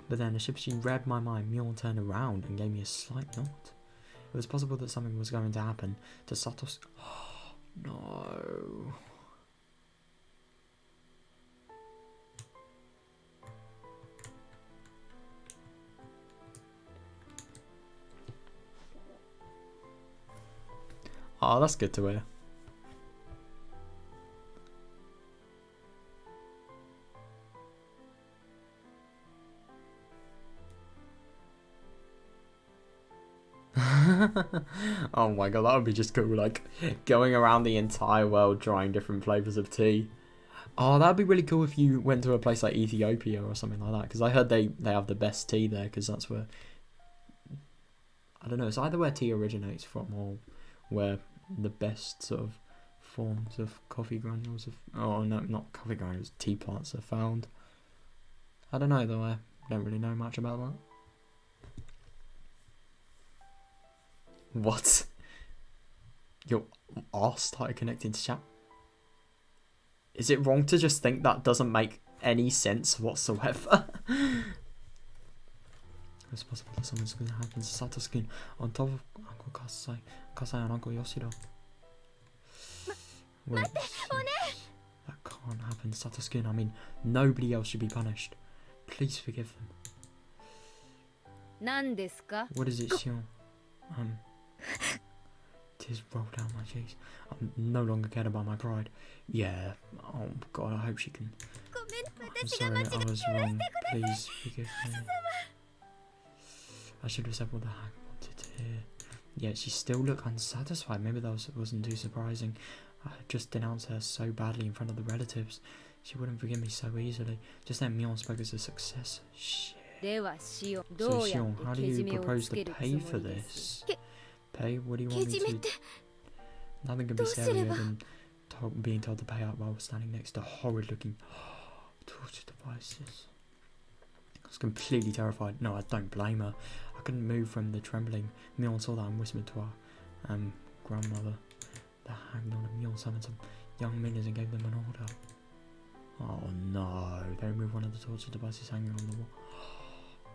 But then, as if she read my mind, Mion turned around and gave me a slight nod. It was possible that something was going to happen to Satos. Oh, no. Oh, that's good to hear. Oh my god, that would be just cool, like going around the entire world trying different flavours of tea. Oh, that'd be really cool if you went to a place like Ethiopia or something like that, because I heard they have the best tea there, because that's where, I don't know, it's either where tea originates from or where the best sort of forms of coffee granules oh no, not coffee granules, tea plants are found. I don't know though, I don't really know much about that. What? Your arse started connecting to chat? Is it wrong to just think that doesn't make any sense whatsoever? It's possible that something's going to happen to Satoskin on top of Uncle Kasai and Uncle Yoshiro. Wait, that can't happen, Satoskin. I mean, nobody else should be punished. Please forgive them. 何ですか What is it, Xion? Tears roll down my cheeks. I'm no longer cared about my pride. Yeah. Oh god, I hope she can. I'm sorry, I was wrong. Please forgive me. I should have said what the hag wanted to hear. Yet she still looked unsatisfied. Maybe that wasn't too surprising. I had just denounced her so badly in front of the relatives. She wouldn't forgive me so easily. Just then Mion spoke as a success. Shit. ではシオン So どうや Xion, って how do けじ you めを propose つけ to るつ pay も for りです this? Pay? What do you want me to... Nothing could be どうすれ scarier ば than being told to pay out while standing next to horrid looking torture devices. I was completely terrified. No, I don't blame her. I couldn't move from the trembling. Mion saw that and whispered to her grandmother. The hag nodded. Mion summoned some young minions and gave them an order. Oh no, they removed one of the torture devices hanging on the wall.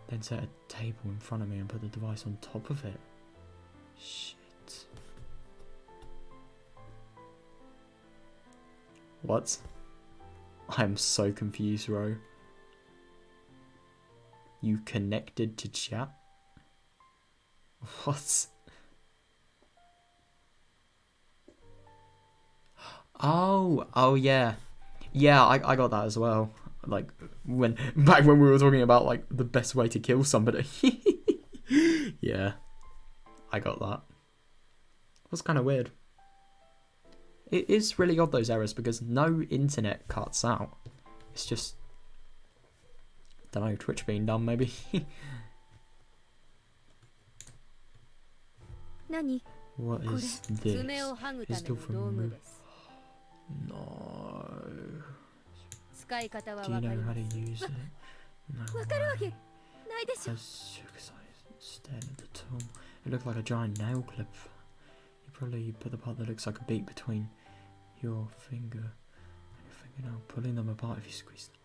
Then set a table in front of me and put the device on top of it. Shit. What? I'm so confused, Ro. You connected to chat? What? Oh yeah. Yeah, I got that as well. Like, back when we were talking about, like, the best way to kill somebody. Yeah. I got that. It was kind of weird. It is really odd, those errors, because no internet cuts out. It's just, don't know, Twitch being dumb, maybe. What is this? It's still from No. Do you know how to use it? No way. As stared at the tool, it looked like a giant nail clip. You probably put the part that looks like a beak between your finger and your fingernail, pulling them apart if you squeeze them.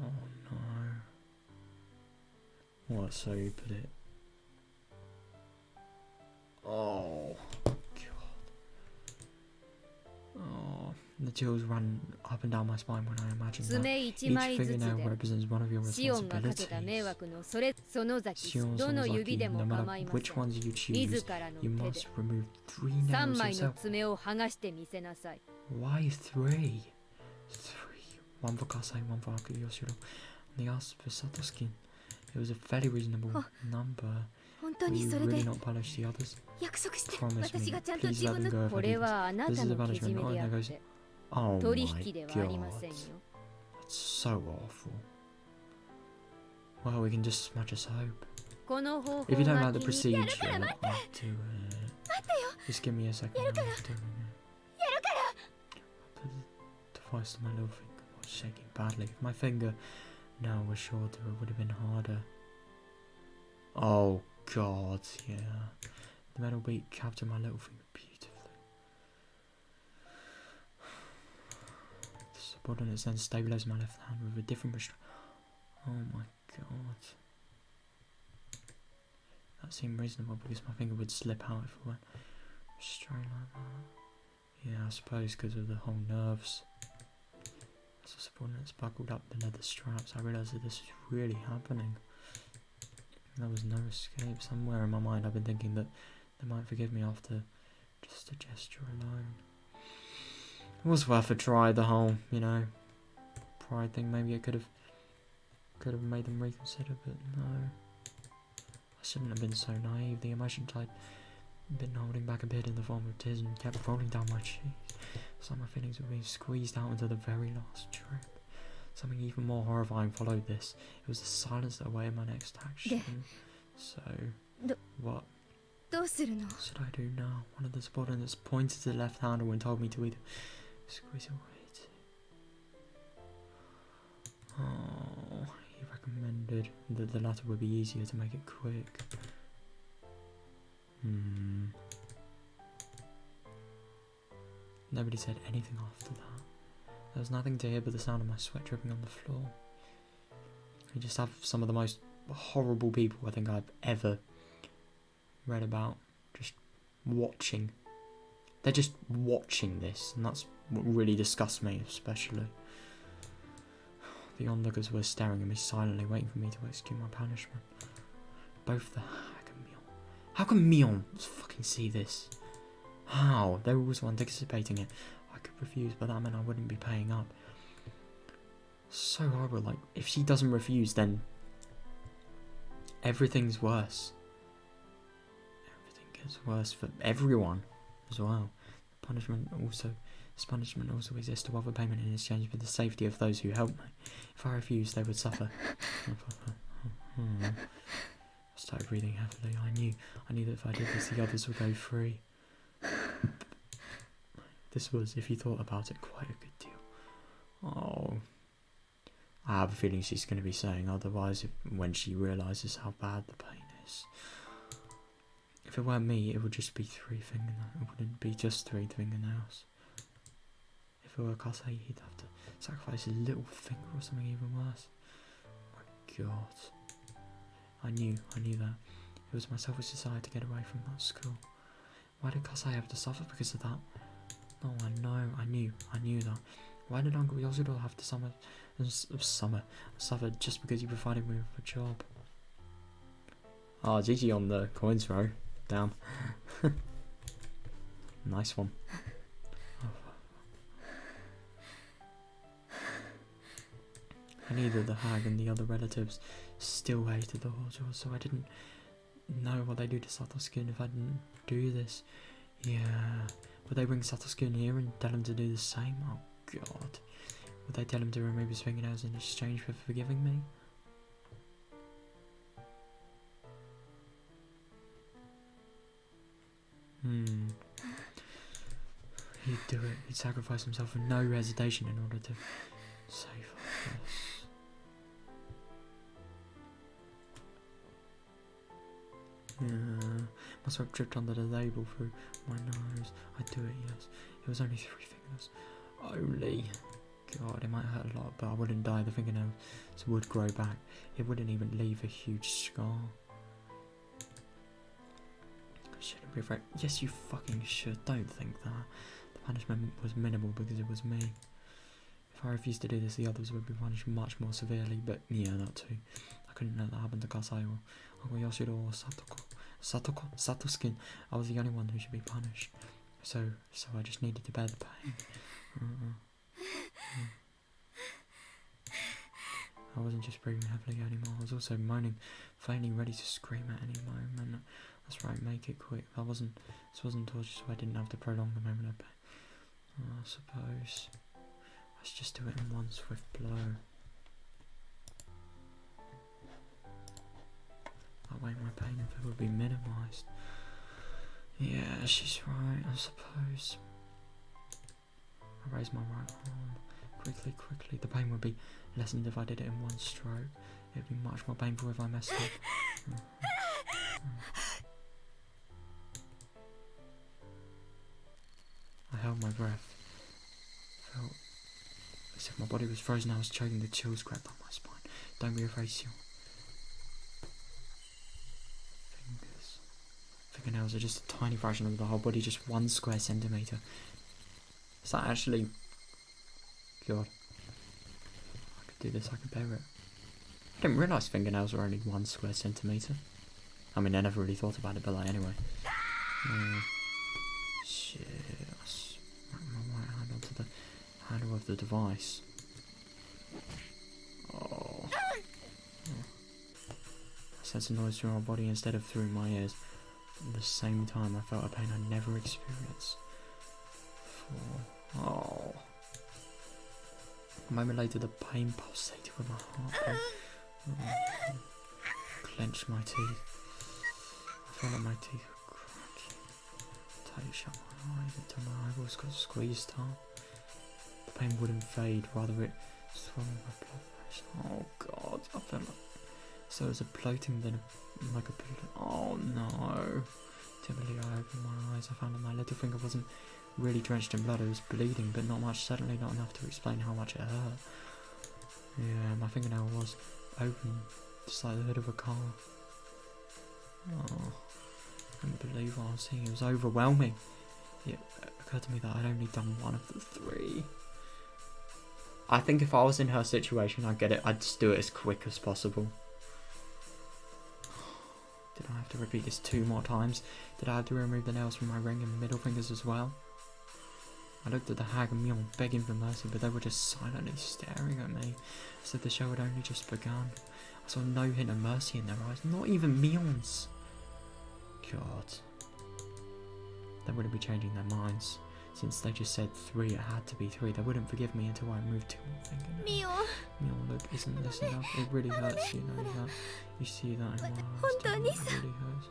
Oh no. What, so you put it... Oh god. Oh, the chills run up and down my spine when I imagine that. Each fingernail represents one of your responsibilities. Sion's always like you, no matter which ones you choose, you must remove 3 nails yourself. Why 3? 1 for Kasai, 1 for Higurashi, and the asked for Satoshi. It was a fairly reasonable number. Will you really not punish the others? Promise me, please let them go if I do this. This is a punishment. Oh, and there goes... Oh my god. That's so awful. Well, we can just smudge us hope. If you don't like the procedure, I'll do it. Just give me a second. I'll do it. Put the device to my little finger. I was shaking badly. If my finger now was shorter, it would have been harder. Oh god, yeah. The metal beak captured my little finger beautifully. The subordinates then stabilised my left hand with a different restraint. Oh my god. That seemed reasonable because my finger would slip out if it went straight like that. Yeah, I suppose because of the whole nerves. As the subordinates buckled up the leather straps, I realised that this was really happening. There was no escape. Somewhere in my mind I've been thinking that they might forgive me after just a gesture alone. It was worth a try, the whole, you know, pride thing. Maybe it could have made them reconsider, but no. I shouldn't have been so naive. The emotions I'd been holding back a bit in the form of tears and kept rolling down my cheeks. Some of my feelings were being squeezed out into the very last drip. Something even more horrifying followed this. It was the silence that awaited my next action. So, what should I do now? One of the subordinates pointed to the left handle and told me to either squeeze away to... Oh, he recommended that the latter would be easier to make it quick. Nobody said anything after that. There was nothing to hear but the sound of my sweat dripping on the floor. You just have some of the most horrible people I think I've ever read about. Just watching. They're just watching this, and that's what really disgusts me, especially. The onlookers were staring at me silently, waiting for me to execute my punishment. Both the How can Mion fucking see this? How? They were also anticipating it. I could refuse, but that meant I wouldn't be paying up. So horrible. Like, if she doesn't refuse, then everything's worse. Everything gets worse for everyone as well. This punishment also exists to offer payment in exchange for the safety of those who help me. If I refused, they would suffer. I started breathing heavily. I knew that if I did this, the others would go free. This was, if you thought about it, quite a good deal. Oh, I have a feeling she's going to be saying otherwise when she realises how bad the pain is. If it weren't me, it would just be 3 fingernails. It wouldn't be just 3 fingernails. If it were Kasei, he'd have to sacrifice his little finger or something even worse. Oh my god. I knew that. It was my selfish desire to get away from that school. Why did Kasai have to suffer because of that? No, I knew that. Why did Uncle Yasuda have to suffer just because he provided me with a job? Oh, GG on the coins row. Damn. Nice one. And neither the hag and the other relatives still hated the Hojo, so I didn't know what they do to Satosuke if I didn't do this. Yeah. Would they bring Satosuke in here and tell him to do the same? Oh god. Would they tell him to remove his fingernails in exchange for forgiving me? He'd do it. He'd sacrifice himself with no hesitation in order to save us. Yeah, my soap dripped under the label through my nose. I'd do it, yes. It was only 3 fingers. Only. God, it might hurt a lot, but I wouldn't die. The fingernails would grow back. It wouldn't even leave a huge scar. I shouldn't be afraid. Yes, you fucking should. Don't think that. The punishment was minimal because it was me. If I refused to do this, the others would be punished much more severely, but yeah, that too. I couldn't let that happen to Kasai or Uncle Yasuda or Satosuke. I was the only one who should be punished. So I just needed to bear the pain. I wasn't just breathing heavily anymore, I was also moaning, faintly ready to scream at any moment. That's right, make it quick. This wasn't torture, so I didn't have to prolong the moment of pain. I suppose. Let's just do it in one swift blow. That way my pain would be minimised. Yeah, she's right, I suppose. I raised my right arm. Quickly. The pain would be lessened if I did it in one stroke. It would be much more painful if I messed up. I held my breath. Felt as if my body was frozen. I was choking. The chills crept up my spine. Don't be afraid, Sion. Fingernails are just a tiny fraction of the whole body, just 1 square centimetre. Is that actually... God. I could do this, I could bear it. I didn't realise fingernails were only 1 square centimetre. I mean, I never really thought about it, but like, anyway. Shit. I smacked my right hand onto the handle of the device. Oh. I sensed a noise through my body instead of through my ears. At the same time, I felt a pain I never experienced before. Oh. A moment later, the pain pulsated with my heart. Clenched my teeth. I felt like my teeth were cracking. Tight shut my eyes until my eyeballs got squeezed hard. The pain wouldn't fade, rather it swelled my blood pressure. Oh god, I felt like so it was a bloating then like a blood. Oh no. Timidly I opened my eyes. I found that my little finger wasn't really drenched in blood. It was bleeding, but not much, certainly not enough to explain how much it hurt. Yeah, my fingernail was open, just like the hood of a car. Oh, I couldn't believe what I was seeing. It was overwhelming. It occurred to me that I'd only done 1 of the 3. I think if I was in her situation, I'd get it. I'd just do it as quick as possible. Did I have to repeat this 2 more times? Did I have to remove the nails from my ring and middle fingers as well? I looked at the hag and Mion begging for mercy, but they were just silently staring at me, as if the show had only just begun. I saw no hint of mercy in their eyes, not even Mion's. God. They wouldn't be changing their minds. Since they just said 3, it had to be 3. They wouldn't forgive me until I moved 2 more fingernails. Mion, look, isn't this enough? It really hurts, you know that. You see that in my eyes, too. It really hurts.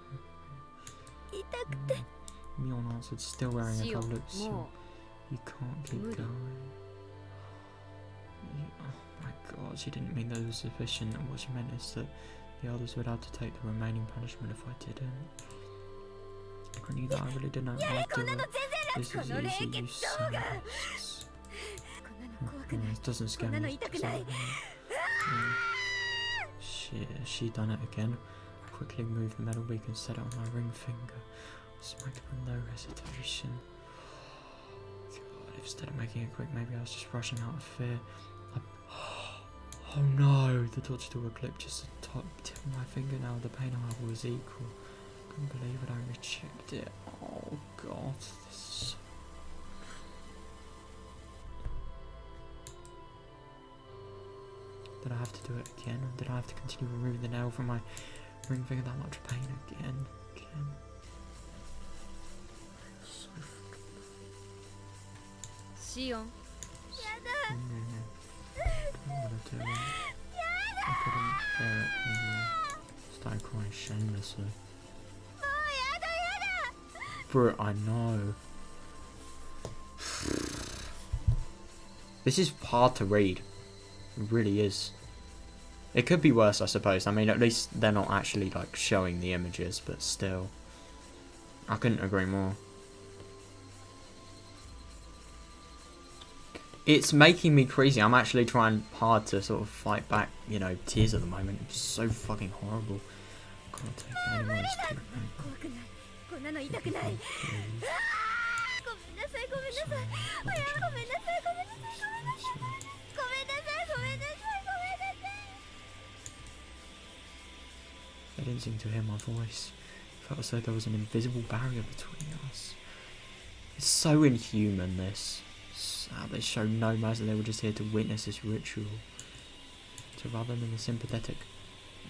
Mion answered, still wearing a cold look. You can't keep going. Oh my god, she didn't mean that it was sufficient, and what she meant is that the others would have to take the remaining punishment if I didn't. I knew that I really didn't know how to do it. This is easy, you sadist. It doesn't scare me. Shit, has she done it again? quickly removed the metal beak and set it on my ring finger. I smacked it with no hesitation. God, instead of making it quick, maybe I was just rushing out of fear. Oh no, the torch tool had clipped just the top tip of my finger. Now the pain I have was equal. I couldn't believe it, I rechecked it. Oh god, this is so... Did I have to do it again, or did I have to continue removing the nail from my ring finger? That much pain again. So Shion. I don't want to do it. I couldn't bear it anymore. Started crying shamelessly. Bro, I know. This is hard to read. It really is. It could be worse, I suppose. I mean, at least they're not actually, like, showing the images, but still. I couldn't agree more. It's making me crazy. I'm actually trying hard to sort of fight back, you know, tears at the moment. It's so fucking horrible. I can't take it anymore. It's too painful. They didn't seem to hear my voice. It felt as though there was an invisible barrier between us. It's so inhuman, this. They show no mercy. They were just here to witness this ritual. So rather than sympathetic,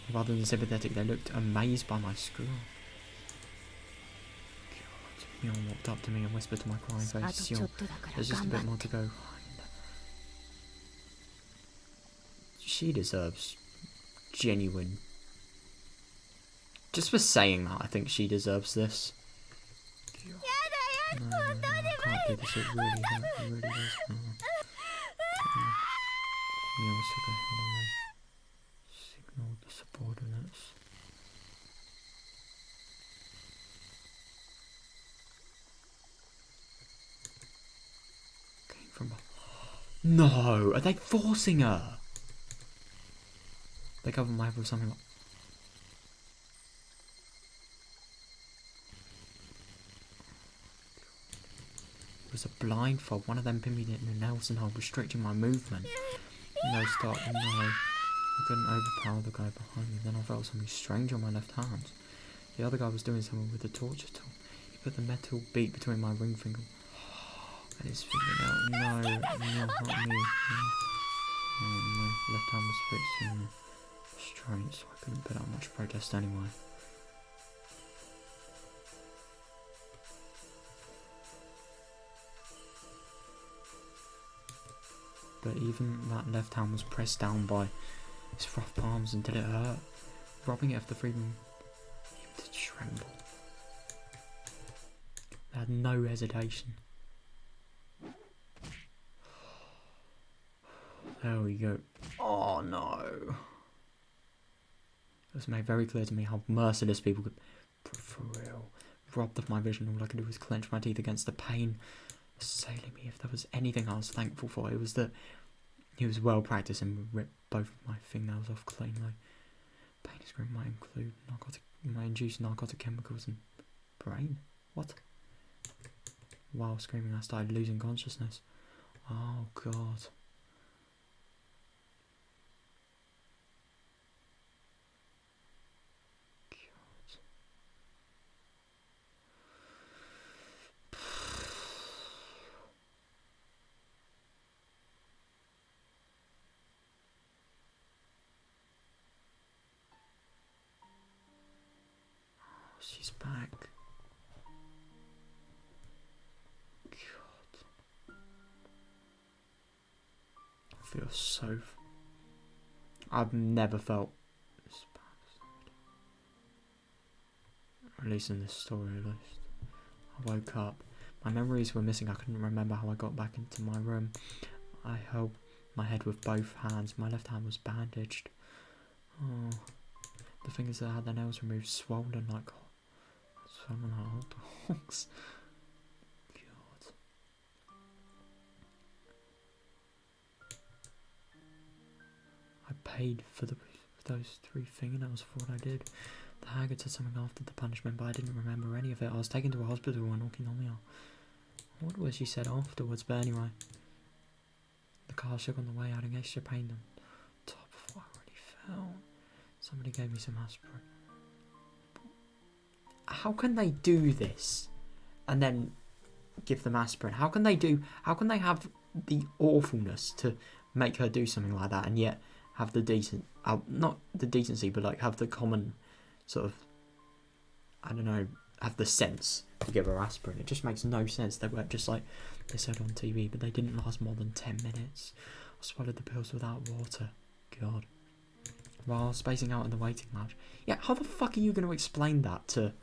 they looked amazed by my screw. God, Mion walked up to me and whispered to my crying face, "Sion, there's just a bit more to go." She deserves genuine. Just for saying that, I think she deserves this. No, I can't do this. It really does. He also got ahead of signaled the subordinates. Came from. No, are they forcing her? They covered my head with something like. Was a blindfold. One of them pinned me in the Nelson hole, restricting my movement. No, stop. No. I couldn't overpower the guy behind me. Then I felt something strange on my left hand. The other guy was doing something with the torture tool. He put the metal beak between my ring finger and his fingernail. No, not me. No. My left hand was fixed in the restraint, so I couldn't put out much protest anyway. But even that left hand was pressed down by his rough palms until it hurt, robbing it of the freedom to tremble. I had no hesitation. There we go. Oh no. It was made very clear to me how merciless people could, for real, robbed of my vision. All I could do was clench my teeth against the pain assailing me. If there was anything I was thankful for, it was that he was well practiced and ripped both of my fingernails off cleanly. Pain scream might include induce narcotic chemicals and brain. What? While screaming, I started losing consciousness. Oh god. She's back. God. I feel so... I've never felt this bad. At least in this story, at least. I woke up. My memories were missing. I couldn't remember how I got back into my room. I held my head with both hands. My left hand was bandaged. Oh. The fingers that had their nails removed, swollen like hot dogs. God. I paid for those 3 fingernails for what I did. The Haggard said something after the punishment, but I didn't remember any of it. I was taken to a hospital when Okinomiya. What was she said afterwards, but anyway. The car shook on the way, adding extra pain on top of what I already felt. Somebody gave me some aspirin. How can they do this and then give them aspirin? How can they have the awfulness to make her do something like that and yet have the not the decency, but like have the common sort of, I don't know, have the sense to give her aspirin? It just makes no sense. They weren't just like they said on TV, but they didn't last more than 10 minutes. I swallowed the pills without water. God. While spacing out in the waiting lounge. Yeah, how the fuck are you going to explain that to,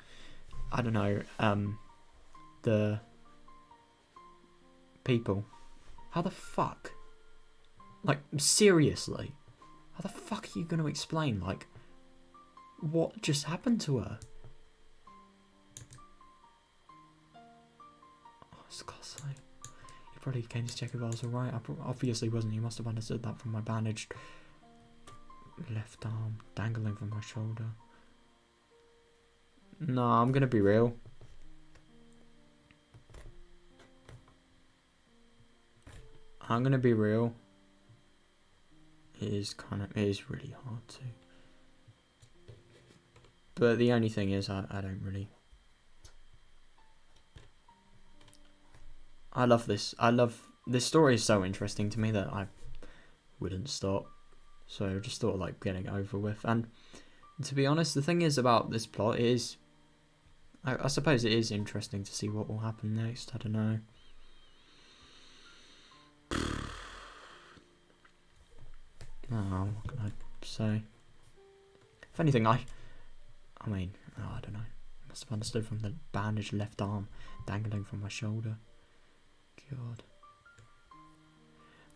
I don't know, the people? How the fuck? Like, seriously? How the fuck are you going to explain, like, what just happened to her? Oh, it's Kosei. He probably came to check if I was alright. I obviously wasn't. He must have understood that from my bandaged left arm dangling from my shoulder. No, I'm gonna be real. I'm gonna be real. It is really hard to. But the only thing is, I don't really. I love this. This story is so interesting to me that I wouldn't stop. So I just thought like getting it over with. And to be honest, the thing is about this plot is, I suppose it is interesting to see what will happen next. I don't know. Oh, what can I say? If anything, I mean, I don't know. I must have understood from the bandaged left arm dangling from my shoulder. God.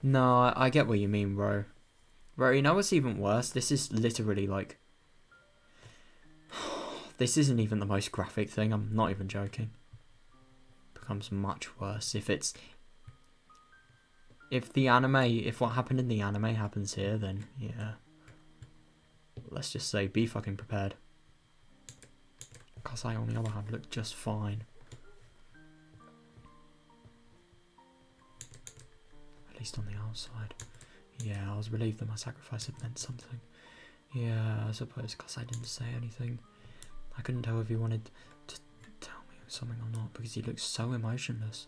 No, I get what you mean, bro. Bro, you know what's even worse? This is literally like... This isn't even the most graphic thing. I'm not even joking. It becomes much worse if it's... If what happened in the anime happens here, then yeah. Let's just say, be fucking prepared. Kasai, on the other hand, looked just fine. At least on the outside. Yeah, I was relieved that my sacrifice had meant something. Yeah, I suppose Kasai didn't say anything. I couldn't tell if he wanted to tell me something or not, because he looked so emotionless.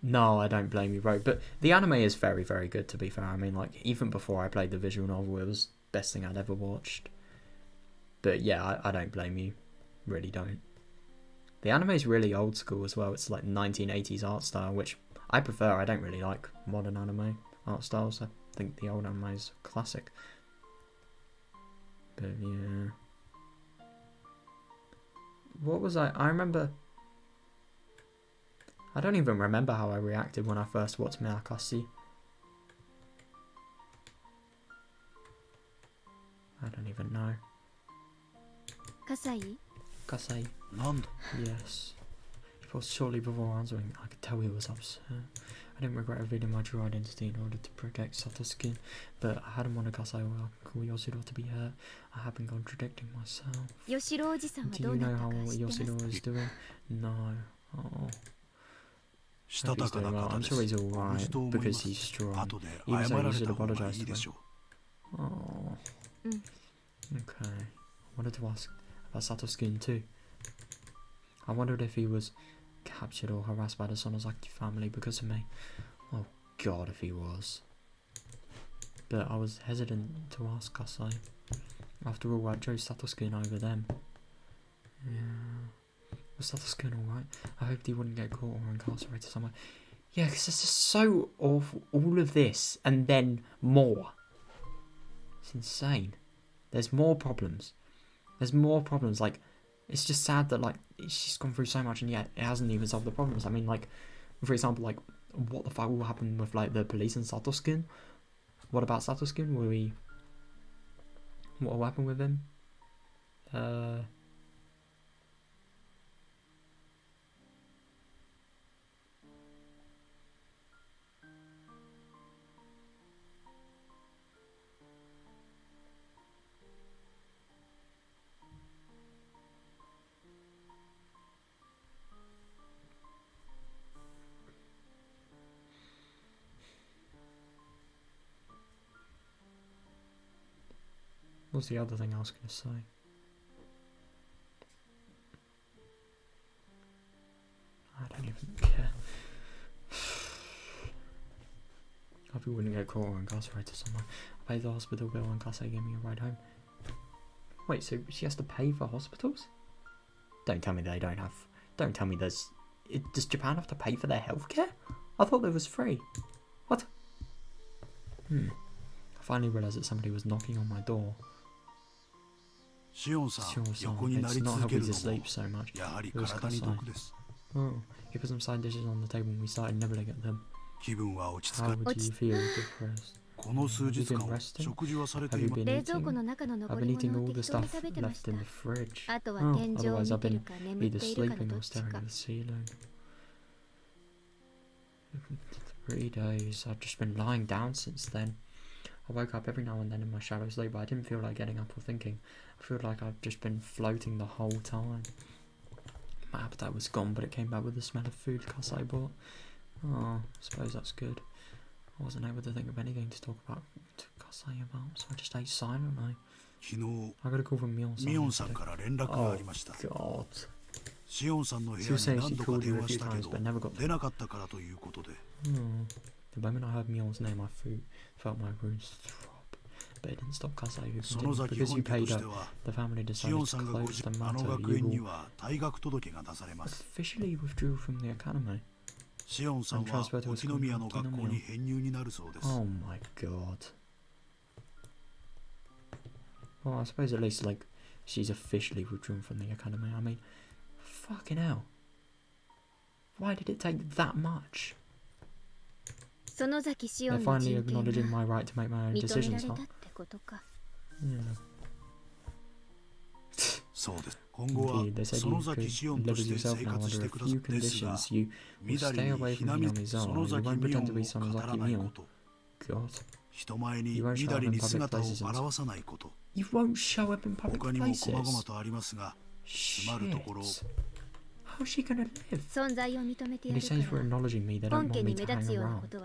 No, I don't blame you, bro. But the anime is very, very good, to be fair. I mean, like, even before I played the visual novel, it was the best thing I'd ever watched. But yeah, I don't blame you. Really don't. The anime is really old school as well. It's like 1980s art style, which I prefer. I don't really like modern anime art styles. I think the old anime is classic. But yeah. What was I remember... I don't even remember how I reacted when I first watched Meakashi. I don't even know. Kasai? Kasai. Yes. He paused shortly before answering. I could tell he was upset. I didn't regret revealing my true identity in order to protect Satosuke, but I hadn't wanted Kasai or Yoshiro to be hurt. I have been contradicting myself. Do you know how Yoshiro is doing? No. Oh. Hope he's doing well. I'm sure he's alright, because he's strong. Even so, you should apologise to him. Oh. Okay. I wanted to ask about Satosuke too. I wondered if he was captured or harassed by the Sonozaki family because of me. Oh god, if he was. But I was hesitant to ask Kasai. After all, I chose Satosuke over them. Yeah. Was Satosuke alright? I hoped he wouldn't get caught or incarcerated somewhere. Yeah, because it's just so awful. All of this and then more. It's insane. There's more problems. There's more problems. Like, it's just sad that, like, she's gone through so much and yet it hasn't even solved the problems. I mean, like, for example, like, what the fuck will happen with, like, the police and Satosuke? What about Satosuke? What will happen with him? What's the other thing I was going to say? I don't even care. I hope we wouldn't get caught or incarcerated somewhere. I paid the hospital bill and Kasei gave me a ride home. Wait, so she has to pay for hospitals? Don't tell me they don't have... Don't tell me there's... Does Japan have to pay for their healthcare? I thought it was free. What? I finally realised that somebody was knocking on my door. Shion-san, it's not helping to sleep so much. It was Kasei. Oh, he put some side dishes on the table and we started nibbling at them. How do you feel? Depressed? Have you been resting? Have you been eating? I've been eating all the stuff left in the fridge. Otherwise I've been either sleeping or staring at the ceiling. 3 days. I've just been lying down since then. I woke up every now and then in my shallow sleep, but I didn't feel like getting up or thinking. I feel like I've just been floating the whole time. My appetite was gone, but it came back with the smell of food Kasei bought. Oh, I suppose that's good. I wasn't able to think of anything to talk about to Kasei about, so I just ate silently. I got a call from Mion-san. Oh, God. She was saying she called you a few times, but never got through. The moment I heard Mion's name, I felt my wounds throb. But it didn't stop Kasei, who continued. Because you paid up, the family decided to close the matter. You will officially withdrew from the academy. And transferred to a school in Kinomiya. Oh my god. Well, I suppose at least, like, she's officially withdrawn from the academy. I mean, fucking hell. Why did it take that much? They're finally acknowledging my right to make my own decisions, huh? Yeah. Indeed, they said you could live as yourself now under a few conditions. You will stay away from Hinamizawa. You won't pretend to be Sonozaki Mion. God. You won't show up in public places. You won't show up in public places. Shit. How's she gonna live? And he says for acknowledging me, they don't want me to hang around. God.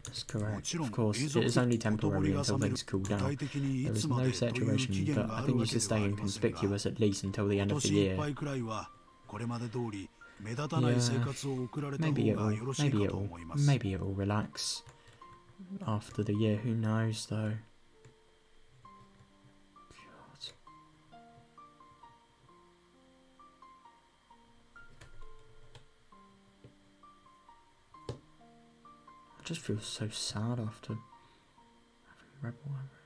That's correct. Of course, it is only temporary until things cool down. There is no saturation, but I think you should stay inconspicuous at least until the end of the year. Yeah, maybe it'll relax after the year. Who knows, though? God. I just feel so sad after having read whatever.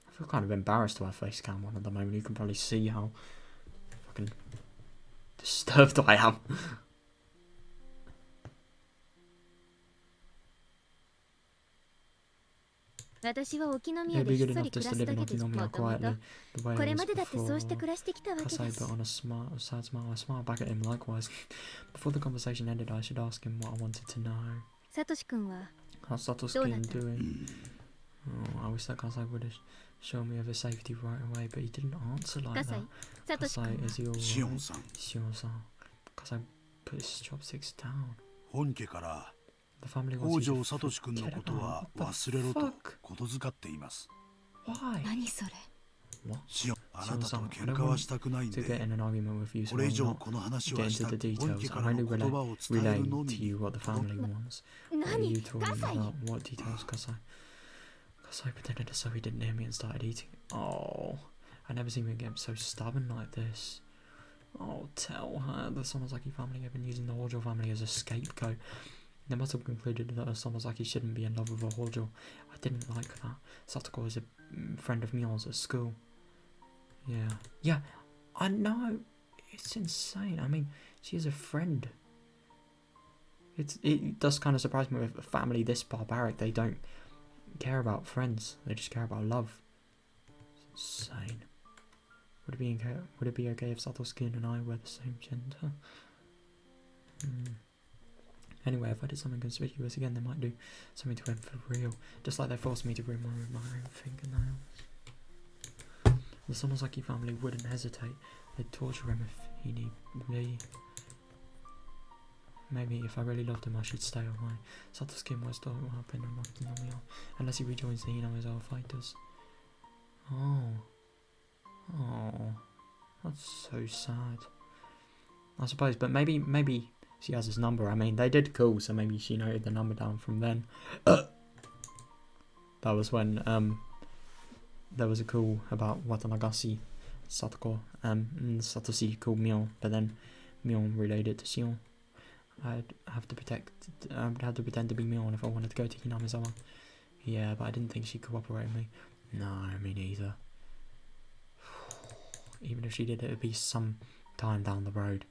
I feel kind of embarrassed to have face cam on at the moment. You can probably see how fucking disturbed I am. It'd be good enough just to live in Okinomiya quietly, the way I was before. Kasei put on a sad smile. I smiled back at him likewise. Before the conversation ended, I should ask him what I wanted to know. How's Satoshi-kun doing? Oh, I wish that Kasei would have shown me of his safety right away, but he didn't answer like that. Kasei, is he alright? Shion-san. Kasei put his chopsticks down. The family wants you to forget about it. What the fuck? Why? What? Shion-san, I don't want to get in an argument with you, so I'll not get into the details. I'm only relaying to you what the family wants. What are you talking about? What details, Kasei? Kasei pretended as though he didn't hear me and started eating. Oh, I never seen him get so stubborn like this. Oh, tell her the Sonozaki family have been using the Hojo family as a scapegoat. They must have concluded that a Sonozaki shouldn't be in love with a Hojo. I didn't like that. Satoko is a friend of Mion's at school. Yeah, I know. It's insane. I mean, she is a friend. It does kind of surprise me with a family this barbaric. They don't care about friends. They just care about love. It's insane. Would it be okay if Satoshi and I were the same gender? Anyway, if I did something conspicuous again, they might do something to him for real. Just like they forced me to groom my own fingernails. The Sonozaki family wouldn't hesitate. They'd torture him if he need be. Maybe if I really loved him, I should stay on my Satosuke was what will happen in Nokinomiya unless he rejoins the Hinamezawa fighters. Oh. Oh. That's so sad. I suppose, but maybe she has his number. I mean, they did call, so maybe she noted the number down from then. That was when there was a call about Watanagashi Satoko and Satoshi called Mion, but then Mion relayed it to Shion. I'd have to pretend to be Mion if I wanted to go to Hinamezawa. Yeah, but I didn't think she'd cooperate with me. No, me neither. Even if she did, it would be some time down the road.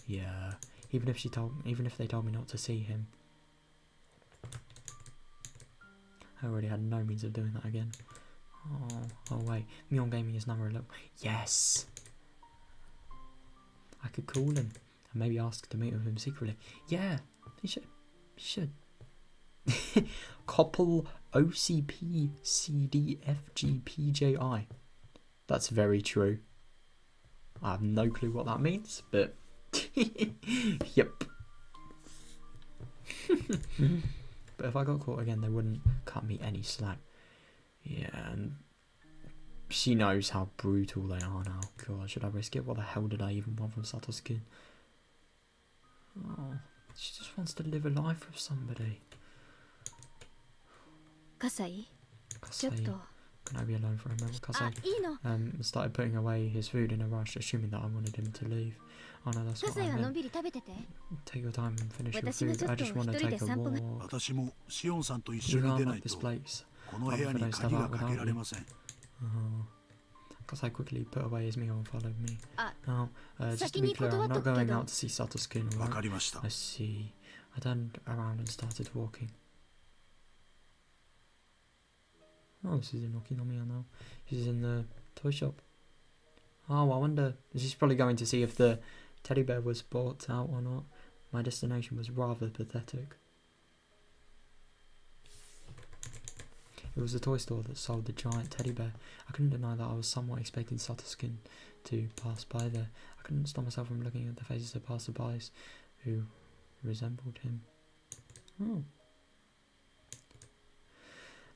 Yeah. Even if they told me not to see him. I already had no means of doing that again. Oh wait. Mion gave me his number a little. Yes! I could call him and maybe ask to meet with him secretly. Yeah, he should. He should. Koppel OCP CDFGPJI. That's very true. I have no clue what that means, but yep. But if I got caught again, they wouldn't cut me any slack. Yeah, and she knows how brutal they are now. God, should I risk it? What the hell did I even want from Satosuke? Oh, she just wants to live a life with somebody. Kasai, can I be alone for a moment? Kasai started putting away his food in a rush, assuming that I wanted him to leave. Oh no, that's what I meant. Take your time and finish your food. I just want to take a walk. You can't like this place. I step out without you. Kasai quickly put away his meal and followed me. Now, just to be clear, I'm not going out to see Satosuke. Right? I see. I turned around and started walking. Oh, she's in Okinomiya now. She's in the toy shop. Oh, I wonder. She's probably going to see if the teddy bear was bought out or not. My destination was rather pathetic. It was the toy store that sold the giant teddy bear. I couldn't deny that I was somewhat expecting Satosuke to pass by there. I couldn't stop myself from looking at the faces of passersby who resembled him. Oh.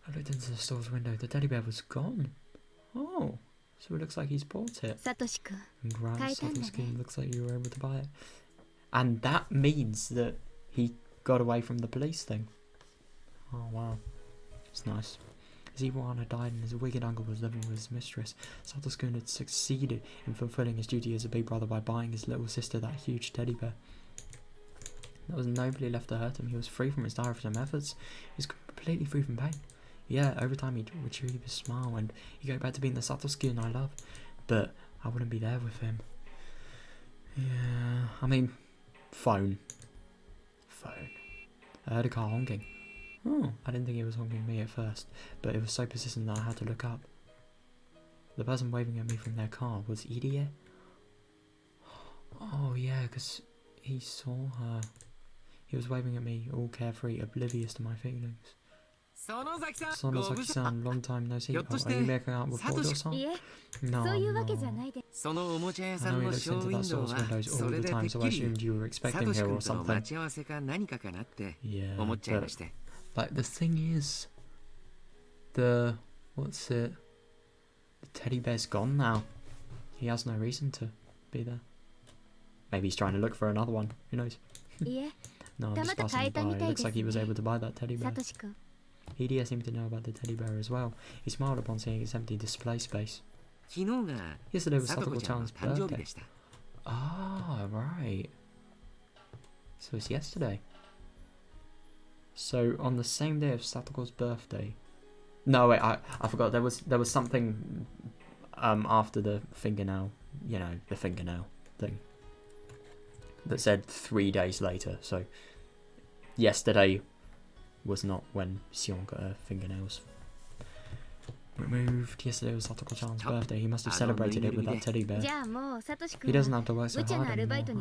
I looked into the store's window. The teddy bear was gone. Oh, so it looks like he's bought it. Congrats, Satosuke. Looks like you were able to buy it. And that means that he got away from the police thing. Oh, wow. It's nice. As Iwana died and his wicked uncle was living with his mistress, Satosuke had succeeded in fulfilling his duty as a big brother by buying his little sister that huge teddy bear. There was nobody left to hurt him. He was free from his direful efforts. He was completely free from pain. Yeah, over time he'd retrieve his smile and he'd go back to being the Satosuke I love. But I wouldn't be there with him. Yeah, I mean, phone. I heard a car honking. Oh, I didn't think it was honking me at first, but it was so persistent that I had to look up. The person waving at me from their car was Hideo. Oh yeah, because he saw her. He was waving at me, all carefree, oblivious to my feelings. Sonozaki-san, long time no see. Are you making out with Hodo-san? No, no. I know he looks into that store's windows all the time, so I assumed you were expecting her or something. Yeah, but, like, the thing is, the teddy bear's gone now. He has no reason to be there. Maybe he's trying to look for another one. Who knows? No, I'm just passing by. It looks like he was able to buy that teddy bear. Hideo seemed to know about the teddy bear as well. He smiled upon seeing its empty display space. Yesterday was Satoko-chan's birthday. Ah, right. So it's yesterday. So on the same day of Satoko's birthday. No, wait, I forgot. There was something after the fingernail, you know, the fingernail thing, that said 3 days later. So yesterday was not when Sion got her fingernails removed. Yesterday was Satoko-chan's birthday. He must have celebrated it with that teddy bear. He doesn't have to work so hard anymore, huh?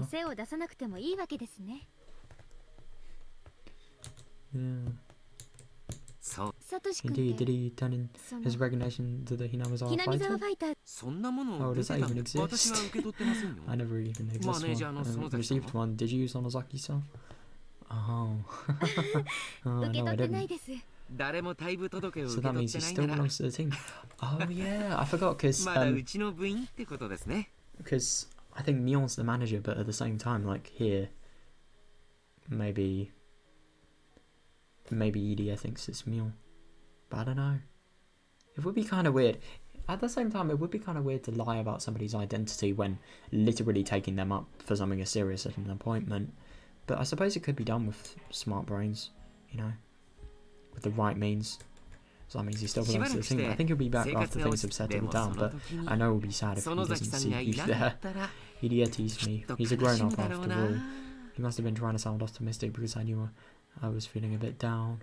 Yeah. Indeed, did he turn in his resignation to the Hinamezawa fighter? Oh, does that even exist? I never even received one. Did you, Sonozaki-san? Oh. Oh, no, I didn't. 誰も退部届を So 受け that 取っ means て he ない still なら belongs to the team. Oh yeah, I forgot because まだうちの部員ってことですね。 I think Mion's the manager, but at the same time, like here, maybe EDA thinks it's Mion, but I don't know. It would be kind of weird. At the same time, it would be kind of weird to lie about somebody's identity when literally taking them up for something as serious as an appointment. But I suppose it could be done with smart brains, you know, with the right means. So that means he still belongs to the team. I think he'll be back after things have settled down, but I know it'll be sad if he doesn't see you there. Idiot teased me. He's a grown-up after all. He must have been trying to sound optimistic because I knew I was feeling a bit down.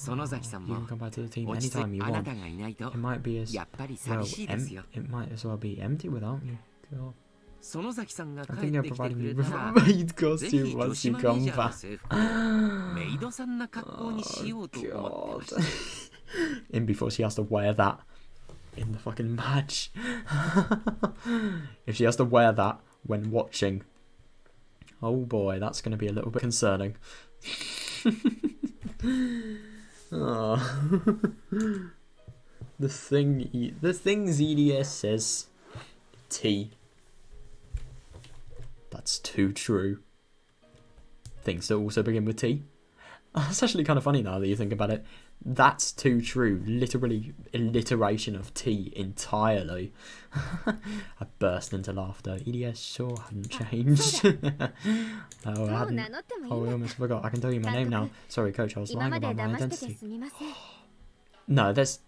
Oh, you can come back to the team anytime you want. It might be as well. It might as well be empty without you. God. I think they're providing you with a maid costume once you come back. Oh, God. In before she has to wear that in the fucking match. If she has to wear that when watching, oh boy, that's going to be a little bit concerning. Oh. The things EDS says. T. That's too true. Things that also begin with T. That's actually kind of funny now that you think about it. That's too true. Literally alliteration of T entirely. I burst into laughter. EDS sure hadn't changed. Oh, I hadn't. Oh, I almost forgot. I can tell you my name now. Sorry, coach, I was lying about my identity. No, there's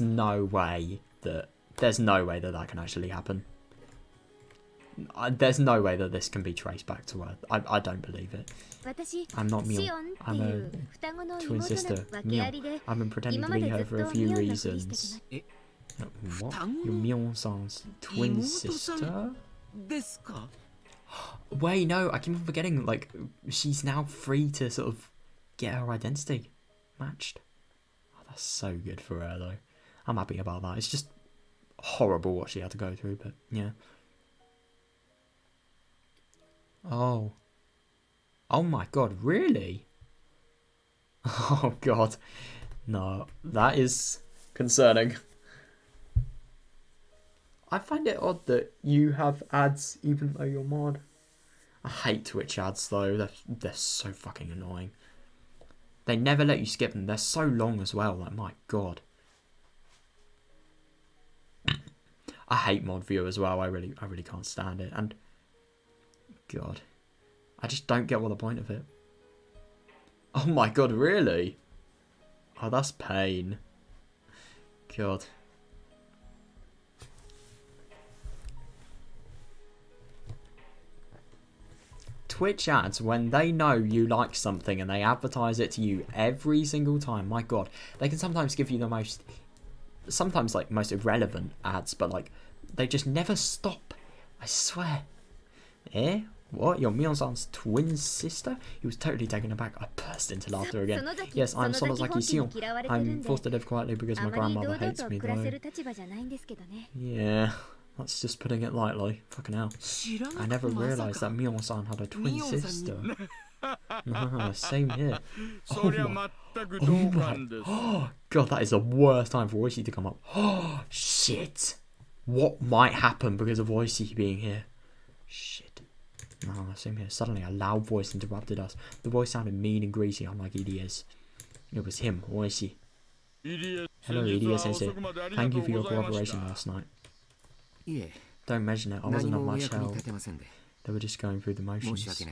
no way that that can actually happen. There's no way that this can be traced back to her. I don't believe it. I'm not Mion. I'm a twin sister, Mion. I've been pretending to be her for a few reasons. What? You're Mion-san's twin sister? Wait, no, I keep on forgetting, like, she's now free to sort of get her identity matched. Oh, that's so good for her, though. I'm happy about that. It's just horrible what she had to go through, but yeah. Oh. Oh my god, really? Oh god. No, that is concerning. I find it odd that you have ads even though you're mod. I hate Twitch ads though, they're so fucking annoying. They never let you skip them, they're so long as well, like my god. I hate mod view as well, I really can't stand it, and god. I just don't get what the point of it. Oh my god, really? Oh, that's pain. God. Twitch ads, when they know you like something and they advertise it to you every single time, my god, they can sometimes give you the most, sometimes like most irrelevant ads, but like, they just never stop. I swear. Eh? What? You're Mion-san's twin sister? He was totally taken aback. I burst into laughter again. Yes, I'm Sonozaki Sion. I'm forced to live quietly because my grandmother hates me, though. Yeah, that's just putting it lightly. Fucking hell. I never realised that Mion-san had a twin sister. No, same here. Oh my. Oh god, that is the worst time for Oishi to come up. Oh, shit. What might happen because of Oishi being here? Shit. Oh, same here. Suddenly a loud voice interrupted us. The voice sounded mean and greasy, unlike EDS. It was him, Oishi. Hello, EDS sensei. Thank you for your cooperation last night. Don't mention it, I wasn't of much help. They were just going through the motions.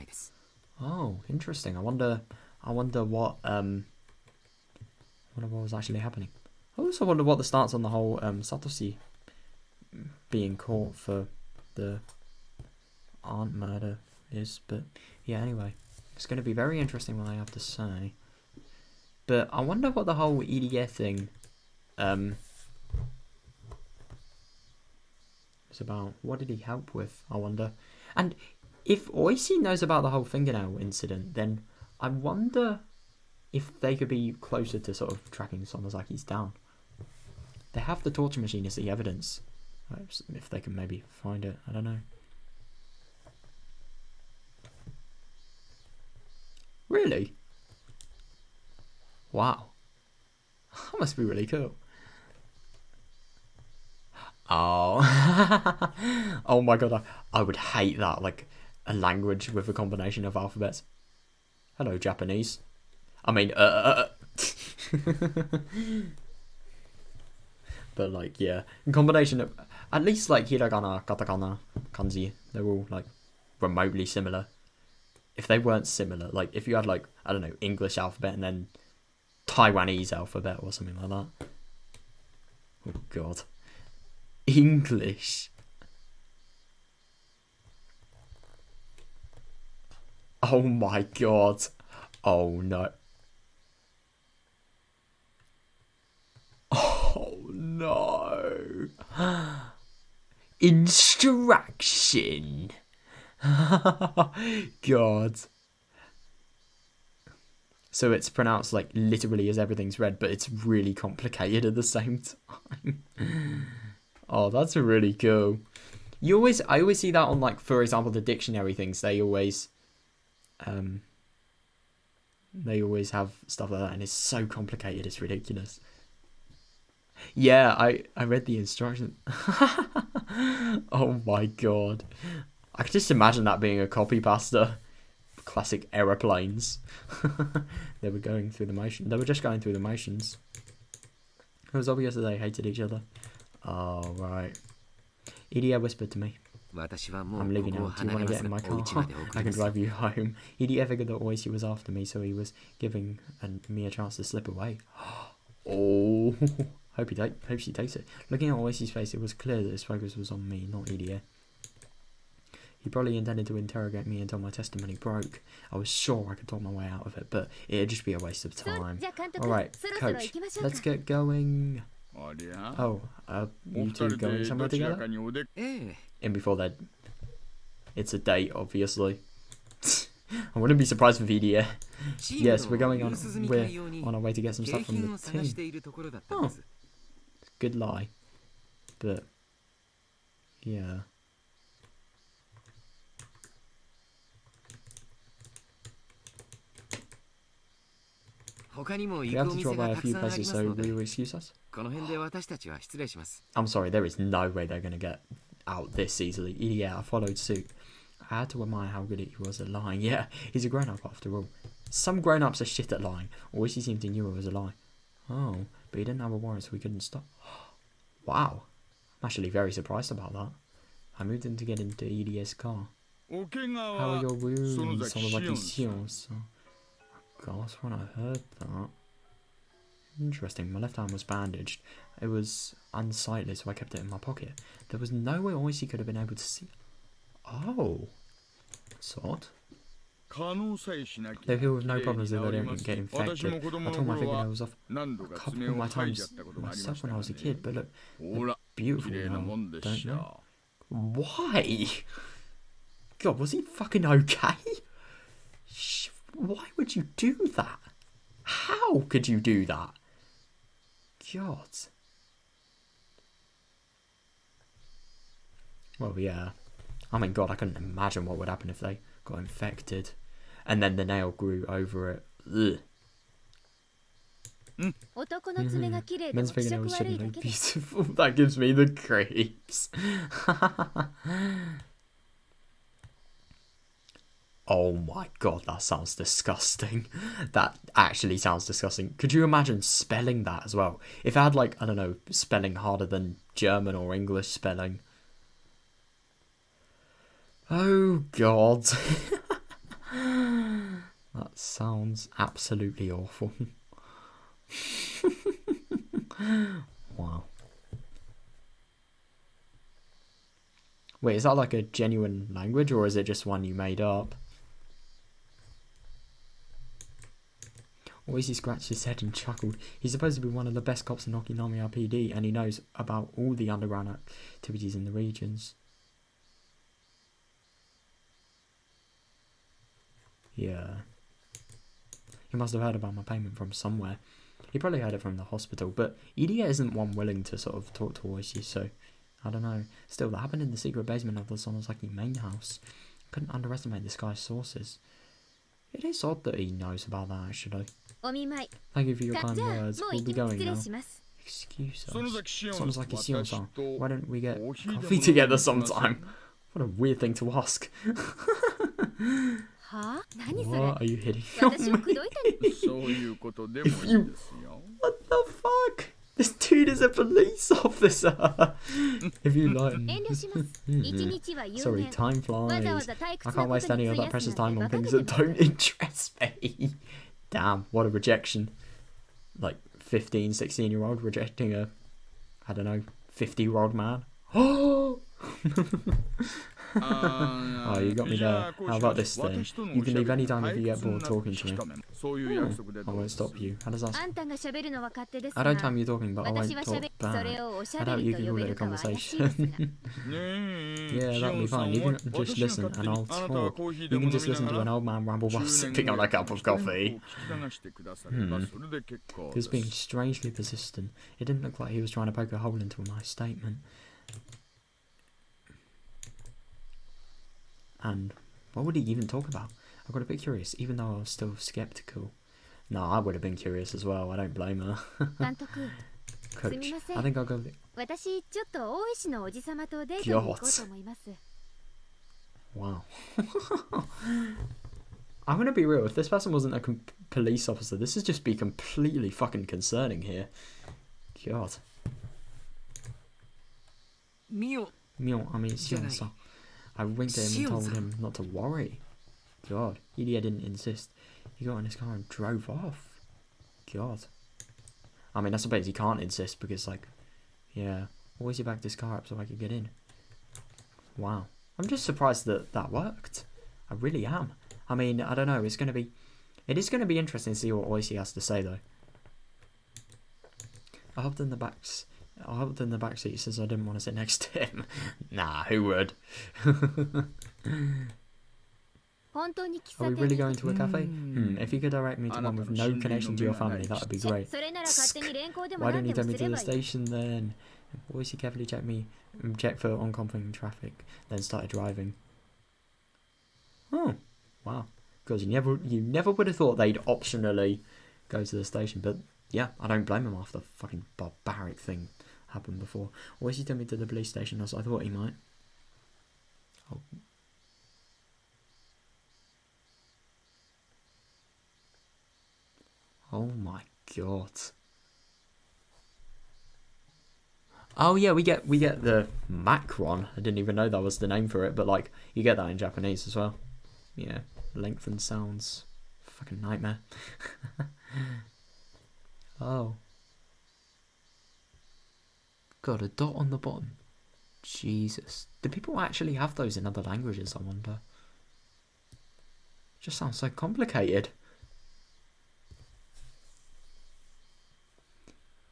Oh, interesting. I wonder what was actually happening. I also wonder what the stance on the whole Satoshi being caught for the aunt murder is, but yeah, anyway, it's going to be very interesting what I have to say. But I wonder what the whole EDA thing is about. What did he help with, I wonder? And if Oishi knows about the whole fingernail incident, then I wonder if they could be closer to sort of tracking Sonozaki's down. They have the torture machine as the evidence. If they can maybe find it, I don't know. Really? Wow. That must be really cool. Oh. Oh my god, I would hate that, like a language with a combination of alphabets. Hello, Japanese. I mean, But like, yeah, a combination of, at least like hiragana, katakana, kanji, they're all like remotely similar. If they weren't similar, like if you had like, I don't know, English alphabet and then Taiwanese alphabet or something like that. Oh god. English. Oh my god. Oh no. Oh no. Instruction. God. So it's pronounced like literally as everything's read, but it's really complicated at the same time. Oh, that's really cool. I always see that on, like, for example, the dictionary things. They always have stuff like that, and it's so complicated, it's ridiculous. Yeah, I read the instructions. Oh my god. I could just imagine that being a copy pasta. Classic aeroplanes. They were going through the motion. They were just going through the motions. It was obvious that they hated each other. Oh, right. Idia whispered to me, I'm leaving now. Do you want to get in my car? I can drive you home. Idia figured that Oishi was after me, so he was giving me a chance to slip away. Oh, hope she takes it. Looking at Oishi's face, it was clear that his focus was on me, not Idia. He probably intended to interrogate me until my testimony broke. I was sure I could talk my way out of it, but it'd just be a waste of time. Alright, coach, let's get going. Oh, you two going somewhere together? In before that, it's a date, obviously. I wouldn't be surprised with EDA. Yes, we're on our way to get some stuff from the team. Oh, good lie. But, yeah. We have to drop by a few places, so will you excuse us? I'm sorry, there is no way they're going to get out this easily. Yeah, I followed suit. I had to admire how good he was at lying. Yeah, he's a grown-up after all. Some grown-ups are shit at lying. Always he seemed he knew it was a lie. Oh, but he didn't have a warrant, so we couldn't stop. Wow. I'm actually very surprised about that. I moved him to get into EDS car. How are your wounds? Gosh, when I heard that. Interesting, my left arm was bandaged. It was unsightly, so I kept it in my pocket. There was no way Oishi could have been able to see. Oh, that's odd. They heal with no problems if they don't get infected. I tore my fingernails off a couple of my times myself when I was a kid, but look, they're beautiful now, don't they? Why? God, was he fucking okay? Why would you do that? How could you do that? God. Well, yeah. I mean, God, I couldn't imagine what would happen if they got infected. And then the nail grew over it. Ugh. Men's fingernails shouldn't look beautiful. That gives me the creeps. Oh my god, that sounds disgusting. That actually sounds disgusting. Could you imagine spelling that as well? If I had, like, I don't know, spelling harder than German or English spelling. Oh god. That sounds absolutely awful. Wow. Wait, is that like a genuine language, or is it just one you made up? Always he scratched his head and chuckled. He's supposed to be one of the best cops in Okinami RPD, and he knows about all the underground activities in the regions. Yeah. He must have heard about my payment from somewhere. He probably heard it from the hospital, but Idia isn't one willing to sort of talk to Oishi, so I don't know. Still, that happened in the secret basement of the Sonosaki main house. Couldn't underestimate this guy's sources. It is odd that he knows about that, actually. お見舞い Thank you for your じゃ kind あ words. もう We'll 行 be き going 失礼 now. します Excuse us. 園崎しおん Sounds like a Sion-san. 私と Why don't we get コーヒーでも coffee 飲んで together みません sometime? What a weird thing to ask. はあ何それ What are you hitting 私を on 口説 me? いたのそういうことでもいいですよ What the fuck? This dude is a police officer. If you like. 遠慮します一日は有 Sorry, 限 time わざわ flies. ざ退 I 屈 can't なこ waste とに any of 費 that やす precious なん time て on 馬鹿 things げて that ます don't interest me. Damn, what a rejection. Like 15, 16-year-old rejecting a, I don't know, 50-year-old man. Oh! Oh, you got me there. How about this then? You can leave any time if you get bored talking to me. I won't stop you. How does that あんたが喋るのは勝手です I が don't time you talking, but I 私 won't は talk 喋そ back. れをおし I ゃべ doubt り you と could 呼 call べ it a るかは怪しい conversation. ですが Yeah, that'll be fine. You can just listen and I'll talk. You can just listen to an old man ramble while sipping on a cup of coffee. He was being strangely persistent. It didn't look like he was trying to poke a hole into my statement. And what would he even talk about? I got a bit curious, even though I was still skeptical. No, I would have been curious as well. I don't blame her. 監督 Coach, すみません I think I'll go. 私ちょっと大石のおじさまとデートに行こうと思います Wow. I'm gonna be real. If this person wasn't a police officer, this would just be completely fucking concerning here. God. ミオ Mio, I mean, Sion-san. I winked at him and told him not to worry. God. Hidia didn't insist. He got in his car and drove off. God. I mean, I suppose he can't insist because, like, yeah. Always he backed his car up so I could get in. Wow. I'm just surprised that that worked. I really am. I mean, I don't know. It is going to be interesting to see what Oishi has to say, though. I hopped in the back seat since I didn't want to sit next to him. Nah, who would? 本当に喫 Are 茶 we 店 really に going to a cafe? If you could direct me to one with no connection to your family, that would be great. それなら勝手に連行でも Why 何 don't you で take も me すれ to ば the いい station then? Oishi carefully checked for oncoming traffic, then started driving. Oh, wow. Because you never would have thought they'd optionally go to the station, but yeah, I don't blame him after the fucking barbaric thing happened before. Oishi took me to the police station as I thought he might. Oh. Oh my god. Oh yeah, we get the macron. I didn't even know that was the name for it, but like you get that in Japanese as well. Yeah, lengthened sounds. Fucking nightmare. Oh. Got a dot on the bottom. Jesus. Do people actually have those in other languages, I wonder? Just sounds so complicated.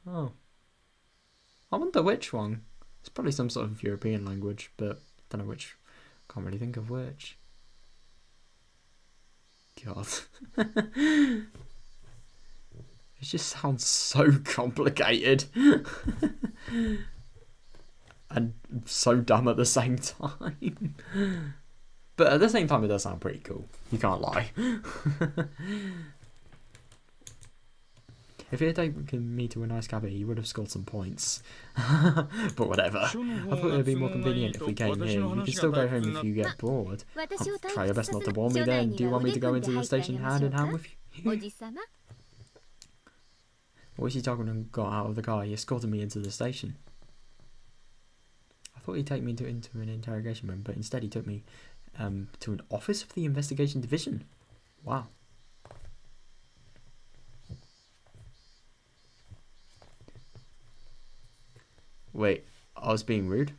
Oh. I wonder which one. It's probably some sort of European language, but I don't know which. Can't really think of which. God. It just sounds so complicated. And so dumb at the same time. But at the same time, it does sound pretty cool. You can't lie. If he had taken me to a nice cafe, he would have scored some points. But whatever. I thought it would be more convenient if we came here. You can still go home if you get bored. Oh, try your best not to bore me then. Do you want me to go into the station hand in hand with you? おじさま Oishi Takunan got out of the car. He escorted me into the station. I thought he'd take me into an interrogation room, but instead he took me to an office of the investigation division. Wow. Wait, I was being rude?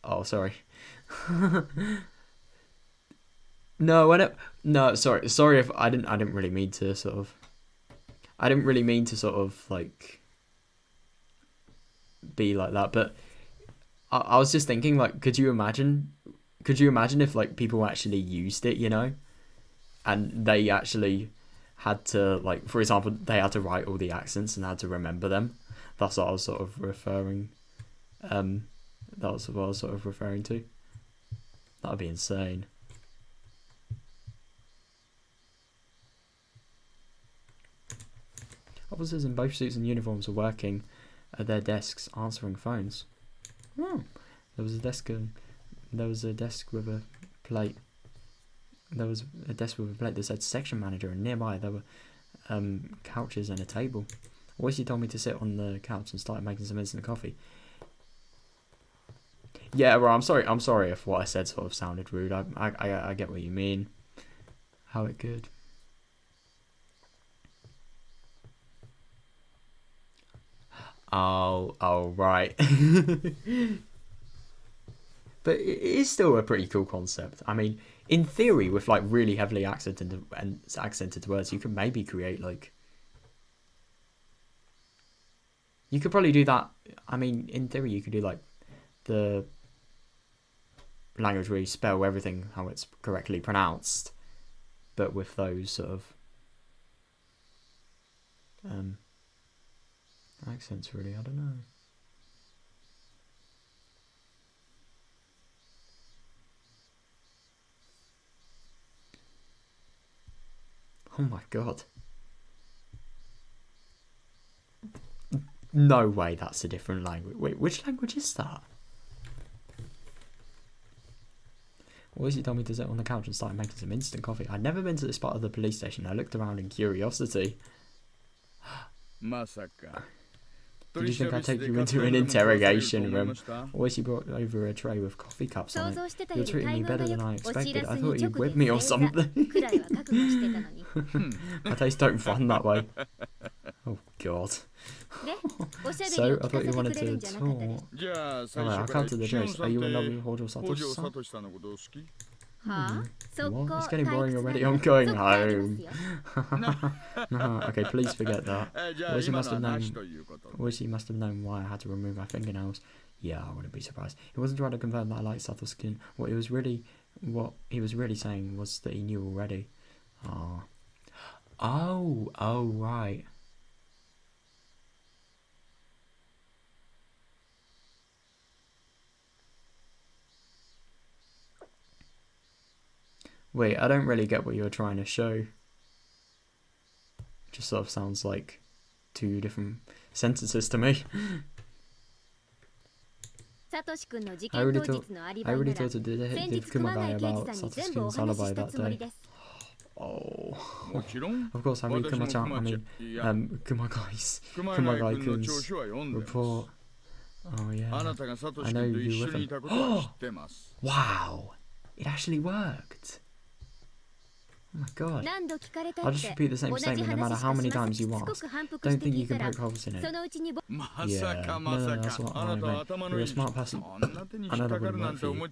Oh, sorry. No, I don't. No, sorry. Sorry if I didn't really mean to sort of. I didn't really mean to sort of like be like that, but I was just thinking, like, could you imagine if like people actually used it, you know, and they actually had to, like, for example, they had to write all the accents and had to remember them. That's what I was sort of referring. That was what I was sort of referring to. That'd be insane. Officers in both suits and uniforms were working at their desks, answering phones. Oh, there was a desk with a plate. There was a desk with a plate that said section manager, and nearby there were couches and a table. Oishi told me to sit on the couch and started making some instant coffee. Yeah, well, I'm sorry if what I said sort of sounded rude. I get what you mean. How it could. Oh, right. But it is still a pretty cool concept. I mean, in theory, with like really heavily accented words, you could maybe create like. You could probably do that. I mean, in theory, you could do like the language where you spell everything how it's correctly pronounced, but with those sort of accents. Really, I don't know. Oh my god. No way that's a different language. Wait, which language is that? Oishi told me to sit on the couch and start making some instant coffee. I'd never been to this part of the police station. I looked around in curiosity. Did you think I'd take you into an interrogation room? Oishi brought over a tray with coffee cups on it. You're treating me better than I expected. I thought you'd whip me or something. My tastes don't fun that way. Oh god. So, I thought you wanted to talk. Alright, I'll come to the chase. Are you in love with Hojo Satoshi-san? What? It's getting boring already. I'm going home. Okay, please forget that. Oishi must have known why I had to remove my fingernails. Yeah, I wouldn't be surprised. He wasn't trying to confirm that I liked Sato's skin. What he was really saying was that he knew already. Oh, right. Wait, I don't really get what you're trying to show. It just sort of sounds like two different sentences to me. I already talked to Detective Kumagai about Satoshi-kun's alibi that day. Oh, of course, I mean Kumagai-kun's report. Oh yeah, I know you with him. Wow, it actually worked. Oh my god. I'll just repeat the same statement no matter how many times you ask. Don't think you can poke holes in it. Yeah, no, that's what I meant. You're a smart person. I know that wouldn't work for you.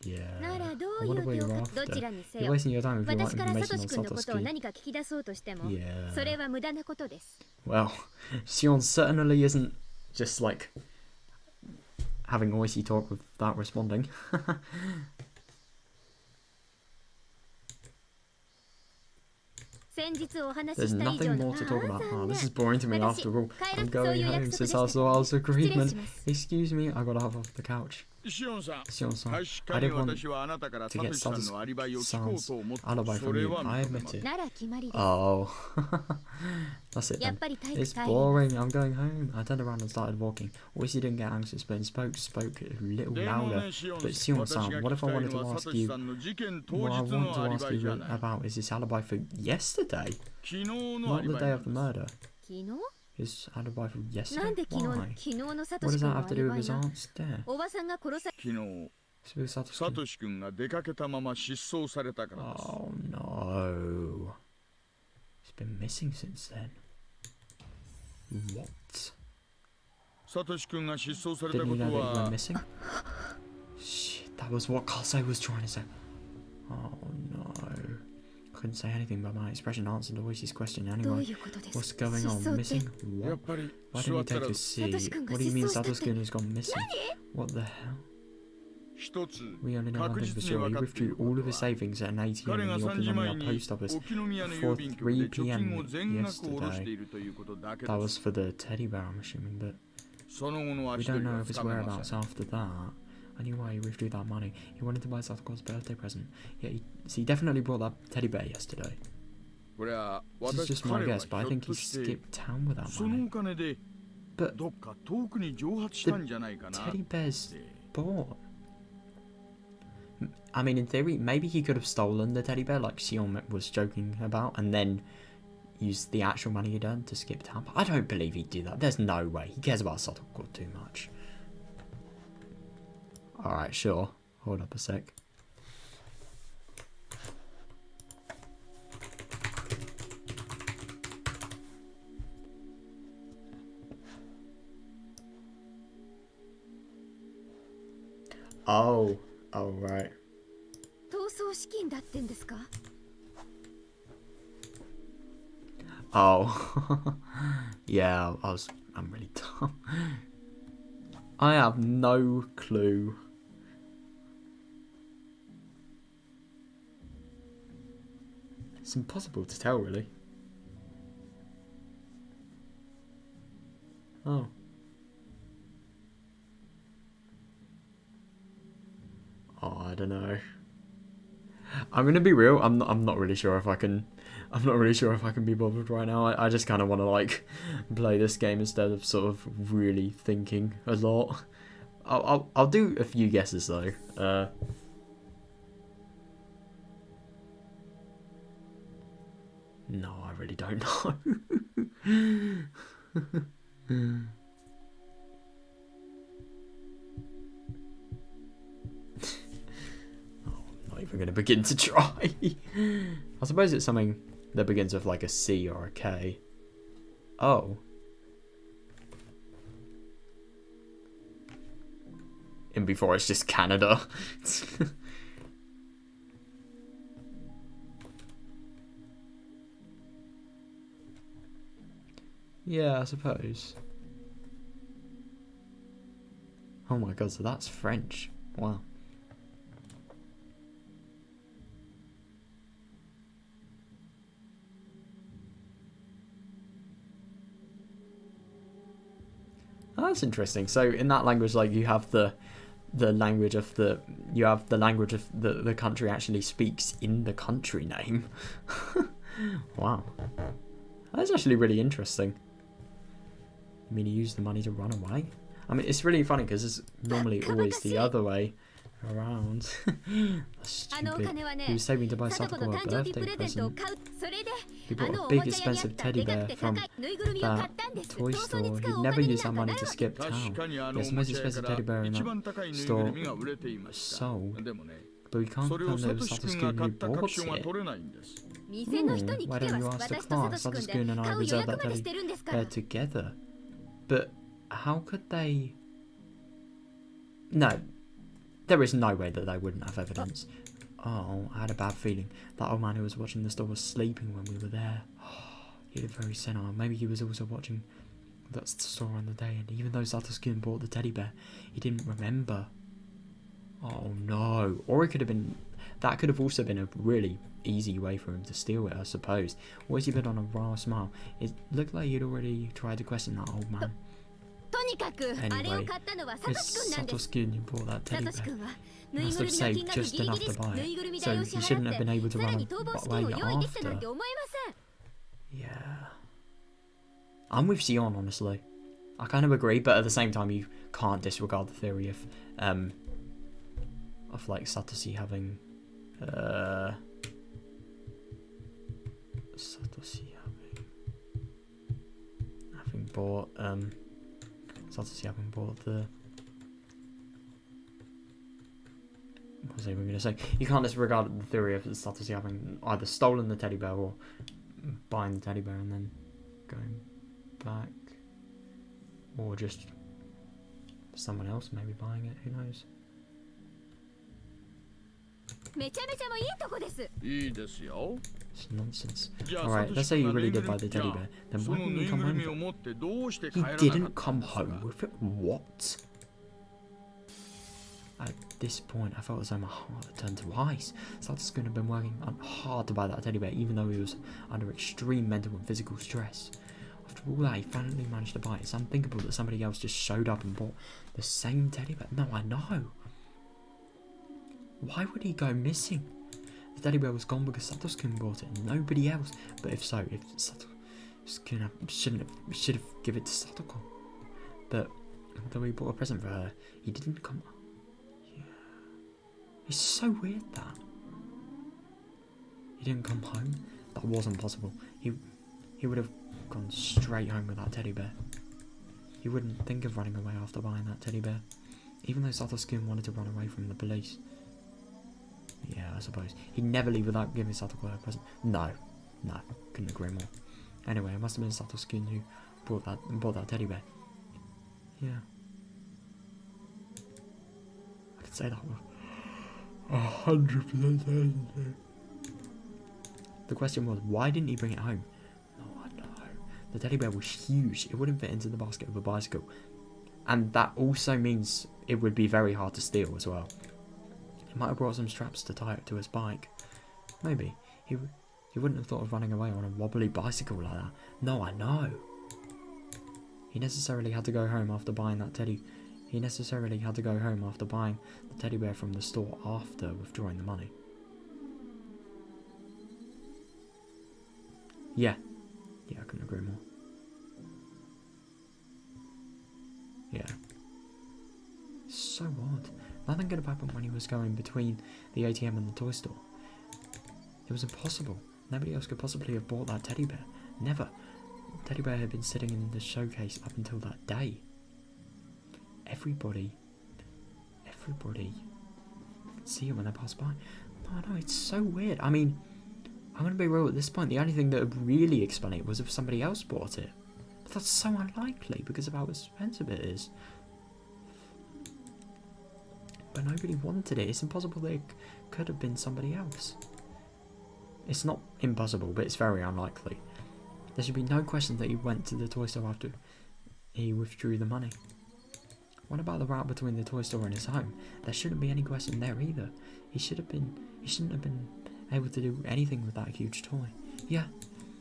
Yeah, I wonder what you're after. You're wasting your time if you want information on Satoshi. Yeah. Well, Sion certainly isn't just like having Oishi talk without responding. There's nothing more to talk about. This is boring to me after all. I'm going home since I saw our agreement. Excuse me, I gotta hop off the couch. Shion-san, I didn't want to get Sato's alibi from you. I admit it. Oh. That's it then. It's boring. I'm going home. I turned around and started walking. Oishi didn't get anxious, but spoke a little louder. But Shion-san, what if I wanted to ask you... What I want to ask you about is this alibi for yesterday? Not the day of the murder. His alibi for yesterday? Why? What does that have to do with his aunt's death? Oh no. He's been missing since then. What? Didn't you know that he went missing? Shit, that was what Kase was trying to say. Oh no. Couldn't say anything, but my expression answered Oishi's question anyway. What's going on? Missing? What? Why didn't you take a seat? What do you mean Satoshi-kun has gone missing? What the hell? We only know one thing for sure. He withdrew all of his savings at an ATM in the Okinomiya post office before 3 PM yesterday. That was for the teddy bear, I'm assuming, but we don't know of his whereabouts after that. I knew why he withdrew that money. He wanted to buy Sato's birthday present. Yeah, he definitely brought that teddy bear yesterday. これは This is 私 just my 彼は guess, but I ひょっ think と he して skipped town with that その money. お金で But どっか遠くに蒸発したんじゃないかな teddy bears って。 bought. I mean, in theory, maybe he could have stolen the teddy bear, like Sion was joking about, and then used the actual money he'd earned to skip town. But I don't believe he'd do that. There's no way. He cares about Satoko too much. Alright, sure. Hold up a sec. Oh, right. 逃走資金だってんですか？ Oh, yeah, I'm really dumb. I have no clue. It's impossible to tell, really. Oh. Oh, I don't know. I'm gonna be real. I'm not really sure if I can. I'm not really sure if I can be bothered right now. I just kind of want to like play this game instead of sort of really thinking a lot. I'll do a few guesses though. No, I really don't know. Not even gonna begin to try. I suppose it's something that begins with like a C or a K. Oh. And before it's just Canada. Yeah, I suppose. Oh my god, so that's French. Wow. Oh, that's interesting. So in that language, like you have the language of the the country actually speaks in the country name. Wow, that's actually really interesting. I mean, he used the money to run away. I mean, it's really funny because it's normally always the other way around. That's stupid. He was saving to buy Satoko a birthday present. He bought a big expensive teddy bear from that toy store. He'd never use that money to skip town. 確かに Yes, the most expensive teddy bear in 一 that 番高いぬいぐ store るみが売れていました。 sold. でもね、 But we can't それを confirm that サ it ト was シ君 Satoshi が買 who ったカプション bought は it. 取れないんです。店の人に Why 聞け don't ば you ask the 私と class? サトシ Satoshi 君 and で I 買う予 reserved 約 that までし teddy てるんですから bear together. But how could they... No. There is no way that they wouldn't have evidence. Oh, I had a bad feeling. That old man who was watching the store was sleeping when we were there. He looked very senile. Maybe he was also watching that store on the day, and even though Satoshi bought the teddy bear, he didn't remember. Oh no. Or it could have been... That could have also been a really easy way for him to steal it, I suppose. Or has he been on a raw smile? It looked like he'd already tried to question that old man. とにかくあれを買ったのはサト It's シ君なんです Satoshi who bought that サ teddy トシ bear. 君は He ぬい must ぐ have るみの金 saved 額 just ギリ enough ギリ to buy ぬいぐる it. み So 代を he 支払 shouldn't っ have been able て to さら run に逃亡資金 away を用意できたなんて after. 思いません Yeah. I'm with Sion, honestly. I kind of agree, but at the same time, you can't disregard the theory of like Satoshi having bought Satoshi having bought the... What was I even going to say? You can't disregard the theory of Satoshi having either stolen the teddy bear or buying the teddy bear and then going back, or just someone else maybe buying it. Who knows? めちゃめちゃもいいとこです。いいですよ。 It's nonsense. じゃあ Alright, サト let's シ say 君 you がぬ really いぐ did る buy み the じゃ teddy あ bear. Then そ why の didn't ぬ you い come ぐる home みを with it? 持ってどうして He 帰らなか didn't った come んですか home with it? What? At this point, I felt as though my heart had turned to ice. Satoshi had been working hard to buy that teddy bear, even though he was under extreme mental and physical stress. After all that, he finally managed to buy it. It's unthinkable that somebody else just showed up and bought the same teddy bear. No, I know. Why would he go missing? The teddy bear was gone because Satoshi-kun bought it and nobody else. But if so, if Satoshi-kun should have given it to Satoko. But although he bought a present for her, he didn't come. Yeah. It's so weird that he didn't come home. That wasn't possible. He would have gone straight home with that teddy bear. He wouldn't think of running away after buying that teddy bear. Even though Satoshi-kun wanted to run away from the police. Yeah, I suppose. He'd never leave without giving Satoko a present. No, couldn't agree more. Anyway, it must have been Satoshi-kun who bought that teddy bear. Yeah. I could say that 100% certainty. The question was, why didn't he bring it home? No, I know. The teddy bear was huge. It wouldn't fit into the basket of a bicycle. And that also means it would be very hard to steal as well. He might have brought some straps to tie it to his bike. Maybe. He wouldn't have thought of running away on a wobbly bicycle like that. No, I know. He necessarily had to go home after buying that teddy. He necessarily had to go home after buying the teddy bear from the store after withdrawing the money. Yeah, I couldn't agree more. Yeah. So odd. Nothing could have happened when he was going between the ATM and the toy store. It was impossible. Nobody else could possibly have bought that teddy bear. Never. The teddy bear had been sitting in the showcase up until that day. Everybody could see it when they passed by. No, it's so weird. I mean, I'm going to be real at this point. The only thing that would really explain it was if somebody else bought it. But that's so unlikely because of how expensive it is. But nobody wanted it. It's impossible that it could have been somebody else. It's not impossible, but it's very unlikely. There should be no question that he went to the toy store after he withdrew the money. What about the route between the toy store and his home? There shouldn't be any question there either. He shouldn't have been able to do anything with that huge toy. Yeah,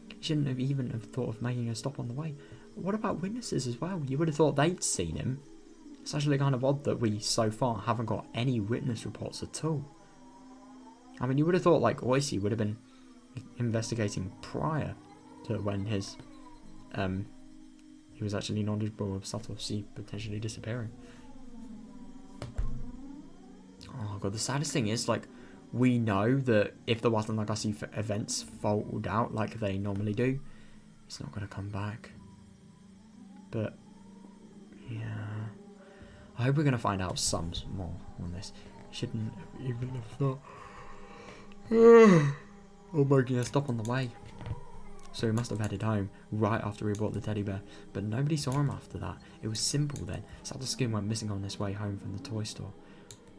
he shouldn't have even have thought of making a stop on the way. What about witnesses as well? You would have thought they'd seen him. It's actually kind of odd that we so far haven't got any witness reports at all. I mean, you would have thought like Oishi would have been investigating prior to when he was actually knowledgeable of Satoshi potentially disappearing. Oh god, the saddest thing is, like, we know that if the WATANAGASHI events fold out like they normally do, it's not going to come back. But, yeah. I hope we're going to find out some more on this. Shouldn't have even have thought. Oh my goodness, stop on the way. So he must have headed home right after he bought the teddy bear. But nobody saw him after that. It was simple then. Satoshi went missing on his way home from the toy store.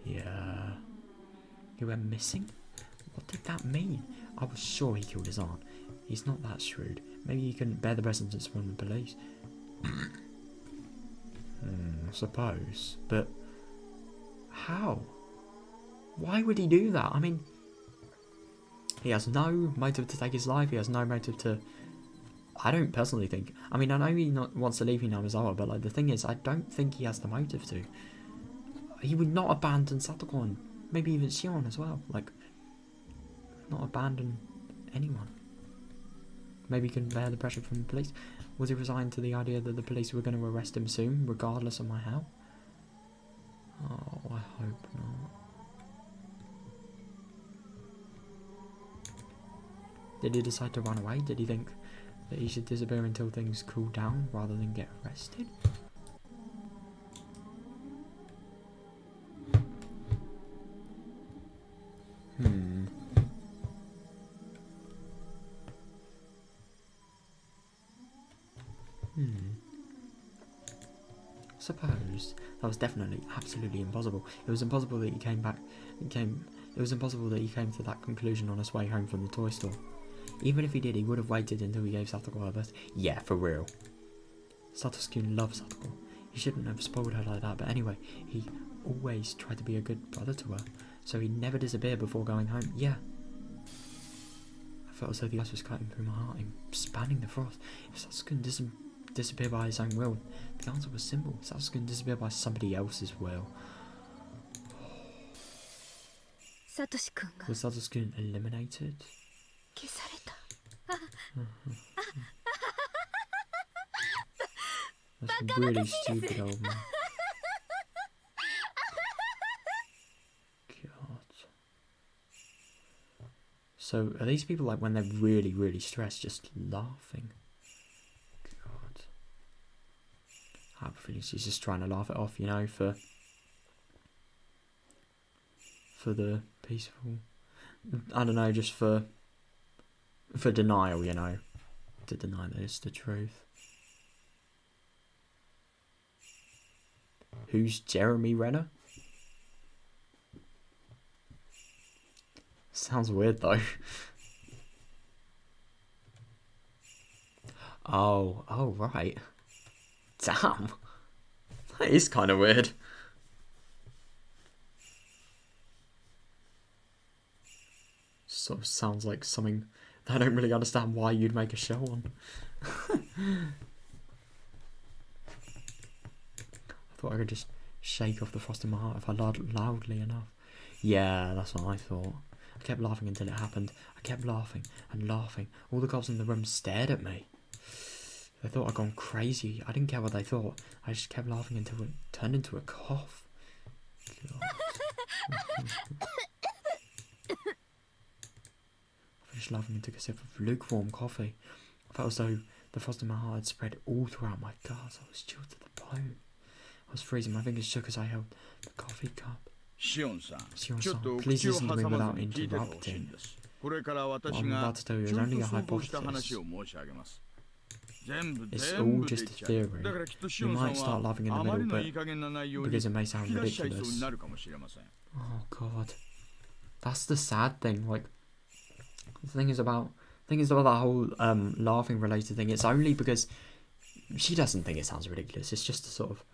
Yeah. He went missing? What did that mean? I was sure he killed his aunt. He's not that shrewd. Maybe he couldn't bear the presence from the police. I suppose. But how? Why would he do that? I mean, he has no motive to take his life. He has no motive to... I don't personally think... I mean, I know he wants to leave Hinamizawa, but like the thing is, I don't think he has the motive to. He would not abandon Satoko and maybe even Shion as well. Like, not abandon anyone. Maybe he couldn't bear the pressure from the police. Was he resigned to the idea that the police were going to arrest him soon, regardless of my how? Oh, I hope not. Did he decide to run away? Did he think that he should disappear until things cool down rather than get arrested? Suppose that was definitely absolutely impossible. It was impossible that he came back. It was impossible that he came to that conclusion on his way home from the toy store. Even if he did, he would have waited until he gave Satoko her birth. Yeah, for real. Satoshi loves Satoko. He shouldn't have spoiled her like that. But anyway, he always tried to be a good brother to her, so he never disappeared before going home. Yeah. I felt as though the ice was cutting through my heart and spanning the frost. If Satoshi disappear by his own will, the answer was simple. Satoshi disappear by somebody else's will. サトシ君が Was Satoshi eliminated? 消された。 That's really stupid, old man. God. So, are these people like when they're really, really stressed, just laughing? God. I have a feeling she's just trying to laugh it off, you know, for the peaceful. I don't know, just for denial, you know, to deny that it's the truth. Who's Jeremy Renner? Sounds weird though. Oh right. Damn. That is kind of weird. Sort of sounds like something that I don't really understand why you'd make a show on. I thought I could just shake off the frost in my heart if I loudly enough. Yeah, that's what I thought. I kept laughing until it happened. I kept laughing and laughing. All the girls in the room stared at me. They thought I'd gone crazy. I didn't care what they thought. I just kept laughing until it turned into a cough. God. I finished laughing and took a sip of lukewarm coffee. I felt as though the frost in my heart had spread all throughout my guts. I was chilled to the bone. I was freezing. My fingers shook as I held the coffee cup. Shion-san, Shion-san, please listen to me without interrupting. What I'm about to tell you is only a hypothesis. It's all just a theory. You might start laughing in the middle, but because it may sound ridiculous. Oh God, that's the sad thing. Like, the thing is about that whole laughing related thing. It's only because she doesn't think it sounds ridiculous. It's just to sort of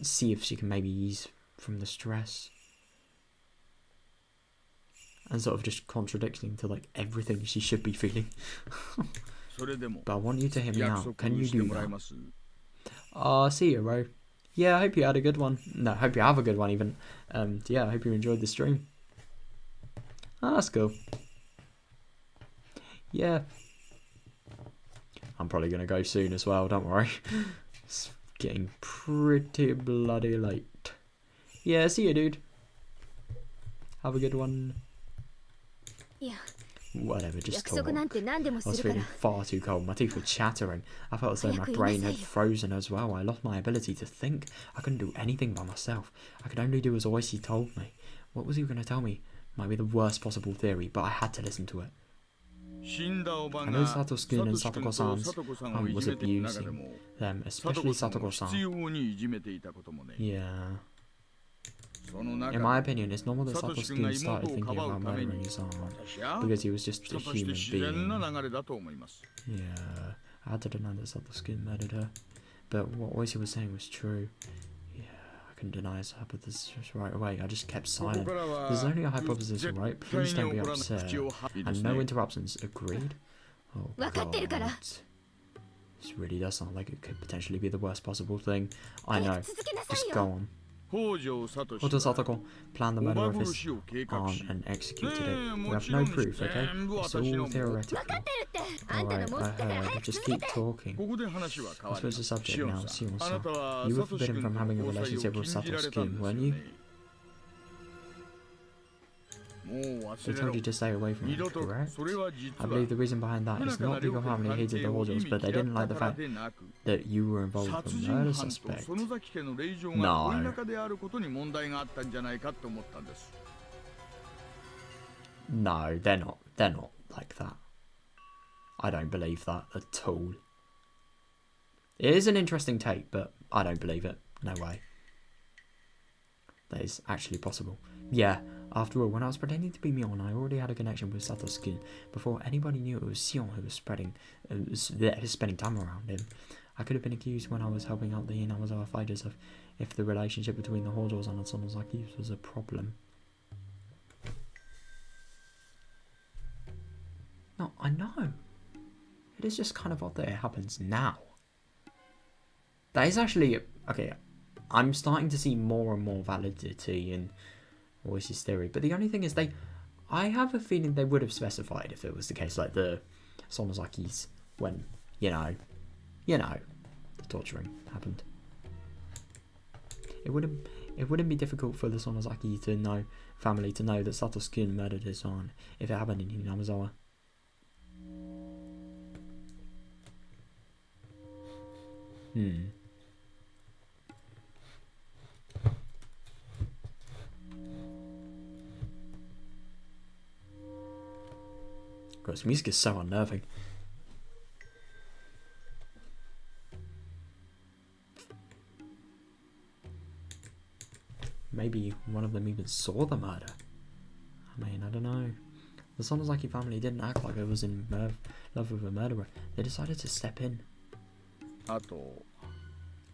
see if she can maybe ease from the stress. And sort of just contradicting to like everything she should be feeling. But I want you to hear me out. Can you do that? See you, bro. Yeah, I hope you had a good one. No, I hope you have a good one even. Yeah, I hope you enjoyed the stream. That's cool. Yeah. I'm probably gonna go soon as well, don't worry. It's getting pretty bloody late. Yeah, see you, dude. Have a good one. Yeah. Whatever, just talk. I was feeling far too cold. My teeth were chattering. I felt as though my brain had frozen as well. I lost my ability to think. I couldn't do anything by myself. I could only do as Oishi told me. What was he going to tell me? Might be the worst possible theory, but I had to listen to it. I know Satoshi-kun and Satoko-san was abusing them, especially Satoko-san. Yeah. In my opinion, it's normal that Satoshi-kun started thinking about murdering his aunt, because he was just a human being. Yeah, I had to deny that Satoshi-kun murdered her, but what Oishi was saying was true. Yeah, I couldn't deny his hypothesis right away. I just kept silent. There's only a hypothesis, right? Please don't be upset. And no interruptions. Agreed? Oh God. This really does sound like it could potentially be the worst possible thing. I know. Just go on. Hojo Satoko planned the murder of his aunt and executed it. We have no proof, okay? It's all theoretical. Alright, I heard. Just keep talking. I suppose the subject now, Sion-san. You were forbidden from having a relationship with Satoshi-kun, weren't you? They told you to stay away from it, correct? I believe the reason behind that is not that your family hated the Hojos, but they didn't like the fact that you were involved with a murder suspect. No. No, they're not. They're not like that. I don't believe that at all. It is an interesting take, but I don't believe it. No way. That is actually possible. Yeah, after all, when I was pretending to be Mion, I already had a connection with Satoshi-kun before anybody knew it was Sion who was spending time around him. I could have been accused when I was helping out the Inamazawa fighters of if the relationship between the Hojos and the Sonozaki was a problem. No, I know. It is just kind of odd that it happens now. That is actually... Okay, I'm starting to see more and more validity in Oishi's theory, but the only thing is I have a feeling they would have specified if it was the case, like the Sonozakis, when, you know, the torturing happened. It wouldn't be difficult for the Sonozaki family to know that Satoshi-kun murdered his son if it happened in Hinamizawa. God, this music is so unnerving. Maybe one of them even saw the murder. I mean, I don't know. The Sonozaki family didn't act like it was in love with a murderer. They decided to step in. あと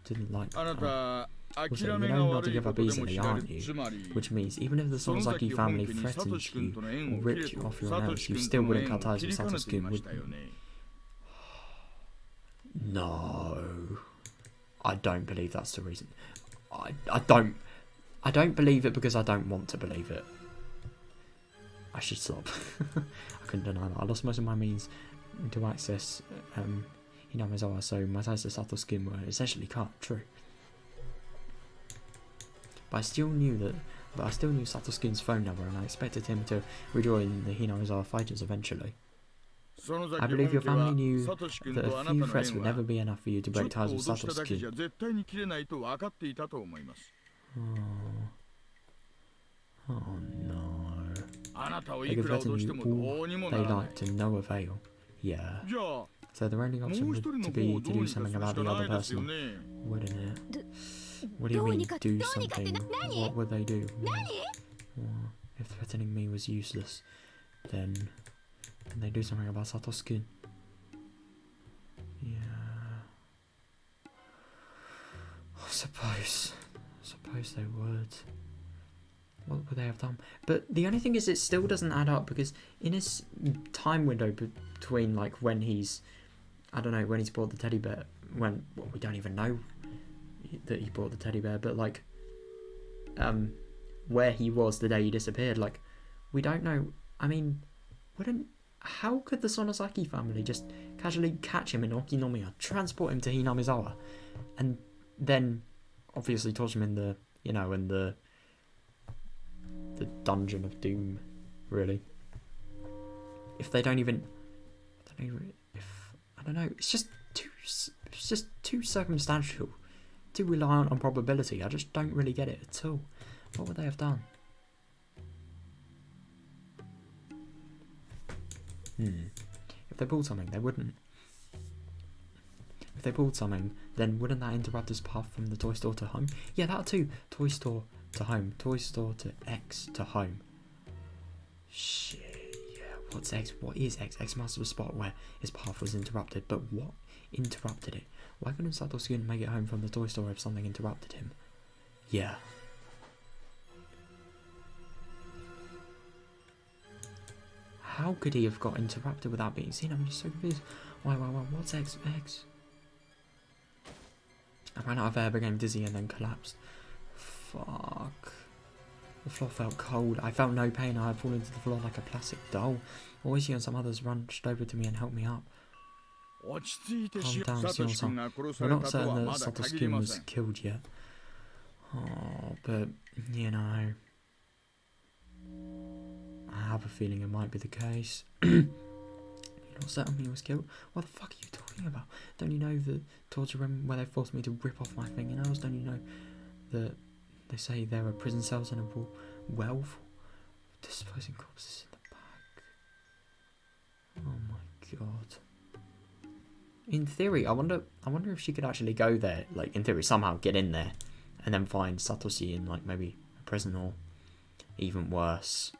Didn't like あなた Also, 諦 you め know が not 悪 to い give こ up とでも easily, 知られ aren't る you? つまり Which means even if the その Sonozaki 先 family 本家に threatened サトシ君 you との縁 or を切 ripped れ you と off your サト allowance, シ you 君 still との wouldn't 縁 cut を ties 切 with りかねてい Satoshi-kun, ま would したよね No. I don't believe that's the reason. I don't believe it because I don't want to believe it. I should stop. I couldn't deny that. I lost most of my means to access Hinamizawa, so my ties to Satoshi-kun were essentially cut. True. But I still knew Satoshi-kun's phone number, and I expected him to rejoin the Hinamizawa fighters eventually. その I 先 believe 本 your 家は family knew サトシ君 that とあ a なた few の threats would 縁は never be enough for you to ちょっ break と ties with 脅しただけじゃ Satoshi-kun. 絶対に切れないと分かっていたと思います Oh no. あなたを They い could くら threaten 脅し you ても all どうにも they ならない like to no avail. Yeah. じゃあ So their only option もう would 一人の to 方を be ど to う do にかす something るし about か the な other いですよ person, ね wouldn't it? What do you mean do something? What would they do? Well, if threatening me was useless, then can they do something about Satoshi-kun? Yeah. I suppose they would. What would they have done? But the only thing is, it still doesn't add up, because in his time window between, like, when he's, I don't know, when he's bought the teddy bear, when, well, we don't even know that he bought the teddy bear, but, like, where he was the day he disappeared, like, we don't know. I mean, how could the Sonozaki family just casually catch him in Okinomiya, transport him to Hinamizawa, and then obviously torture him in the, you know, in the dungeon of doom, really? If they don't even, I don't know, it's just too circumstantial, too reliant on probability. I just don't really get it at all. What would they have done? If they pulled something, they wouldn't. If they pulled something, then wouldn't that interrupt his path from the toy store to home? Yeah, that too. Toy store to home. Toy store to X to home. Shit, yeah. What's X? What is X? X must have a spot where his path was interrupted. But what interrupted it? Why couldn't Satoshi make it home from the toy store if something interrupted him? Yeah. How could he have got interrupted without being seen? I'm just so confused. Why, what's X? I ran out of air, became dizzy, and then collapsed. Fuck. The floor felt cold. I felt no pain. I had fallen to the floor like a plastic doll. Oishi and some others rushed over to me and helped me up. Calm down, Sion-san. We're not certain that Satoshi-kun was killed yet. Oh, but, you know, I have a feeling it might be the case. You're not certain he was killed? What the fuck are you talking about? Don't you know the torture room where they forced me to rip off my fingernails? Don't you know that they say there are prison cells in a well for disposing corpses in the back? Oh my god. In theory, I wonder if she could actually go there, like, in theory, somehow get in there, and then find Satoshi in, like, maybe a prison, or even worse,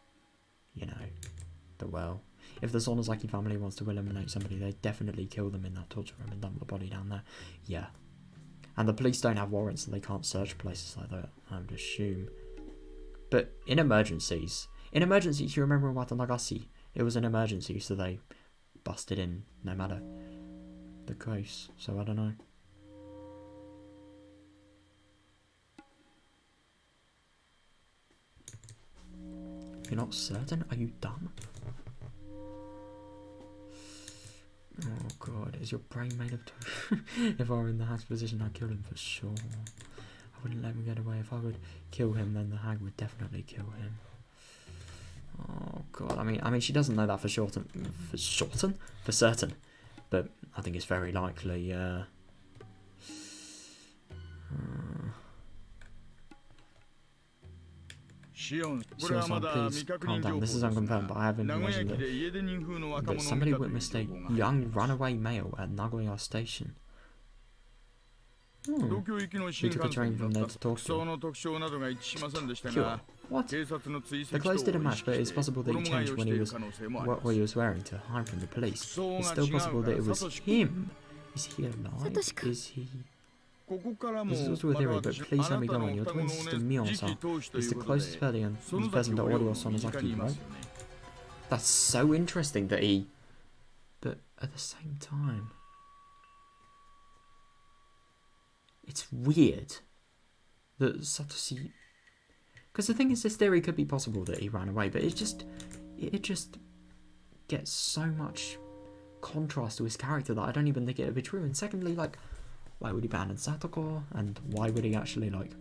you know, the well. If the Sonozaki family wants to eliminate somebody, they definitely kill them in that torture room and dump the body down there. Yeah. And the police don't have warrants, so they can't search places like that, I would assume. But in emergencies, you remember in WATANAGASHI, it was an emergency, so they busted in no matter the case, so I don't know. you're not certain? Are you dumb? Oh god, is your brain made of tofu? If I were in the hag's position, I'd kill him for sure. I wouldn't let him get away. If I would kill him, then the hag would definitely kill him. Oh god, I mean, she doesn't know that for certain, but I think it's very likely. Shion, please calm down. This is unconfirmed, but I have information that somebody witnessed a young runaway male at Nagoya Station. Who took a train from there to Tokyo? Cure. What? The clothes didn't match, but it's possible that he changed what he was wearing to hide from the police. It's still possible that it was him. Is he alive? Is he... This is also a theory, but please let me go on. Your twin sister Mion-san is the closest person to Audio Sonozaki, right? That's so interesting that he... But at the same time... It's weird that Satoshi... Because the thing is, this theory could be possible that he ran away, but it just gets so much contrast to his character that I don't even think it would be true. And secondly, like, why would he abandon Satoko? And why would he actually, like...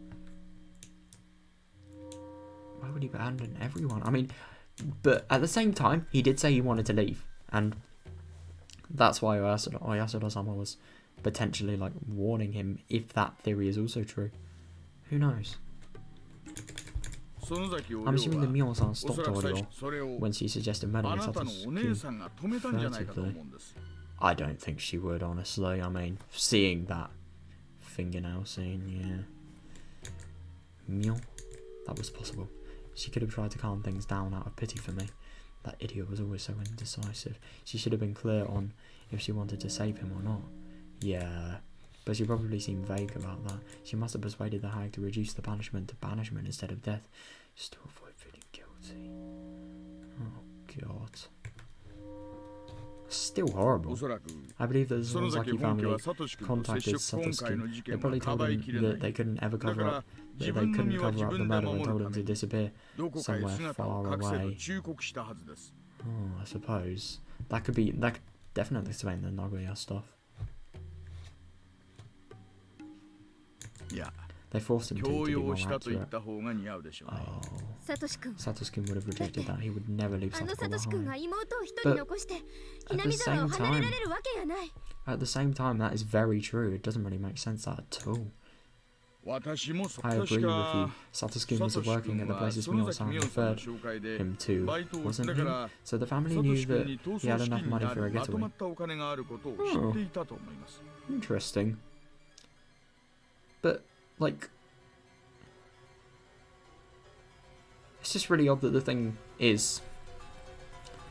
Why would he abandon everyone? I mean, but at the same time, he did say he wanted to leave. And that's why Oyasuda-sama was potentially, like, warning him if that theory is also true. Who knows? I'm assuming that Mion-san stopped Audio when she suggested murdering Satoshi furtively. I don't think she would, honestly. I mean, seeing that fingernail scene, yeah. Mion? That was possible. She could have tried to calm things down out of pity for me. That idiot was always so indecisive. She should have been clear on if she wanted to save him or not. Yeah, but she probably seemed vague about that. She must have persuaded the hag to reduce the punishment to banishment instead of death, just to avoid feeling guilty. Oh god. Still horrible. I believe that the Sonozaki family contacted Satoshi. They probably told him that they couldn't ever cover up the murder and told him to disappear somewhere far away. Oh, I suppose. That could definitely explain the Nagoya stuff. They forced him to be more accurate. Oh. Satoshi-kun would have rejected that. He would never leave Satoko behind. But at the same time, that is very true. It doesn't really make sense at all. I agree with you. Satoshi-kun was working at the places Mion-san referred him to, wasn't he? So the family knew that he had enough money for a getaway. Oh. Interesting. But, like, it's just really odd that the thing is...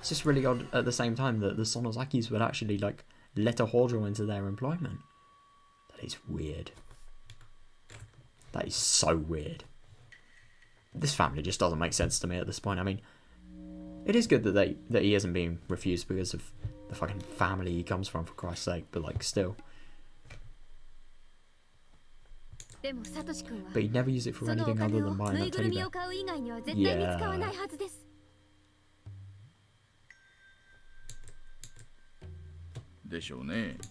It's just really odd at the same time that the Sonozakis would actually, like, let a Hojo into their employment. That is weird. That is so weird. This family just doesn't make sense to me at this point. I mean, it is good that he isn't being refused because of the fucking family he comes from, for Christ's sake, but, like, still... But he'd never use it for anything other than buying that teddy bear. Yeah.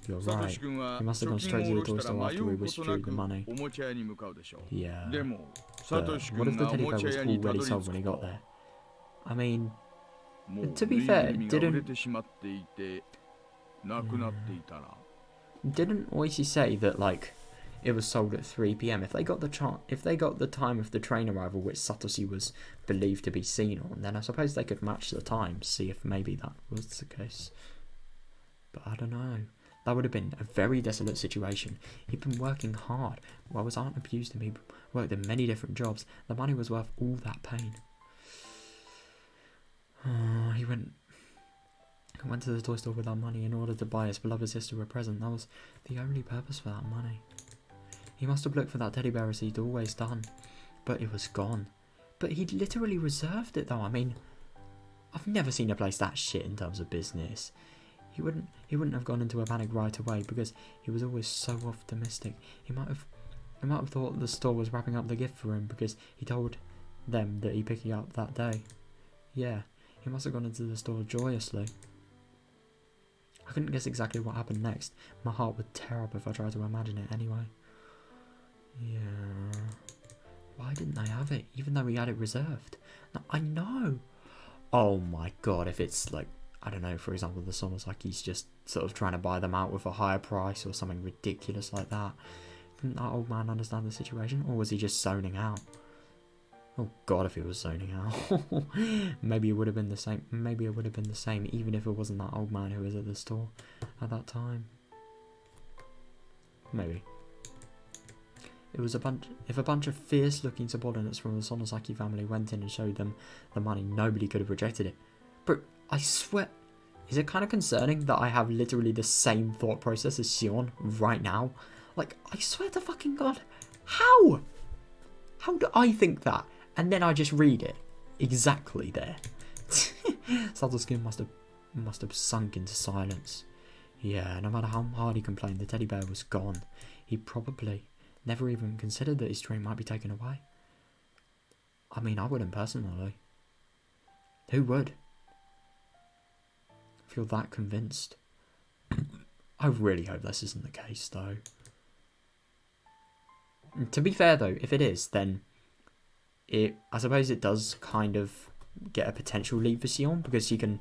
You're right. He must have gone straight to the toy store after we withdrew the money. Yeah. But what if the teddy bear was already sold when he got there? I mean, to be fair, didn't Oishi say that, like, it was sold at 3 PM. If they got the time of the train arrival, which Satoshi was believed to be seen on, then I suppose they could match the time, see if maybe that was the case. But I don't know. That would have been a very desolate situation. He'd been working hard. While his aunt abused him, he worked in many different jobs. The money was worth all that pain. Oh, he went to the toy store with that money in order to buy his beloved sister a present. That was the only purpose for that money. He must have looked for that teddy bear as he'd always done, but it was gone. But he'd literally reserved it though. I mean, I've never seen a place that shit in terms of business. He wouldn't have gone into a panic right away because he was always so optimistic. He might have thought the store was wrapping up the gift for him because he told them that he'd pick it up that day. Yeah, he must have gone into the store joyously. I couldn't guess exactly what happened next. My heart would tear up if I tried to imagine it anyway. Yeah. Why didn't they have it, even though we had it reserved? No, I know. Oh my god, if it's like, I don't know, for example, the Sonosaki's just sort of trying to buy them out with a higher price or something ridiculous like that. Didn't that old man understand the situation? Or was he just zoning out? Oh god, if he was zoning out. Maybe it would have been the same. Maybe it would have been the same even if it wasn't that old man who was at the store at that time. Maybe. It was if a bunch of fierce-looking subordinates from the Sonosaki family went in and showed them the money, nobody could have rejected it. But I swear, is it kind of concerning that I have literally the same thought process as Sion right now? Like, I swear to fucking god, how? How do I think that? And then I just read it exactly there. Satoskin must have sunk into silence. Yeah, no matter how hard he complained, the teddy bear was gone. He probably never even considered that his dream might be taken away. I mean, I wouldn't personally. Who would? I feel that convinced. I really hope this isn't the case, though. To be fair, though, if it is, then I suppose it does kind of get a potential lead for Sion, because she can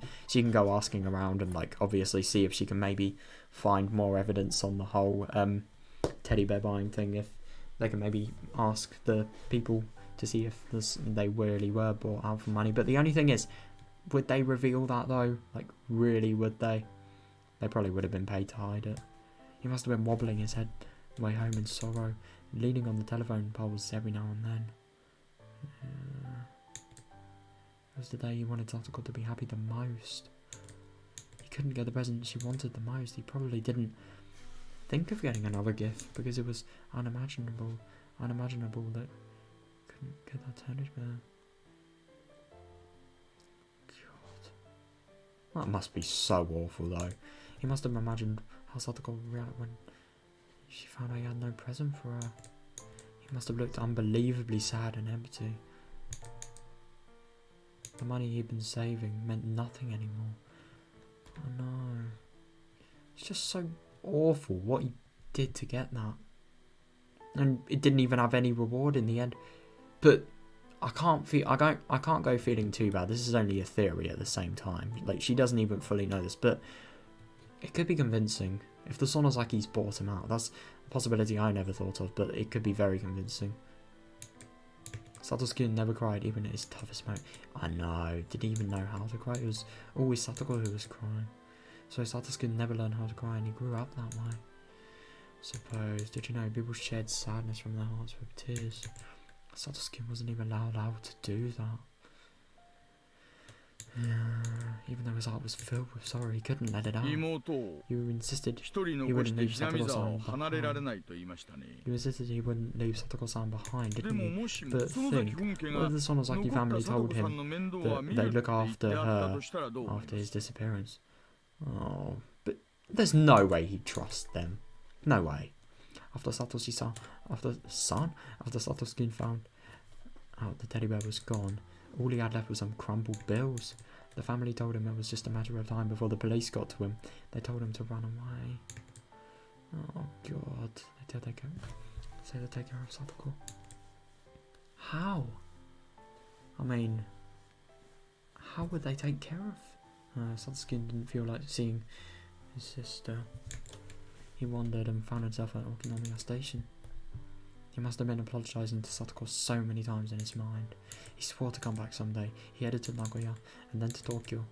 go asking around and like obviously see if she can maybe find more evidence on the whole teddy bear buying thing. If they can maybe ask the people to see if they really were bought out for money. But the only thing is, would they reveal that though? Like, really, would they? They probably would have been paid to hide it. He must have been wobbling his head way home in sorrow, leaning on the telephone poles every now and then. It was the day he wanted Satoko to be happy the most. He couldn't get the present she wanted the most. He probably didn't think of getting another gift because it was unimaginable that couldn't get that teddy bear. God. That must be so awful though. He must have imagined how Satoko would react when she found out he had no present for her. He must have looked unbelievably sad and empty. The money he'd been saving meant nothing anymore. Oh no. It's just so awful what he did to get that. And it didn't even have any reward in the end. But I can't go feeling too bad. This is only a theory at the same time. Like, she doesn't even fully know this, but it could be convincing. If the Sonosaki's bought him out, that's a possibility I never thought of, but it could be very convincing. Satoskin never cried, even at his toughest moment. I know, did he even know how to cry? It was always Satoko who was crying. So Satoskin never learned how to cry, and he grew up that way. Suppose, did you know, people shed sadness from their hearts with tears. Satoskin wasn't even allowed to do that. Even though his heart was filled with sorrow, he couldn't let it out. You insisted he wouldn't leave Satoko-san behind. You insisted he wouldn't leave Satoko-san behind, didn't you? But think, what if the Sonosaki family told him that they'd look after her after his disappearance? Oh, but there's no way he'd trust them. No way. After Satoskin found out the teddy bear was gone, all he had left was some crumpled bills. The family told him it was just a matter of time before the police got to him. They told him to run away. Oh god. They say they'll take care of Satoko. How? I mean, how would they take care of? Satsuki didn't feel like seeing his sister. He wandered and found himself at Okinomiya Station. He must have been apologising to Satoko so many times in his mind. He swore to come back someday. He headed to Nagoya and then to Tokyo.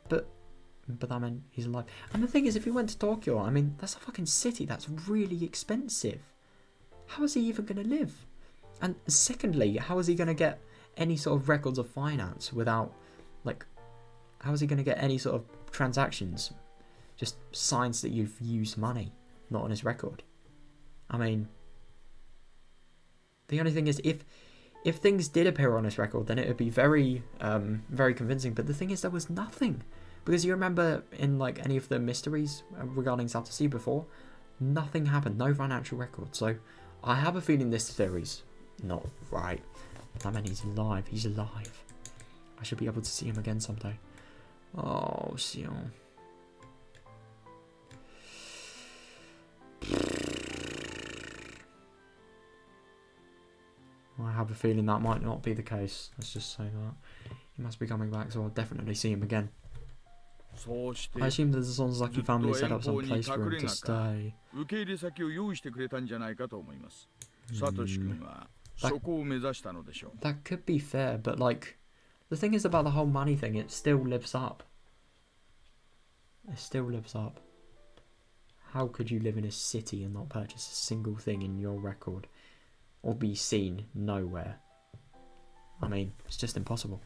But that meant he's alive. And the thing is, if he went to Tokyo, I mean, that's a fucking city. That's really expensive. How is he even going to live? And secondly, how is he going to get any sort of records of finance without, like, how is he going to get any sort of transactions? Just signs that you've used money, not on his record. I mean, the only thing is, if things did appear on his record, then it would be very, very convincing. But the thing is, there was nothing. Because you remember in, like, any of the mysteries regarding Satoshi before, nothing happened, no financial record. So I have a feeling this theory's not right. That meant he's alive. I should be able to see him again someday. Oh, Sion. I have a feeling that might not be the case. Let's just say that. He must be coming back, so I'll definitely see him again. I assume that the Sonzaki family set up some place for him to stay. That could be fair, but like, the thing is about the whole money thing, it still lives up. It still lives up. How could you live in a city and not purchase a single thing in your record? Or be seen nowhere? I mean, it's just impossible.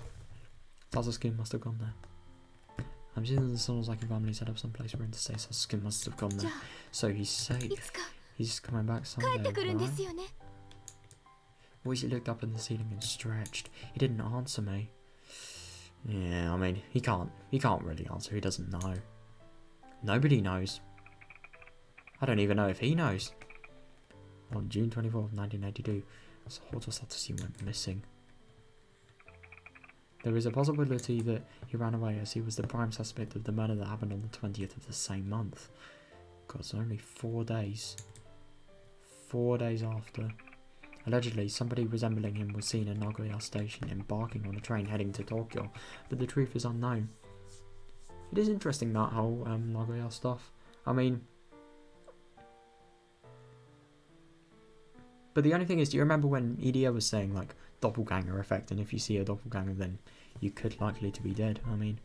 Sasuke must have gone there. I'm sure the Sonozaki family set up some place for him to stay. Sasuke must have gone there. So he's safe. He's coming back someday, right? Weezy looked up in the ceiling and stretched. He didn't answer me. Yeah, I mean, he can't really answer. He doesn't know. Nobody knows. I don't even know if he knows. On June 24th, 1982, Hojo Satoshi went missing. There is a possibility that he ran away as he was the prime suspect of the murder that happened on the 20th of the same month. God, it's only 4 days. 4 days after. Allegedly, somebody resembling him was seen in Nagoya Station embarking on a train heading to Tokyo, but the truth is unknown. It is interesting, that whole Nagoya stuff. I mean, but the only thing is, do you remember when Hideo was saying, like, doppelganger effect, and if you see a doppelganger, then you could likely to be dead? I mean,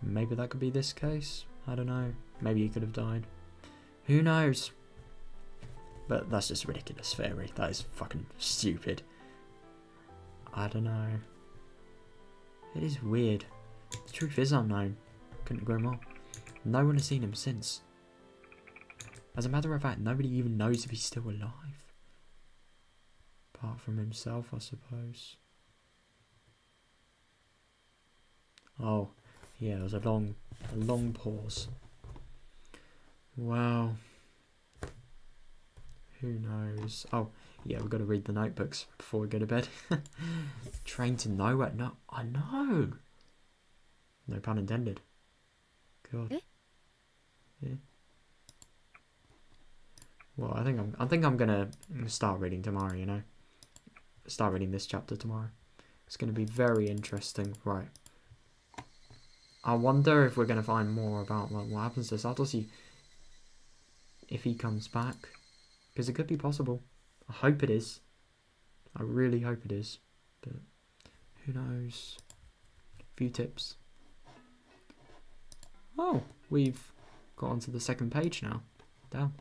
maybe that could be this case. I don't know. Maybe he could have died. Who knows? But that's just a ridiculous theory. That is fucking stupid. I don't know. It is weird. The truth is unknown. Couldn't agree more. No one has seen him since. As a matter of fact, nobody even knows if he's still alive. Apart from himself, I suppose. Oh, yeah, there was a long pause. Wow. Who knows? Oh, yeah, we've got to read the notebooks before we go to bed. Train to nowhere. No, I know. No pun intended. God. Yeah. Well, I think I'm gonna start reading tomorrow. You know, start reading this chapter tomorrow. It's gonna be very interesting. Right. I wonder if we're gonna find more about like what happens to Satoshi if he comes back, because it could be possible. I hope it is. I really hope it is, but who knows? A few tips. Oh, we've got onto the second page now. Damn.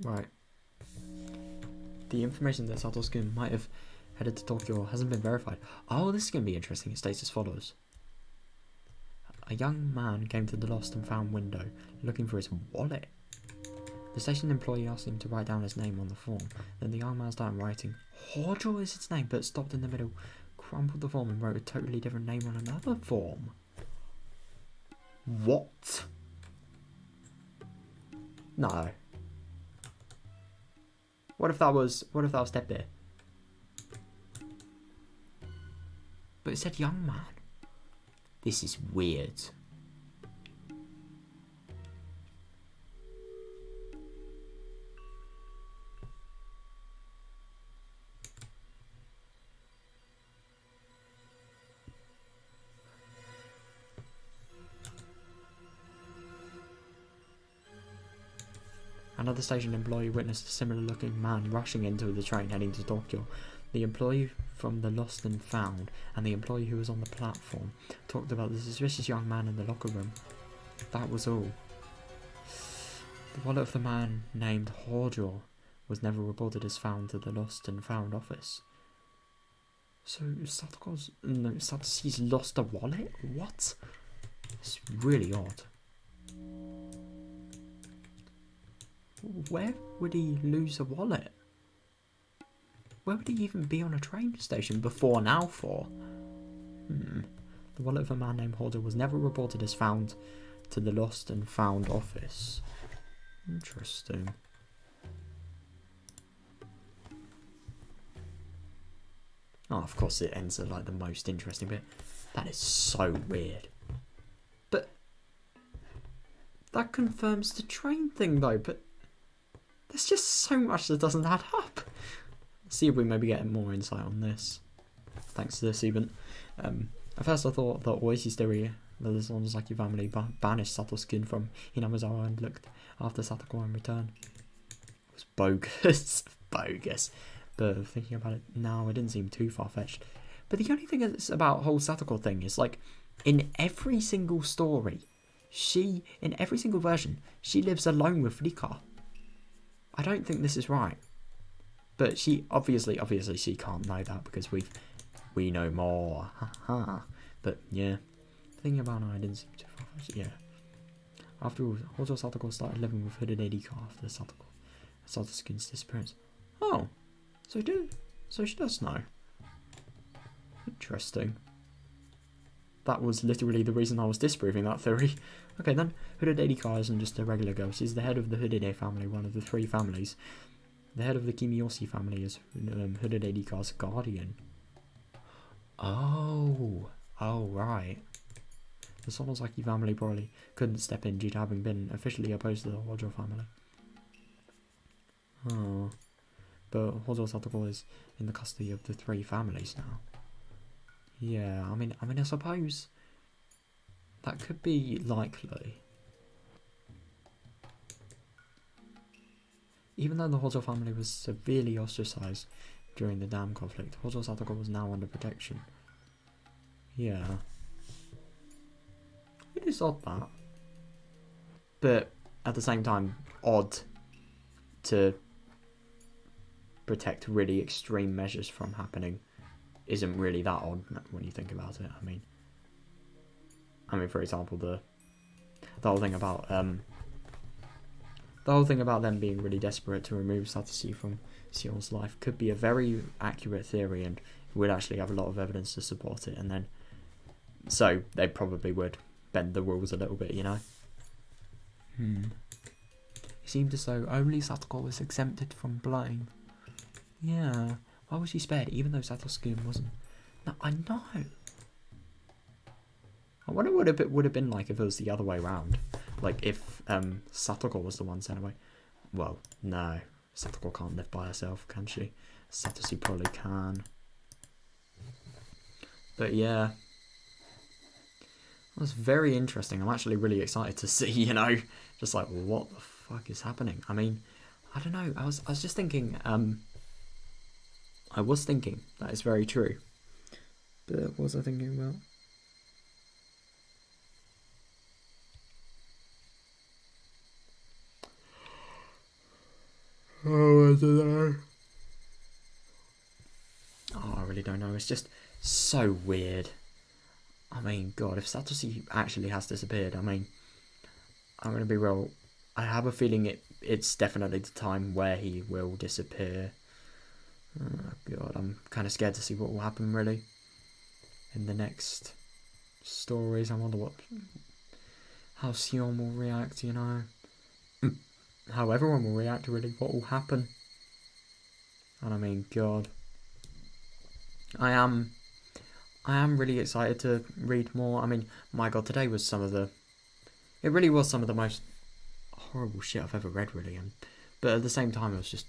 Right. The information that Satoshi might have headed to Tokyo hasn't been verified. Oh, this is going to be interesting. It states as follows. A young man came to the lost and found window looking for his wallet. The station employee asked him to write down his name on the form. Then the young man started writing. Hojo is its name, but stopped in the middle, crumpled the form and wrote a totally different name on another form. What? No. What if that was Tepe? But it said young man. This is weird. Another station employee witnessed a similar looking man rushing into the train heading to Tokyo. The employee from the lost and found and the employee who was on the platform talked about the suspicious young man in the locker room. That was all. The wallet of the man named Hojo was never reported as found to the lost and found office. So Satoshi's lost a wallet? What? It's really odd. Where would he lose a wallet? Where would he even be on a train station before now for? The wallet of a man named Hojo was never reported as found to the lost and found office. Interesting. Oh, of course it ends at like the most interesting bit. That is so weird. But that confirms the train thing though, but there's just so much that doesn't add up. Let's see if we maybe get more insight on this. Thanks to this even. At first I thought that Oishi's theory that the Sonozaki family banished Satoshi from Hinamizawa and looked after Satoko in return was bogus. Bogus. But thinking about it now, it didn't seem too far-fetched. But the only thing that's about whole Satoko thing is, like, in every single story, in every single version, she lives alone with Rika. I don't think this is right. But she, obviously she can't know that because we know more. Haha. But, yeah. Thinking about it, I didn't seem too far-fetched. Yeah. After all, Hojo Satoko started living with hooded Rika after Satosuke's disappearance. Oh. So she does know. Interesting. That was literally the reason I was disproving that theory. Okay then, Hooded Erika isn't just a regular girl. She's the head of the Hooded family, one of the 3 families. The head of the Kimiyoshi family is Hooded Erika's guardian. Oh, right. The Sonozaki family probably couldn't step in due to having been officially opposed to the Hojo family. Oh. But Hojo Satoko is in the custody of the 3 families now. Yeah, I mean, I suppose that could be likely. Even though the Hojo family was severely ostracized during the dam conflict, Hojo Satoko was now under protection. Yeah. It is odd that. But at the same time, odd to protect really extreme measures from happening isn't really that odd when you think about it. I mean, for example, the whole thing about them being really desperate to remove Satoshi from Sion's life could be a very accurate theory, and would actually have a lot of evidence to support it. And then, so they probably would bend the rules a little bit, you know. It seemed as though only Satoko was exempted from blame. Yeah, why was she spared, even though Satoshi wasn't? No, I know. I wonder what it would have been like if it was the other way around. Like, if Satoko was the one sent away. Well, no. Satoko can't live by herself, can she? Satoshi probably can. But yeah. That's very interesting. I'm actually really excited to see, you know. Just like, what the fuck is happening? I mean, I don't know. I was just thinking, that is very true. But what was I thinking about? Oh, I don't know. Oh, I really don't know. It's just so weird. I mean, God, if Satoshi actually has disappeared, I mean, I'm going to be real. I have a feeling it's definitely the time where he will disappear. Oh, God, I'm kind of scared to see what will happen, really, in the next stories. I wonder how Sion will react, you know. How everyone will react, really. What will happen. And I mean, God. I am really excited to read more. I mean, my God, today was it really was some of the most horrible shit I've ever read, really. But at the same time, it was just,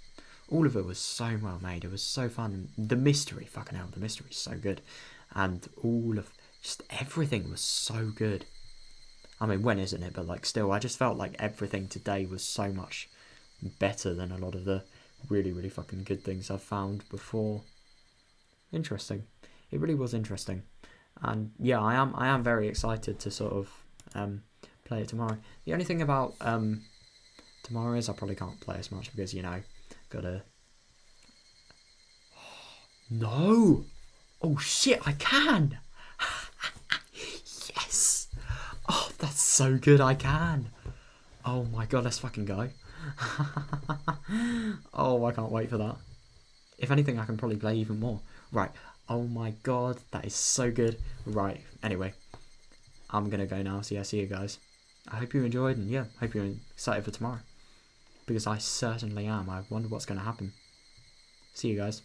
all of it was so well made. It was so fun. The mystery, fucking hell, the mystery is so good. And just everything was so good. I mean, when isn't it? But like, still, I just felt like everything today was so much better than a lot of the really, really fucking good things I've found before. Interesting. It really was interesting. And yeah, I am very excited to sort of play it tomorrow. The only thing about tomorrow is I probably can't play as much because, you know, gotta... No! Oh shit, I can! Yes! Oh, that's so good, I can! Oh my God, let's fucking go. Oh, I can't wait for that. If anything, I can probably play even more. Right. Oh my God, that is so good. Right, anyway, I'm gonna go now. So yeah, see you guys. I hope you enjoyed, and yeah, hope you're excited for tomorrow. Because I certainly am. I wonder what's gonna happen. See you guys.